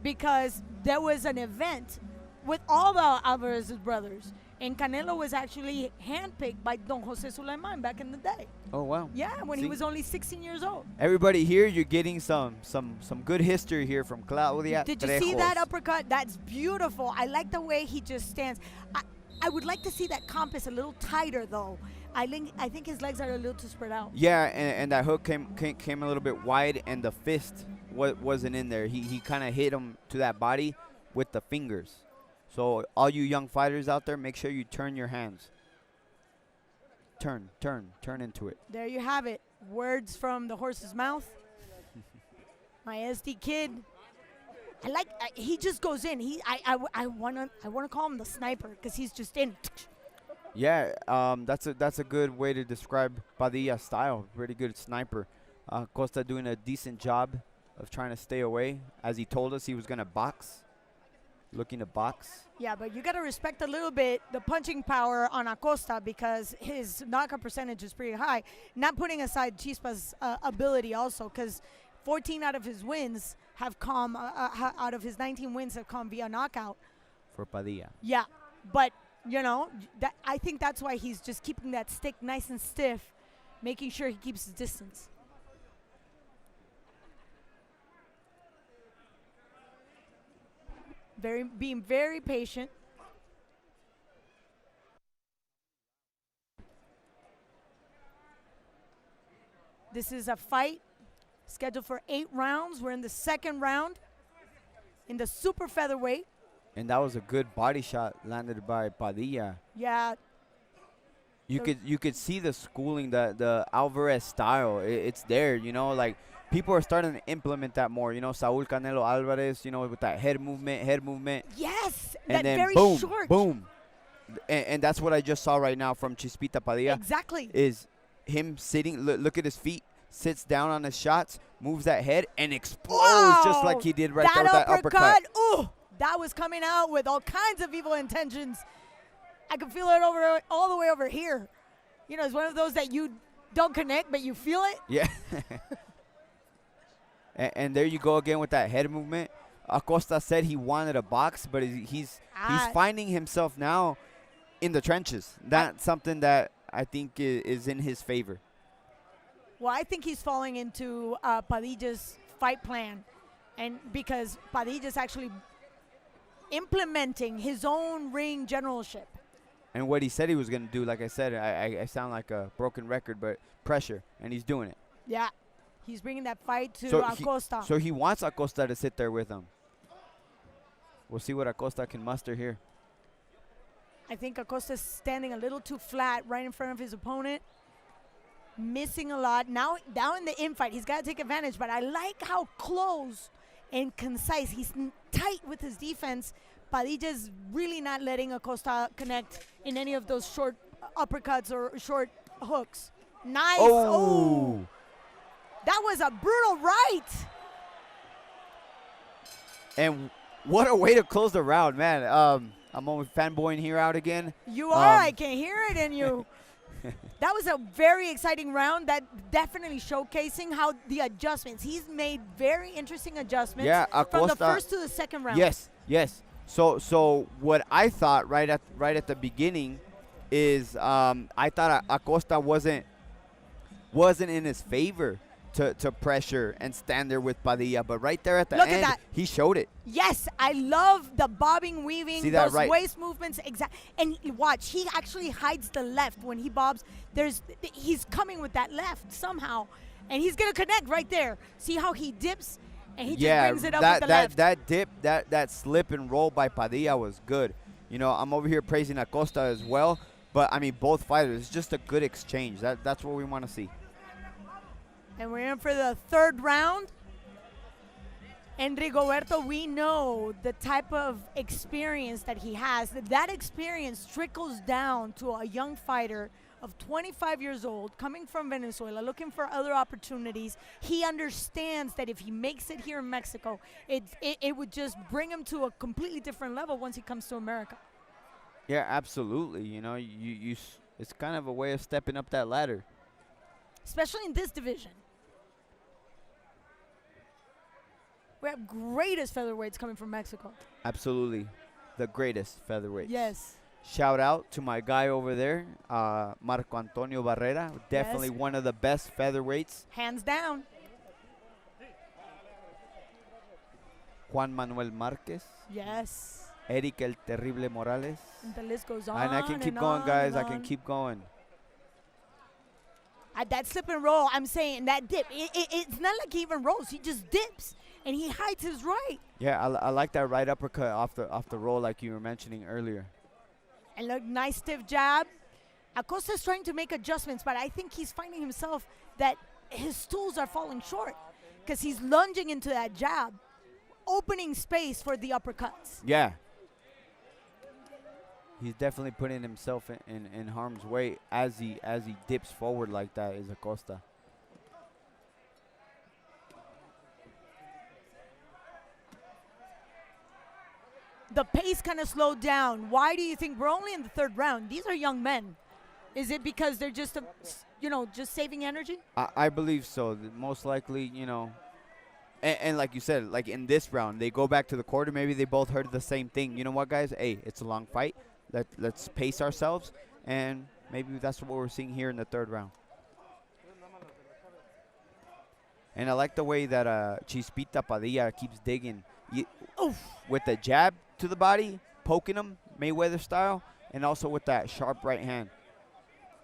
because there was an event with all the Alvarez's brothers, and Canelo was actually handpicked by Don Jose Sulaiman back in the day. Oh, wow. Yeah, when he was only 16 years old. Everybody here, you're getting some good history here from Claudia Did you Trejos. see that uppercut? That's beautiful. I like the way he just stands. I would like to see that compass a little tighter, though. I think his legs are a little too spread out. Yeah, and that hook came a little bit wide, and the fist wasn't in there. He kind of hit him to that body with the fingers. So all you young fighters out there, make sure you turn your hands. Turn into it. There you have it. Words from the horse's mouth. My SD kid. He just goes in. I wanna call him the sniper because he's just in. Yeah, that's a good way to describe Padilla's style. Pretty good sniper. Costa doing a decent job of trying to stay away, as he told us he was gonna box. Looking to box. Yeah, but you got to respect a little bit the punching power on Acosta, because his knockout percentage is pretty high. Not putting aside Chispa's ability also, because 14 out of his wins have come, out of his 19 wins have come via knockout. For Padilla. Yeah, but, you know, I think that's why he's just keeping that stick nice and stiff, making sure he keeps his distance. Being very patient. This is a fight scheduled for 8 rounds. We're in the 2nd round in the super featherweight. And that was a good body shot landed by Padilla. Yeah. You could see the schooling, the Alvarez style. It's there, you know, like people are starting to implement that more. You know, Saul Canelo Alvarez, you know, with that head movement. Yes, and that then very boom, short. boom. And that's what I just saw right now from Chispita Padilla. Exactly. Is him sitting, look at his feet, sits down on his shots, moves that head, and explodes just like he did right there with that uppercut. Ooh, that was coming out with all kinds of evil intentions. I could feel it all the way over here. You know, it's one of those that you don't connect, but you feel it. Yeah. and there you go again with that head movement. Acosta said he wanted a box, but he's finding himself now in the trenches. That's something that I think is in his favor. Well, I think he's falling into Padilla's fight plan, and because Padilla's actually implementing his own ring generalship. And what he said he was going to do, like I said, I sound like a broken record, but pressure, and he's doing it. Yeah, he's bringing that fight to So ACOSTA. so he wants ACOSTA to sit there with him. We'll see what ACOSTA can muster here. I think ACOSTA's standing a little too flat right in front of his opponent, missing a lot. Now in the infight, he's got to take advantage, but I like how close and concise. He's tight with his defense. Padilla's really not letting ACOSTA connect in any of those short uppercuts or short hooks. Nice. Oh. That was a brutal right. And what a way to close the round, man. I'm only fanboying here out again. You are. I can hear it in you. That was a very exciting round. That definitely showcasing how the adjustments. He's made very interesting adjustments from the first to the second round. Yes, yes. So what I thought right at the beginning is I thought ACOSTA wasn't in his favor to pressure and stand there with Padilla, but right there at the end, he showed it. Yes, I love the bobbing, weaving, See that, those waist movements. And watch, he actually hides the left when he bobs. He's coming with that left somehow, and he's gonna connect right there. See how he dips, and he just brings it up with the left. That dip, that slip and roll by Padilla was good. You know, I'm over here praising ACOSTA as well, but I mean both fighters. It's just a good exchange. That's what we want to see. And we're in for the third round. And Rigoberto, we know the type of experience that he has. That experience trickles down to a young fighter of 25 years old, coming from Venezuela, looking for other opportunities. He understands that if he makes it here in Mexico, it would just bring him to a completely different level once he comes to America. Yeah, absolutely. You know, it's kind of a way of stepping up that ladder. Especially in this division. We have greatest featherweights coming from Mexico. Absolutely. The greatest featherweights. Yes. Shout out to my guy over there, Marco Antonio Barrera. Definitely one of the best featherweights. Hands down. Juan Manuel Marquez. Yes. Erik El Terrible Morales. And the list goes on. And I can keep going, guys. I can keep going. That slip and roll, I'm saying, that dip, it's not like he even rolls. He just dips, and he hides his right. Yeah, I like that right uppercut off the roll like you were mentioning earlier. And look, nice stiff jab. ACOSTA's trying to make adjustments, but I think he's finding himself that his tools are falling short because he's lunging into that jab, opening space for the uppercuts. Yeah. He's definitely putting himself in harm's way as he dips forward like that is ACOSTA. The pace kind of slowed down. Why do you think we're only in the third round? These are young men. Is it because they're just, just saving energy? I believe so. Most likely, and like you said, like in this round, they go back to the quarter. Maybe they both heard the same thing. You know what, guys? Hey, it's a long fight. Let's pace ourselves, and maybe that's what we're seeing here in the third round. And I like the way that Chispita Padilla keeps digging with the jab to the body, poking him Mayweather style, and also with that sharp right hand.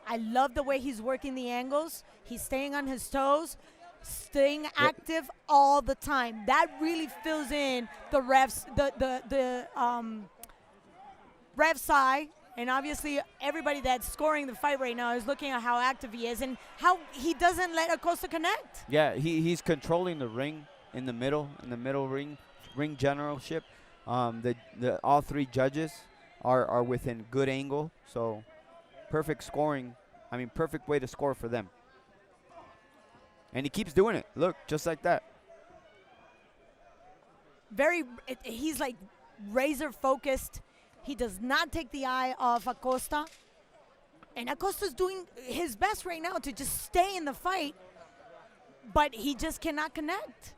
I love the way he's working the angles. He's staying on his toes, staying active all the time. That really fills in the refs, the ref's eye, and obviously everybody that's scoring the fight right now is looking at how active he is and how he doesn't let ACOSTA connect. Yeah, he's controlling the ring in the middle ring generalship. All three judges are within good angle, so perfect scoring. I mean, perfect way to score for them. And he keeps doing it. Look, just like that. He's like razor focused. He does not take the eye off ACOSTA. And ACOSTA's doing his best right now to just stay in the fight, but he just cannot connect.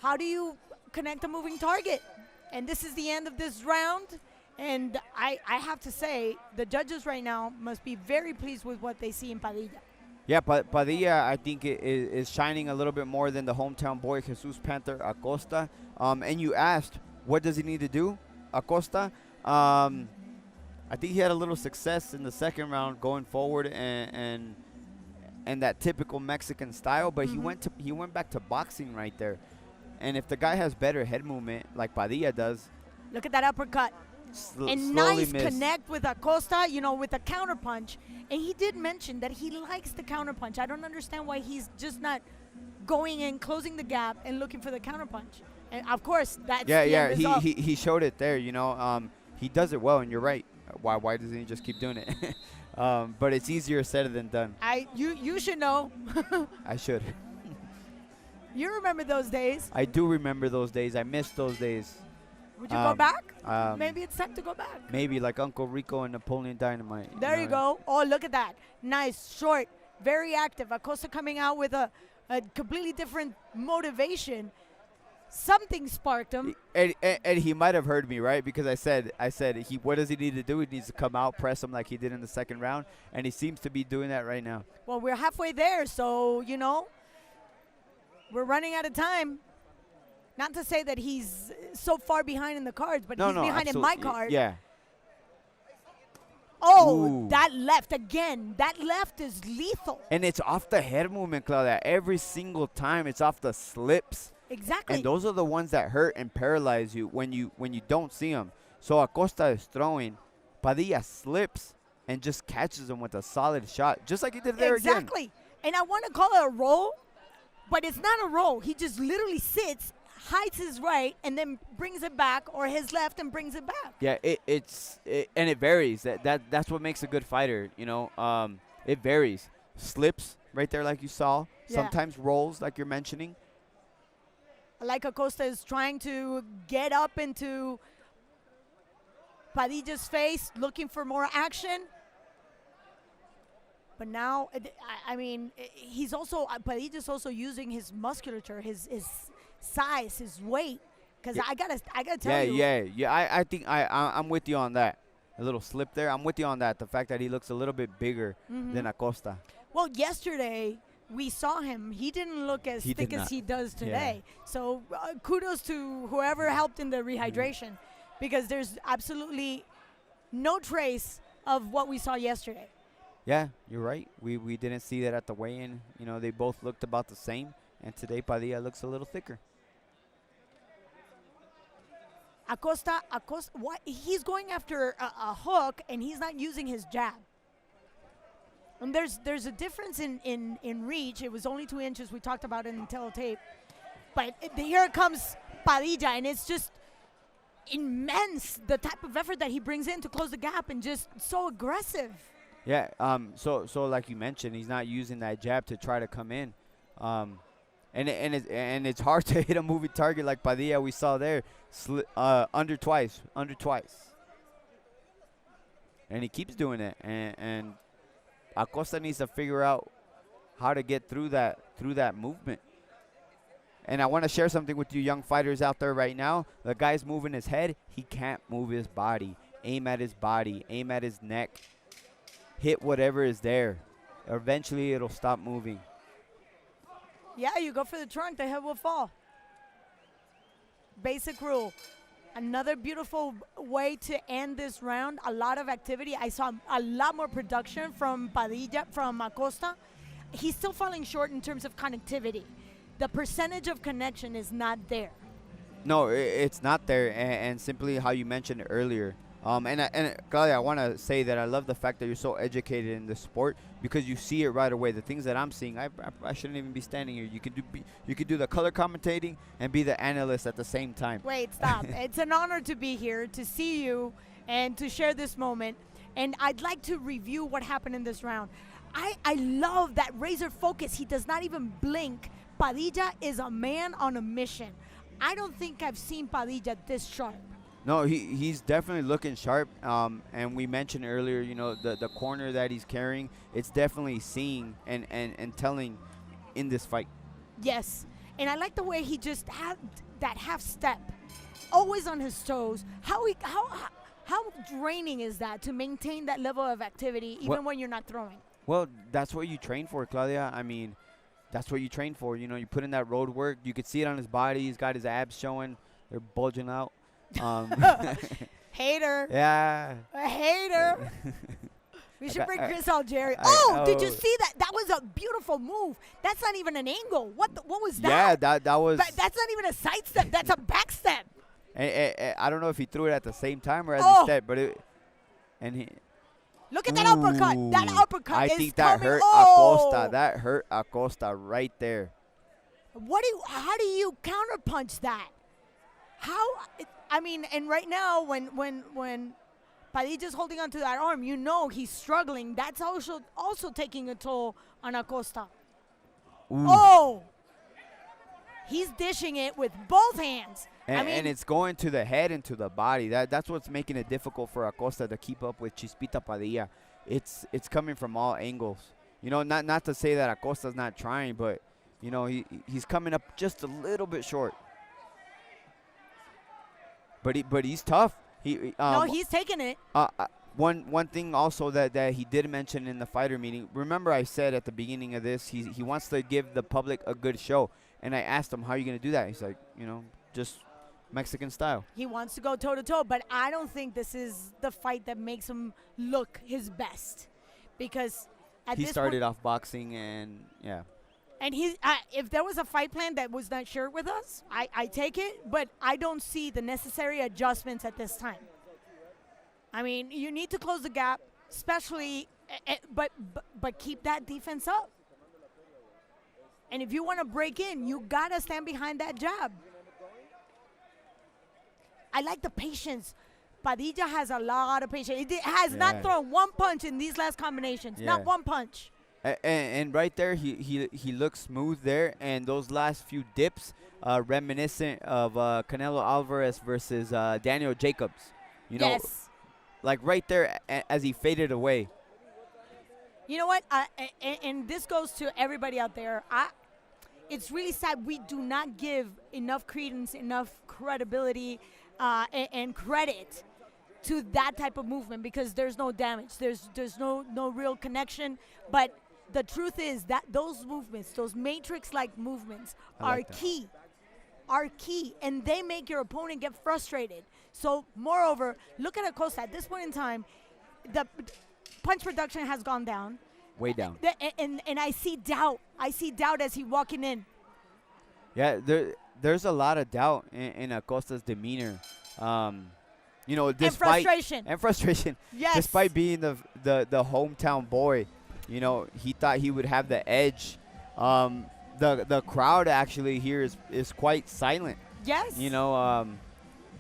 How do you connect a moving target? And this is the end of this round. And I have to say, the judges right now must be very pleased with what they see in Padilla. Yeah, Padilla, I think, is shining a little bit more than the hometown boy, Jesus Panther Acosta. And you asked, what does he need to do, Acosta? I think he had a little success in the second round going forward and that typical Mexican style, but he went back to boxing right there. And if the guy has better head movement like Padilla does. Look at that uppercut. And nice connect with Acosta, you know, with the counter punch. And he did mention that he likes the counter punch. I don't understand why he's just not going and closing the gap and looking for the counter punch. And of course, that's the end result. He showed it there, you know. He does it well, and you're right. Why doesn't he just keep doing it? But it's easier said than done. You should know. I should. You remember those days. I do remember those days. I miss those days. Would you go back? Maybe it's time to go back. Maybe like Uncle Rico and Napoleon Dynamite. There you go. Oh, look at that. Nice, short, very active. Acosta coming out with a completely different motivation. Something sparked him. And he might have heard me, right? Because I said, what does he need to do? He needs to come out, press him like he did in the second round. And he seems to be doing that right now. Well, we're halfway there, so, you know, we're running out of time. Not to say that he's so far behind in the cards, but he's behind in my card. Yeah. Oh, Ooh. that left again. That left is lethal. And it's off the head movement, Claudia. Every single time it's off the slips. Exactly. And those are the ones that hurt and paralyze you when you don't see them. So Acosta is throwing. Padilla slips and just catches him with a solid shot, just like he did there again. Exactly. And I want to call it a roll, but it's not a roll. He just literally sits, hides his right, and then brings it back, or his left and brings it back. Yeah, and it varies. That's what makes a good fighter, you know. It varies. Slips right there like you saw. Yeah. Sometimes rolls like you're mentioning. Like Acosta is trying to get up into Padilla's face, looking for more action. But now, I mean, he's also, Padilla's also using his musculature, his size, his weight. Because I gotta tell you. Yeah. I think I'm with you on that. A little slip there. I'm with you on that. The fact that he looks a little bit bigger than Acosta. Well, yesterday we saw him. He didn't look as thick as he does today. Yeah. So kudos to whoever helped in the rehydration, because there's absolutely no trace of what we saw yesterday. Yeah, you're right. We didn't see that at the weigh-in. You know, they both looked about the same. And today Padilla looks a little thicker. Acosta, what? He's going after a hook, and he's not using his jab. And there's a difference in reach. It was only 2 inches. We talked about it in teletape. But here comes Padilla, and it's just immense, the type of effort that he brings in to close the gap, and just so aggressive. Yeah, so like you mentioned, he's not using that jab to try to come in. And it's hard to hit a moving target like Padilla we saw there, under twice. And he keeps doing it, and Acosta needs to figure out how to get through that movement. And I want to share something with you young fighters out there right now. The guy's moving his head. He can't move his body. Aim at his body. Aim at his neck. Hit whatever is there. Eventually, it'll stop moving. Yeah, you go for the trunk, the head will fall. Basic rule. Another beautiful way to end this round. A lot of activity. I saw a lot more production from Padilla, from Acosta. He's still falling short in terms of connectivity. The percentage of connection is not there. No, it's not there. And simply how you mentioned earlier. And Claudia, I want to say that I love the fact that you're so educated in the sport, because you see it right away. The things that I'm seeing, I shouldn't even be standing here. You could do the color commentating and be the analyst at the same time. Wait, stop. It's an honor to be here, to see you, and to share this moment. And I'd like to review what happened in this round. I love that razor focus. He does not even blink. Padilla is a man on a mission. I don't think I've seen Padilla this sharp. No, he's definitely looking sharp. And we mentioned earlier, you know, the corner that he's carrying, it's definitely seeing and telling in this fight. Yes. And I like the way he just had that half step, always on his toes. How draining is that to maintain that level of activity even when you're not throwing? Well, that's what you train for, Claudia. I mean, that's what you train for. You know, you put in that road work. You could see it on his body. He's got his abs showing. They're bulging out. Hater. Yeah. A hater. We should bring Chris Algieri. Did you see that? That was a beautiful move. That's not even an angle. What was that? Yeah, that was. That's not even a side step. That's a back step. I don't know if he threw it at the same time or as he stepped, but it. And he. Look at that uppercut. That uppercut I is think that coming. hurt Acosta. That hurt Acosta right there. How do you counterpunch that? How? I mean, and right now when Padilla's holding onto that arm, you know he's struggling. That's also taking a toll on Acosta. Ooh. Oh! He's dishing it with both hands. And it's going to the head and to the body. That's what's making it difficult for Acosta to keep up with Chispita Padilla. It's coming from all angles. You know, not to say that Acosta's not trying, but you know he's coming up just a little bit short. But he's tough. No, he's taking it. One thing also that he did mention in the fighter meeting. Remember, I said at the beginning of this, he wants to give the public a good show, and I asked him, "How are you going to do that?" He's like, you know, just Mexican style. He wants to go toe-to-toe, but I don't think this is the fight that makes him look his best. Because he started off boxing, and yeah. And if there was a fight plan that was not shared with us, I take it, but I don't see the necessary adjustments at this time. I mean, you need to close the gap, especially, but keep that defense up. And if you want to break in, you got to stand behind that jab. I like the patience. Padilla has a lot of patience. He has not thrown one punch in these last combinations. Not one punch. And right there, he looks smooth there. And those last few dips, reminiscent of Canelo Alvarez versus Daniel Jacobs. You know, like right there as he faded away. You know what? And this goes to everybody out there. It's really sad we do not give enough credence, enough credibility, and credit to that type of movement because there's no damage. There's no real connection. But the truth is that those movements, those matrix-like movements, are key. Are key, and they make your opponent get frustrated. So, moreover, look at Acosta. At this point in time, the punch production has gone down. Way down. And I see doubt. I see doubt as he walking in. Yeah, there's a lot of doubt in Acosta's demeanor. You know, despite and frustration. Yes. Despite being the hometown boy, you know, he thought he would have the edge. The crowd actually here is quite silent. Yes. You know,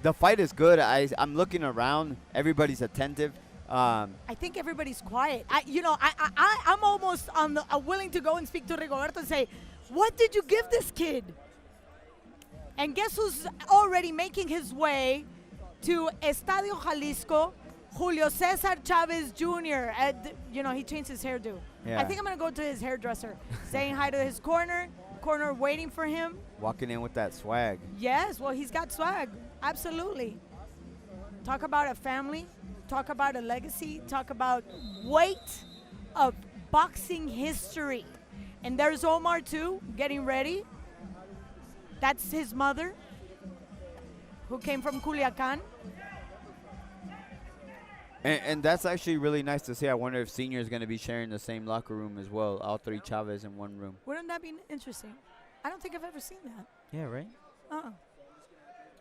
the fight is good. I'm looking around. Everybody's attentive. I think everybody's quiet. I'm almost willing to go and speak to Rigoberto and say, what did you give this kid? And guess who's already making his way to Estadio Jalisco? Julio César Chavez Jr. You know, he changed his hairdo. Yeah. I think I'm going to go to his hairdresser, saying hi to his corner waiting for him. Walking in with that swag. Yes, well, he's got swag. Absolutely. Talk about a family. Talk about a legacy. Talk about weight of boxing history. And there's Omar, too, getting ready. That's his mother, who came from Culiacan. And that's actually really nice to see. I wonder if Senior is going to be sharing the same locker room as well. All three Chavez in one room. Wouldn't that be interesting? I don't think I've ever seen that. Yeah, right?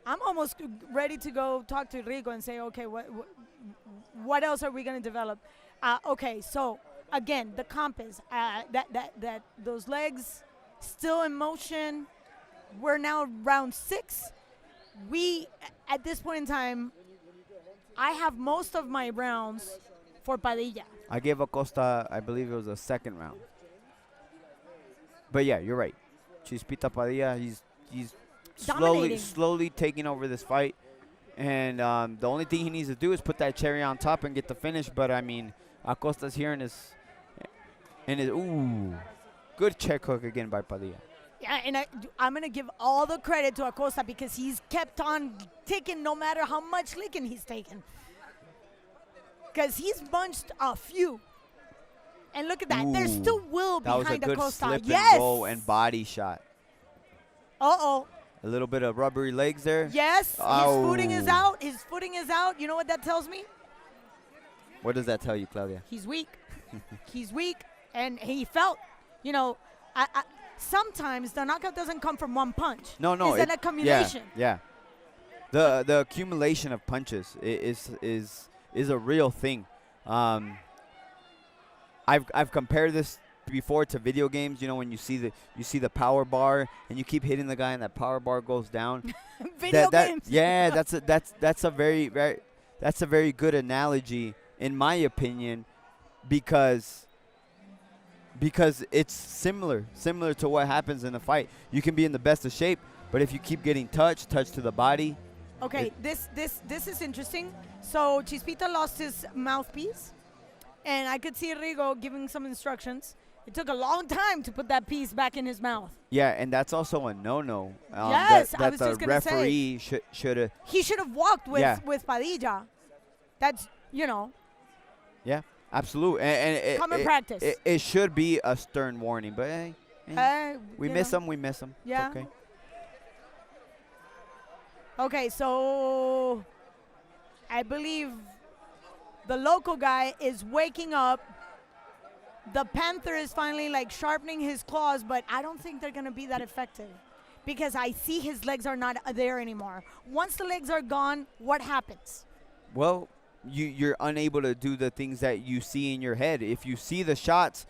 I'm almost ready to go talk to Rico and say, okay, what else are we going to develop? Okay, so again, the compass, that those legs still in motion. We're now round 6. At this point in time, I have most of my rounds for Padilla. I gave Acosta, I believe it was a second round. But yeah, you're right. Chispita Padilla, he's slowly taking over this fight. And the only thing he needs to do is put that cherry on top and get the finish. But I mean, Acosta's here in his ooh, good check hook again by Padilla. Yeah, and I'm going to give all the credit to Acosta because he's kept on ticking no matter how much licking he's taken. Because he's bunched a few. And look at that. There's still will That was a behind good ACOSTA. slip Yes. and roll and body shot. Uh-oh. A little bit of rubbery legs there. Yes. Oh. His footing is out. His footing is out. You know what that tells me? What does that tell you, Claudia? He's weak. He's weak. And he felt, you know, sometimes the knockout doesn't come from one punch. No. It's an accumulation. Yeah. The accumulation of punches is a real thing. I've compared this before to video games. You know, when you see the power bar and you keep hitting the guy and that power bar goes down. Video games. Yeah, that's a very good analogy in my opinion, because it's similar to what happens in a fight. You can be in the best of shape, but if you keep getting touch to the body. Okay, this is interesting. So Chispita lost his mouthpiece, and I could see Rigo giving some instructions. It took a long time to put that piece back in his mouth. Yeah, and that's also a no-no. Yes, that I was just gonna say. The referee should have. He should have walked with Yeah. with Padilla. That's, you know. Yeah, absolutely. And Common practice. It should be a stern warning, but hey, we miss him. We miss him. Yeah. It's okay. Okay, so I believe the local guy is waking up. The Panther is finally like sharpening his claws, but I don't think they're gonna be that effective because I see his legs are not there anymore. Once the legs are gone, what happens? Well, you're unable to do the things that you see in your head. If you see the shots,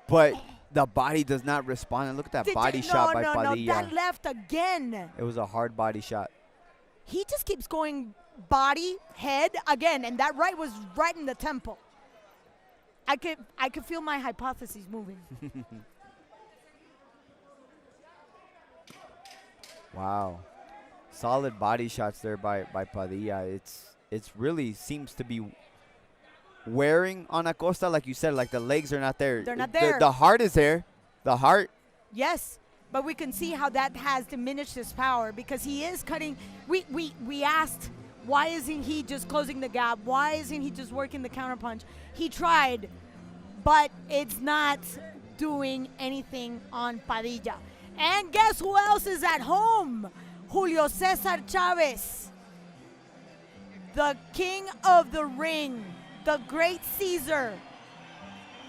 but the body does not respond. And look at that body shot by Padilla. No, that left again. It was a hard body shot. He just keeps going body, head again, and that right was right in the temple. I could feel my hypotheses moving. Wow. Solid body shots there by Padilla. It's really seems to be wearing on ACOSTA, like you said, like the legs are not there. They're not there. The heart is there. The heart. Yes, but we can see how that has diminished his power because he is cutting. We asked, why isn't he just closing the gap? Why isn't he just working the counterpunch? He tried, but it's not doing anything on Padilla. And guess who else is at home? Julio Cesar Chavez, the king of the ring, the great Caesar,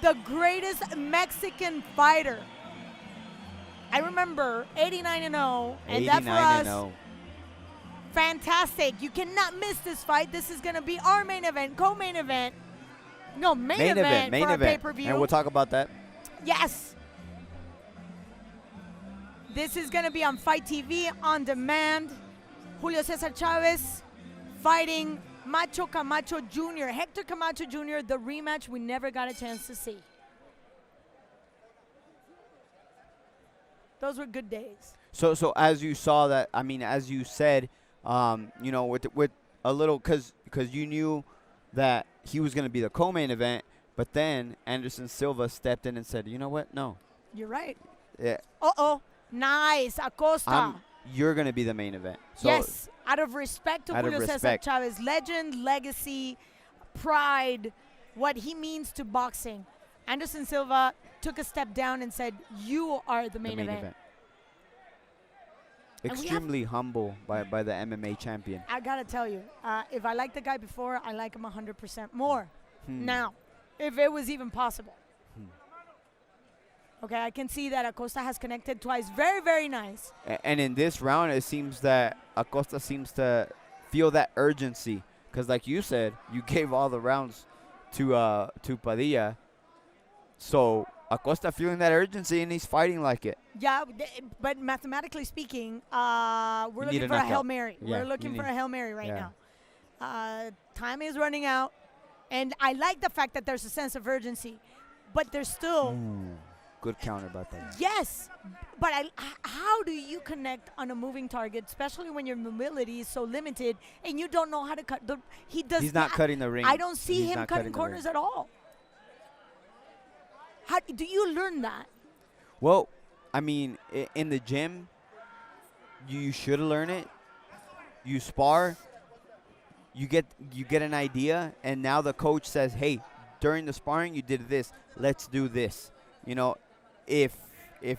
the greatest Mexican fighter. I remember 89-0, and that for us, fantastic. You cannot miss this fight. This is going to be our main event, co-main event. No, main event for our pay-per-view. And we'll talk about that. Yes. This is going to be on Fight TV on demand. Julio Cesar Chavez fighting Macho Camacho Jr., Hector Camacho Jr., the rematch we never got a chance to see. Those were good days. So as you saw that, I mean, as you said, you know, with a little, because you knew that he was going to be the co-main event, but then Anderson Silva stepped in and said, you know what? No. You're right. Yeah. Uh-oh. Nice. ACOSTA. You're going to be the main event. So yes. Out of respect to Julio Cesar Chavez, legend, legacy, pride, what he means to boxing, Anderson Silva took a step down and said, you are the main event. Extremely humble by the MMA champion. I got to tell you, if I liked the guy before, I like him 100% more now, if it was even possible. Okay, I can see that ACOSTA has connected twice. Very, very nice. And in this round, it seems that ACOSTA seems to feel that urgency. Because like you said, you gave all the rounds to Padilla. So ACOSTA feeling that urgency, and he's fighting like it. Yeah, but mathematically speaking, we're looking for a Hail Mary. Yeah, we're looking for a Hail Mary right now. Time is running out. And I like the fact that there's a sense of urgency. But there's still... Good counter about that. Yes, but how do you connect on a moving target, especially when your mobility is so limited and you don't know how to cut? He's not cutting the ring. I don't see him cutting corners at all. How do you learn that? Well, I mean, in the gym, you should learn it. You spar, you get an idea, and now the coach says, "Hey, during the sparring you did this. Let's do this. You know, if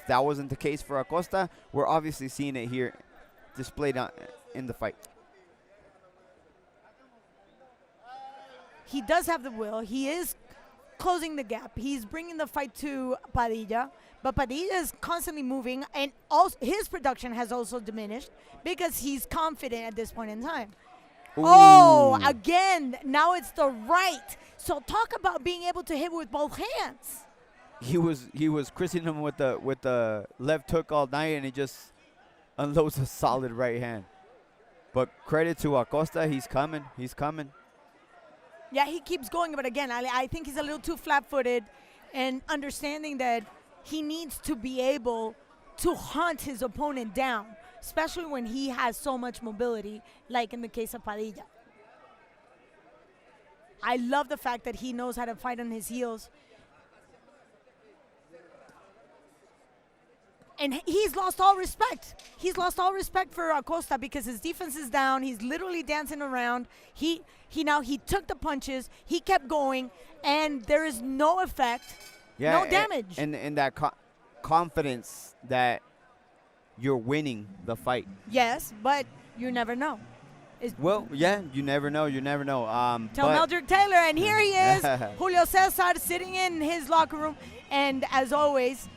that wasn't the case for ACOSTA, we're obviously seeing it here displayed in the fight. He does have the will. He is closing the gap. He's bringing the fight to Padilla, but Padilla is constantly moving, and also his production has also diminished because he's confident at this point in time. Ooh. Oh, again, now it's the right. So talk about being able to hit with both hands. He was christening him with the left hook all night, and he just unloads a solid right hand. But credit to ACOSTA, he's coming. He's coming. Yeah, he keeps going, but again, I think he's a little too flat-footed, and understanding that he needs to be able to hunt his opponent down, especially when he has so much mobility, like in the case of Padilla. I love the fact that he knows how to fight on his heels. And he's lost all respect. He's lost all respect for ACOSTA because his defense is down. He's literally dancing around. He took the punches. He kept going, and there is no effect, no damage. And that confidence that you're winning the fight. Yes, but you never know. Well, yeah, you never know. You never know. Tell Meldrick Taylor, and here he is, Julio Cesar, sitting in his locker room, and as always,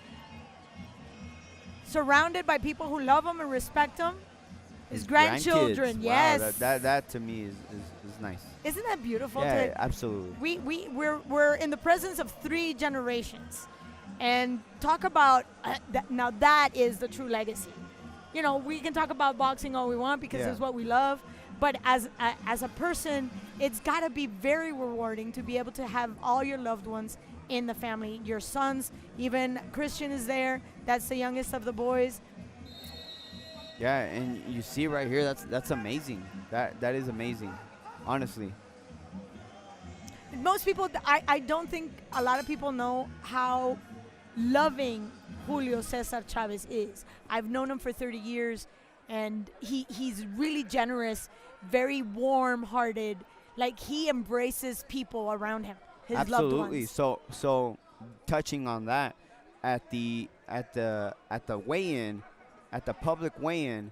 surrounded by people who love him and respect him. His grandchildren, yes. Wow, that to me is nice. Isn't that beautiful? Yeah, absolutely. We're in the presence of 3 generations, and talk about that. Now that is the true legacy. You know, we can talk about boxing all we want because it's what we love, but as a person, it's got to be very rewarding to be able to have all your loved ones in the family, your sons, even Christian is there. That's the youngest of the boys. Yeah, and you see right here, that's amazing. That is amazing, honestly. Most people, I don't think a lot of people know how loving Julio Cesar Chavez is. I've known him for 30 years, and he's really generous, very warm-hearted. Like, he embraces people around him. His Absolutely. loved ones. So touching on that, at the weigh-in, at the public weigh-in,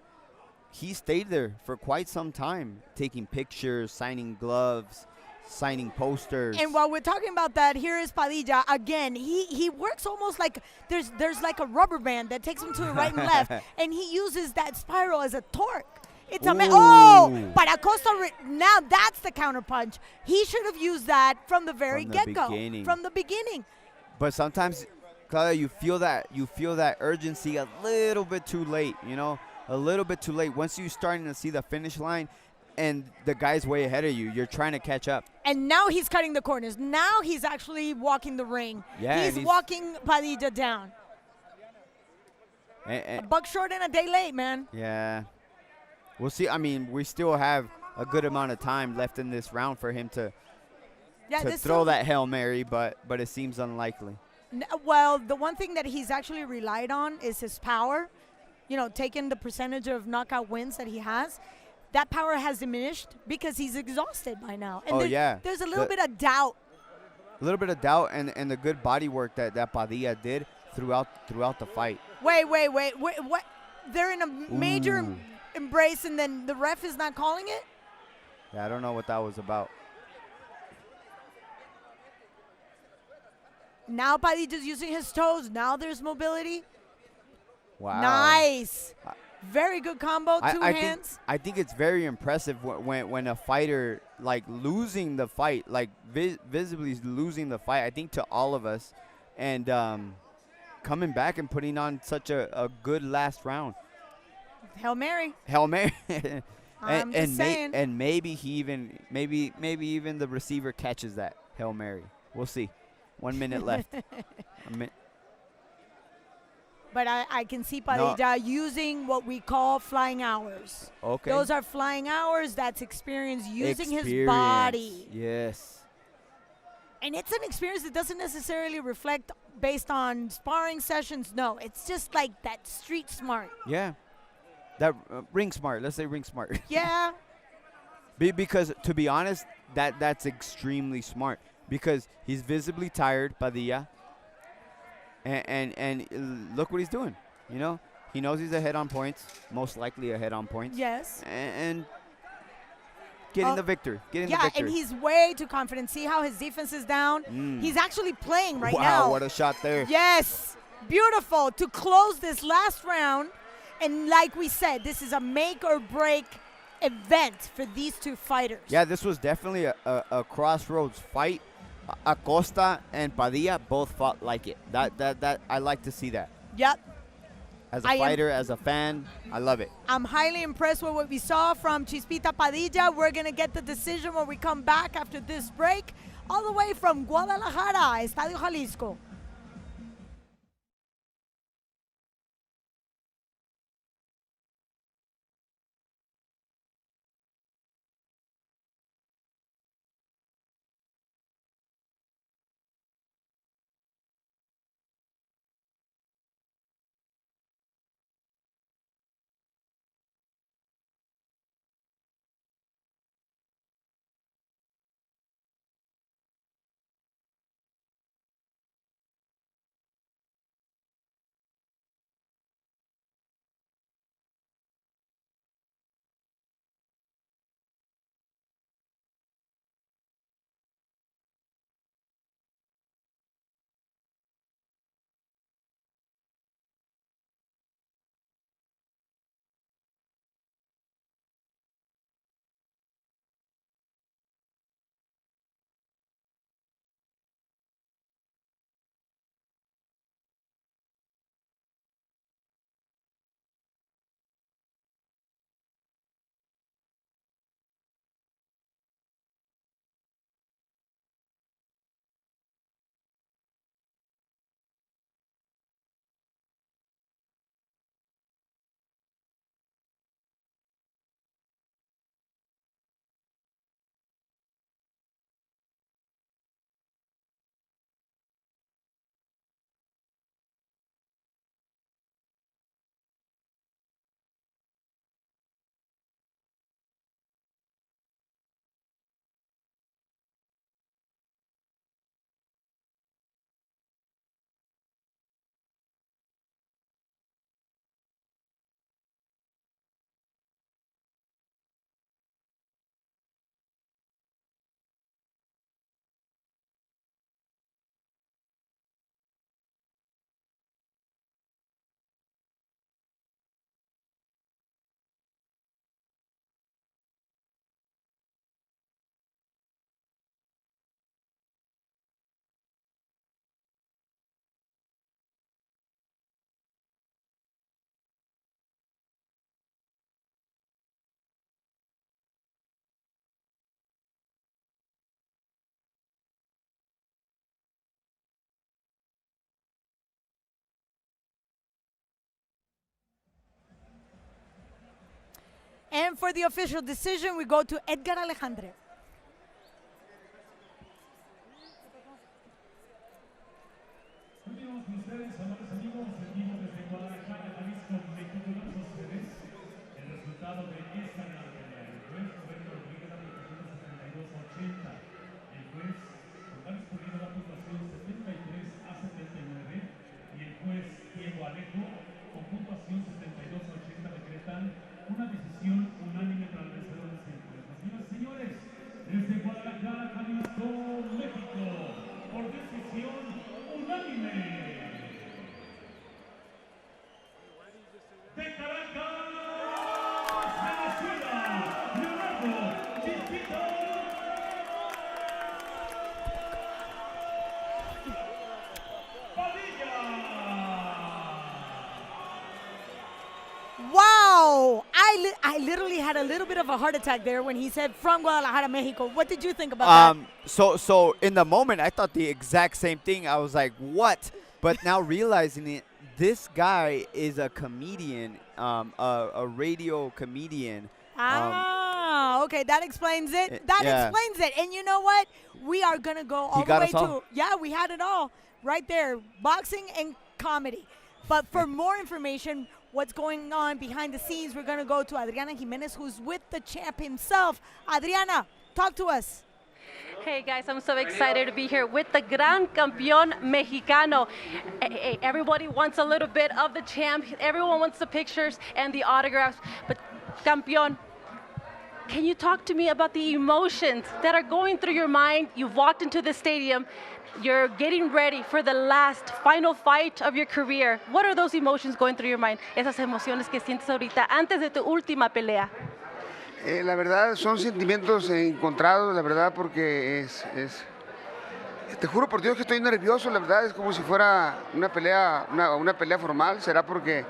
he stayed there for quite some time, taking pictures, signing gloves, signing posters. And while we're talking about that, here is Padilla again. He works almost like there's like a rubber band that takes him to the right and left, and he uses that spiral as a torque. It's amazing. Oh, but ACOSTA, now that's the counterpunch. He should have used that from the very get-go, from the beginning. But sometimes, Claudia, you feel that urgency a little bit too late, you know, a little bit too late. Once you're starting to see the finish line and the guy's way ahead of you, you're trying to catch up. And now he's cutting the corners. Now he's actually walking the ring. Yeah, he's walking Padilla down. A buck short and a day late, man. Yeah. We'll see. I mean, we still have a good amount of time left in this round for him to throw that Hail Mary, but it seems unlikely. Well, the one thing that he's actually relied on is his power. You know, taking the percentage of knockout wins that he has, that power has diminished because he's exhausted by now. And there's a little bit of doubt. A little bit of doubt and the good body work that Padilla did throughout the fight. Wait. What? They're in a major embrace, and then the ref is not calling it? Yeah, I don't know what that was about. Now Padilla's using his toes. Now there's mobility. Wow. Nice. Very good combo, two hands. I think it's very impressive when a fighter, like, losing the fight, like visibly losing the fight, I think to all of us, and coming back and putting on such a good last round. Hail Mary. Hail Mary. I'm just saying. And maybe even the receiver catches that Hail Mary. We'll see. 1 minute left. But I can see Padilla using what we call flying hours. Okay. Those are flying hours. That's experience using his body. Yes. And it's an experience that doesn't necessarily reflect based on sparring sessions. No, it's just like that street smart. Yeah. That ring smart. Let's say ring smart. Yeah. Because to be honest, that's extremely smart. because he's visibly tired, Padilla. And look what he's doing. You know, he knows he's ahead on points, most likely ahead on points. Yes. And getting the victory. Getting the Yeah, victory. and he's way too confident. See how his defense is down? He's actually playing right now. Wow, what a shot there. Yes, beautiful to close this last round. And like we said, this is a make or break event for these two fighters. Yeah, this was definitely a crossroads fight. Acosta and Padilla both fought like it. That I like to see that. Yep. As a fighter, as a fan, I love it. I'm highly impressed with what we saw from Chispita Padilla. We're going to get the decision when we come back after this break, all the way from Guadalajara, Estadio Jalisco. And for the official decision, we go to Edgar Alejandre. Continuamos con ustedes, amables amigos, seguimos desde Guadalajara, Jalisco, México, los CESAR. El resultado de esta pelea, el juez Roberto Rodríguez da puntuación 72-80. El juez ha disponido la puntuación 73-79 y el juez Diego Alejo con puntuación 72-80 decretan una decisión unánime para el vencedor del centro. Señoras y señores, desde Guadalajara, Jalisco, México, por decisión unánime. De Caracas, Venezuela, Leonardo Chispita Padilla. Wow! I literally had a little bit of a heart attack there when he said from Guadalajara, Mexico. What did you think about that? So in the moment, I thought the exact same thing. I was like, what? But now realizing it, this guy is a comedian, a radio comedian. Okay, that explains it. That explains it. And you know what? We are going to go all the way to, yeah, we had it all right there, boxing and comedy. But for more information, what's going on behind the scenes, we're going to go to Adriana Jimenez, who's with the champ himself. Adriana, talk to us. Hey guys, I'm so excited to be here with the Gran Campeón Mexicano. Everybody wants a little bit of the champ. Everyone wants the pictures and the autographs. But Campeón, can you talk to me about the emotions that are going through your mind? You've walked into the stadium. You're getting ready for the last final fight of your career. What are those emotions going through your mind? Esas emociones que sientes ahorita antes de tu última pelea. La verdad son sentimientos encontrados, la verdad, porque te juro por Dios que estoy nervioso, la verdad es como si fuera una pelea formal, será porque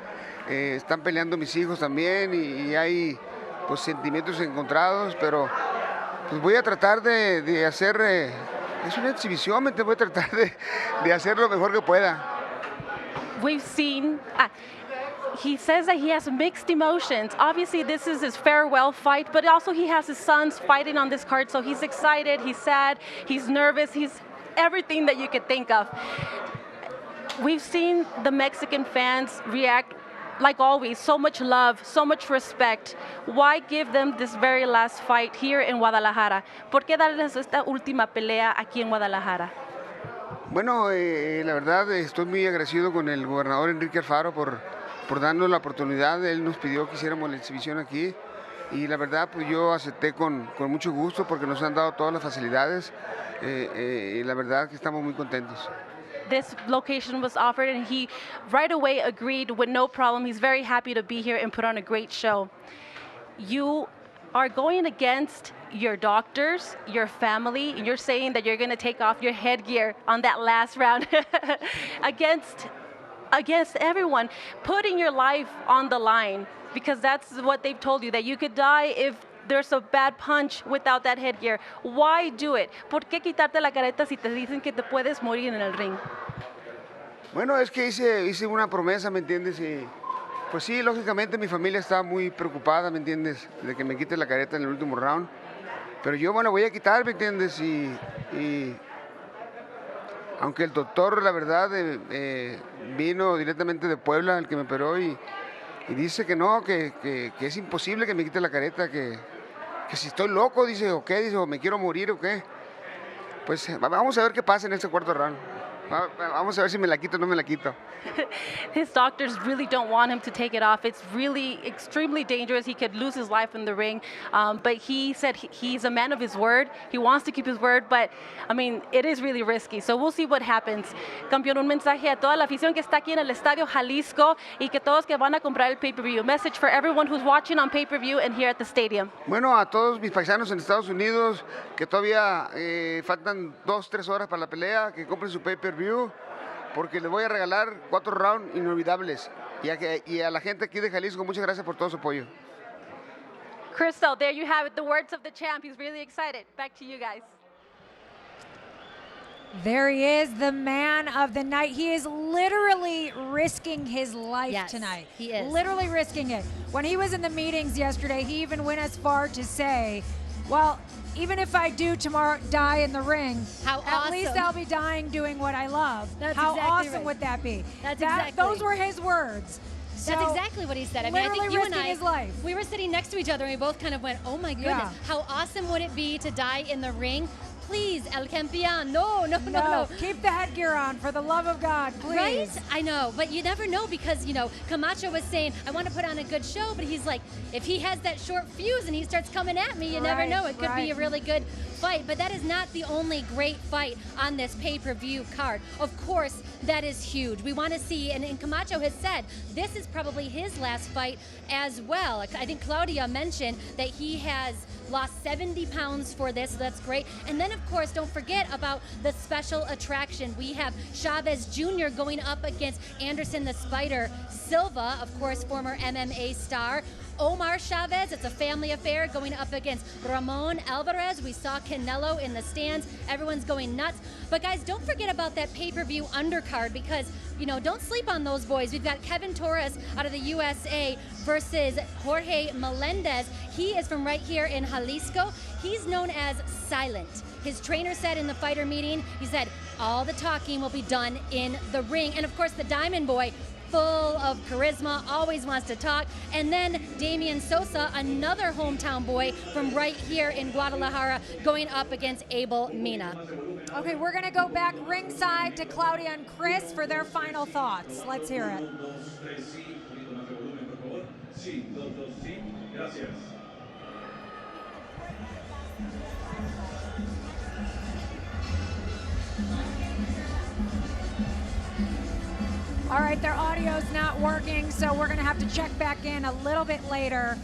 están peleando mis hijos también y hay pues sentimientos encontrados, pero pues voy a tratar de hacer, es una exhibición, voy a tratar de hacer lo mejor que pueda. We've seen... He says that he has mixed emotions. Obviously, this is his farewell fight, but also he has his sons fighting on this card, so he's excited, he's sad, he's nervous, he's everything that you could think of. We've seen the Mexican fans react like always, so much love, so much respect. Why give them this very last fight here in Guadalajara? ¿Por qué darles esta última pelea aquí en Guadalajara? Bueno, la verdad estoy muy agradecido con el gobernador Enrique Alfaro por darnos la oportunidad. Él nos pidió que hiciéramos la exhibición aquí y la verdad pues yo acepté con mucho gusto porque nos han dado todas las facilidades y la verdad que estamos muy contentos. This location was offered and he right away agreed with no problem. He's very happy to be here and put on a great show. You are going against your doctors, your family, and you're saying that you're going to take off your headgear on that last round against everyone, putting your life on the line, because that's what they've told you, that you could die if there's a bad punch without that headgear. Why do it? ¿Por qué quitarte la careta si te dicen que te puedes morir en el ring? Bueno, es que hice una promesa, ¿me entiendes? Y pues sí, lógicamente mi familia está muy preocupada, ¿me entiendes? De que me quite la careta en el último round. Pero yo, bueno, voy a quitar, ¿me entiendes? Y aunque el doctor, la verdad, vino directamente de Puebla, el que me operó, y dice que no, que es imposible que me quite la careta, que si estoy loco, dice, o qué, dice, o me quiero morir, o qué. Pues vamos a ver qué pasa en este cuarto round. Vamos a ver si me la quito o no me la quito. His doctors really don't want him to take it off. It's really extremely dangerous. He could lose his life in the ring. But he said he's a man of his word. He wants to keep his word, but I mean, it is really risky. So we'll see what happens. Campeón, un mensaje a toda la afición que está aquí en el Estadio Jalisco y que todos que van a comprar el pay-per-view. Message for everyone who's watching on pay-per-view and here at the stadium. Bueno, a todos mis paisanos en Estados Unidos que todavía faltan 2-3 horas para la pelea, que compren su pay-per-view, porque les voy a regalar 4 rounds inolvidables. Y a la gente aquí de Jalisco, muchas gracias por todo su apoyo. Crystal, there you have it, the words of the champ. He's really excited. Back to you guys. There he is, the man of the night. He is literally risking his life tonight. He is. Literally risking it. When he was in the meetings yesterday, he even went as far to say, well, even if I do tomorrow die in the ring, at least I'll be dying doing what I love. That's How exactly awesome right. would that be? That's Those were his words. That's exactly what he said. I mean, I think you and I, his life. we were sitting next to each other and we both kind of went, oh my goodness, Yeah. how awesome would it be to die in the ring? Please, El Campeón, no. Keep the headgear on, for the love of God, please. Right? I know, but you never know because, you know, Camacho was saying, I want to put on a good show, but he's like, if he has that short fuse and he starts coming at me, you never know. It could be a really good fight, but that is not the only great fight on this pay-per-view card. Of course, that is huge. We want to see, and Camacho has said, this is probably his last fight as well. I think Claudia mentioned that he has lost 70 pounds for this, so that's great. And then, of course, don't forget about the special attraction. We have Chavez Jr. going up against Anderson the Spider Silva, of course, former MMA star. Omar Chavez, it's a family affair, going up against Ramon Alvarez. We saw Canelo in the stands. Everyone's going nuts. But guys, don't forget about that pay-per-view undercard because, you know, don't sleep on those boys. We've got Kevin Torres out of the USA versus Jorge Melendez. He is from right here in Jalisco. He's known as Silent. His trainer said in the fighter meeting, he said, all the talking will be done in the ring. And of course, the Diamond Boy, full of charisma, always wants to talk. And then Damian Sosa, another hometown boy from right here in Guadalajara, going up against Abel Mina. Okay, we're going to go back ringside to Claudia and Chris for their final thoughts. Let's hear it. All right, their audio's not working, so we're going to have to check back in a little bit later.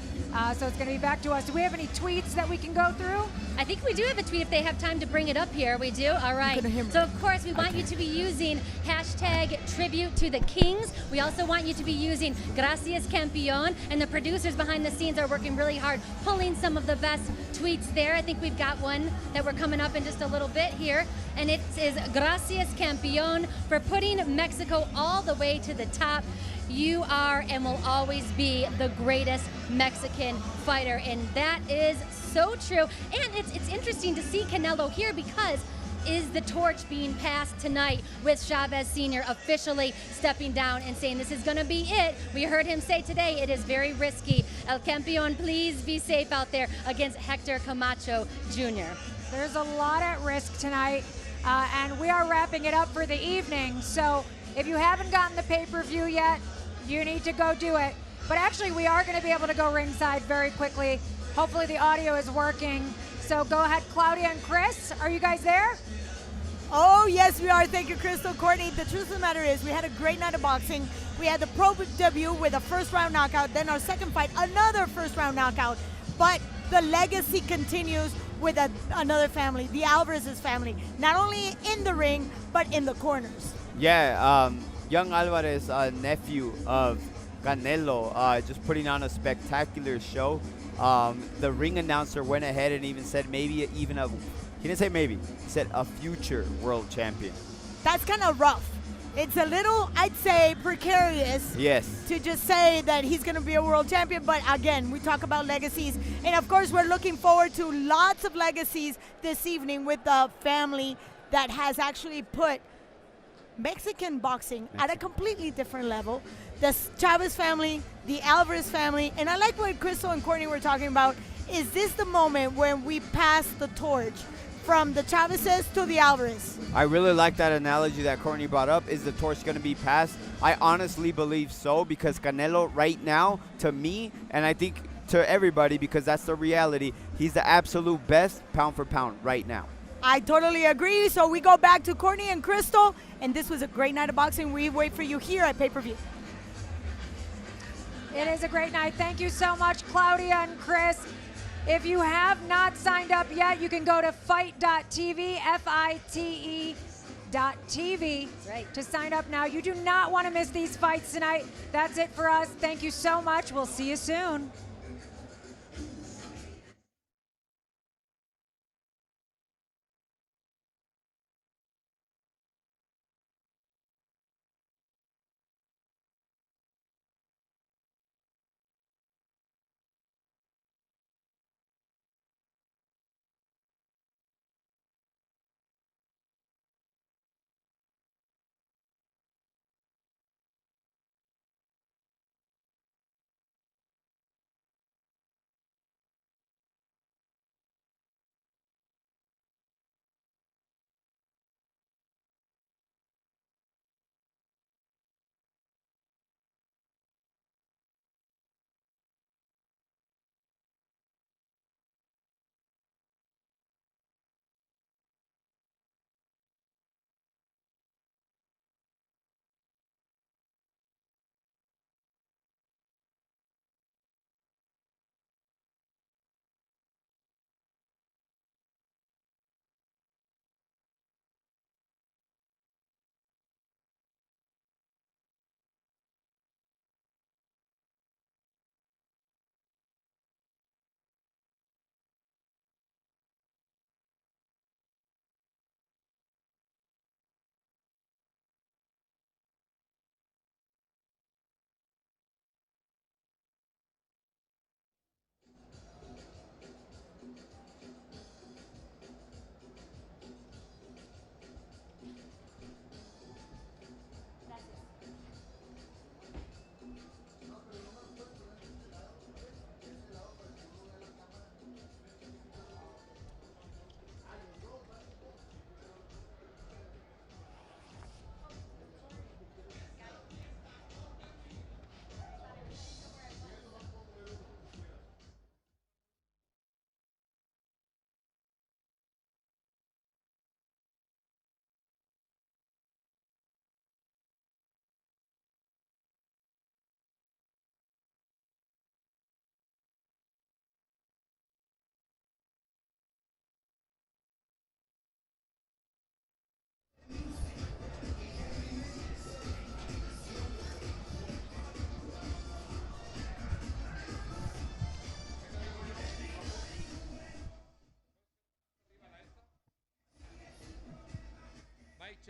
So it's going to be back to us. Do we have any tweets that we can go through? I think we do have a tweet if they have time to bring it up here. We do? All right. So, of course, we want you to be using hashtag tribute to the Kings. We also want you to be using Gracias Campeón. And the producers behind the scenes are working really hard, pulling some of the best tweets there. I think we've got one that we're coming up in just a little bit here. And it is Gracias Campeón for putting Mexico all the way to the top. You are and will always be the greatest Mexican fighter, and that is so true. And it's interesting to see Canelo here because is the torch being passed tonight with Chavez Sr. officially stepping down and saying this is going to be it. We heard him say today it is very risky. El Campeón, please be safe out there against Hector Camacho Jr. There's a lot at risk tonight, and we are wrapping it up for the evening. So if you haven't gotten the pay-per-view yet, you need to go do it. But actually, we are going to be able to go ringside very quickly. Hopefully the audio is working. So go ahead, Claudia and Chris. Are you guys there? Oh, yes, we are. Thank you, Crystal. Courtney, the truth of the matter is we had a great night of boxing. We had the pro debut with a first-round knockout. Then our second fight, another first-round knockout. But the legacy continues with another family, the Alvarez's family. Not only in the ring, but in the corners. Yeah, young Alvarez, nephew of Canelo, just putting on a spectacular show. The ring announcer went ahead and even said maybe even a, he didn't say maybe, he said a future world champion. That's kind of rough. It's a little, I'd say, precarious. Yes. To just say that he's going to be a world champion. But again, we talk about legacies. And of course, we're looking forward to lots of legacies this evening with the family that has actually put Mexican boxing at a completely different level. The Chavez family, the Alvarez family, and I like what Crystal and Courtney were talking about. Is this the moment when we pass the torch from the Chavezes to the Alvarez? I really like that analogy that Courtney brought up. Is the torch going to be passed? I honestly believe so, because Canelo right now, to me, and I think to everybody, because that's the reality, he's the absolute best pound for pound right now. I totally agree. So we go back to Courtney and Crystal, and this was a great night of boxing. We wait for you here at pay-per-view. It is a great night. Thank you so much, Claudia and Chris. If you have not signed up yet, you can go to fight.tv, FITE.tv, to sign up now. You do not want to miss these fights tonight. That's it for us. Thank you so much. We'll see you soon.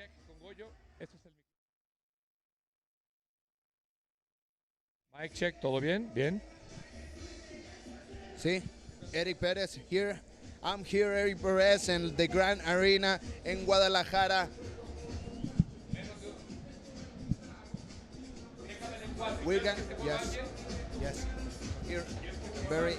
aquí con Goyo. Este es el mic check, ¿todo bien? Bien. Sí, Eric Perez here. I'm here, Eric Perez, in the Grand Arena in Guadalajara. We're gonna, yes, here, very.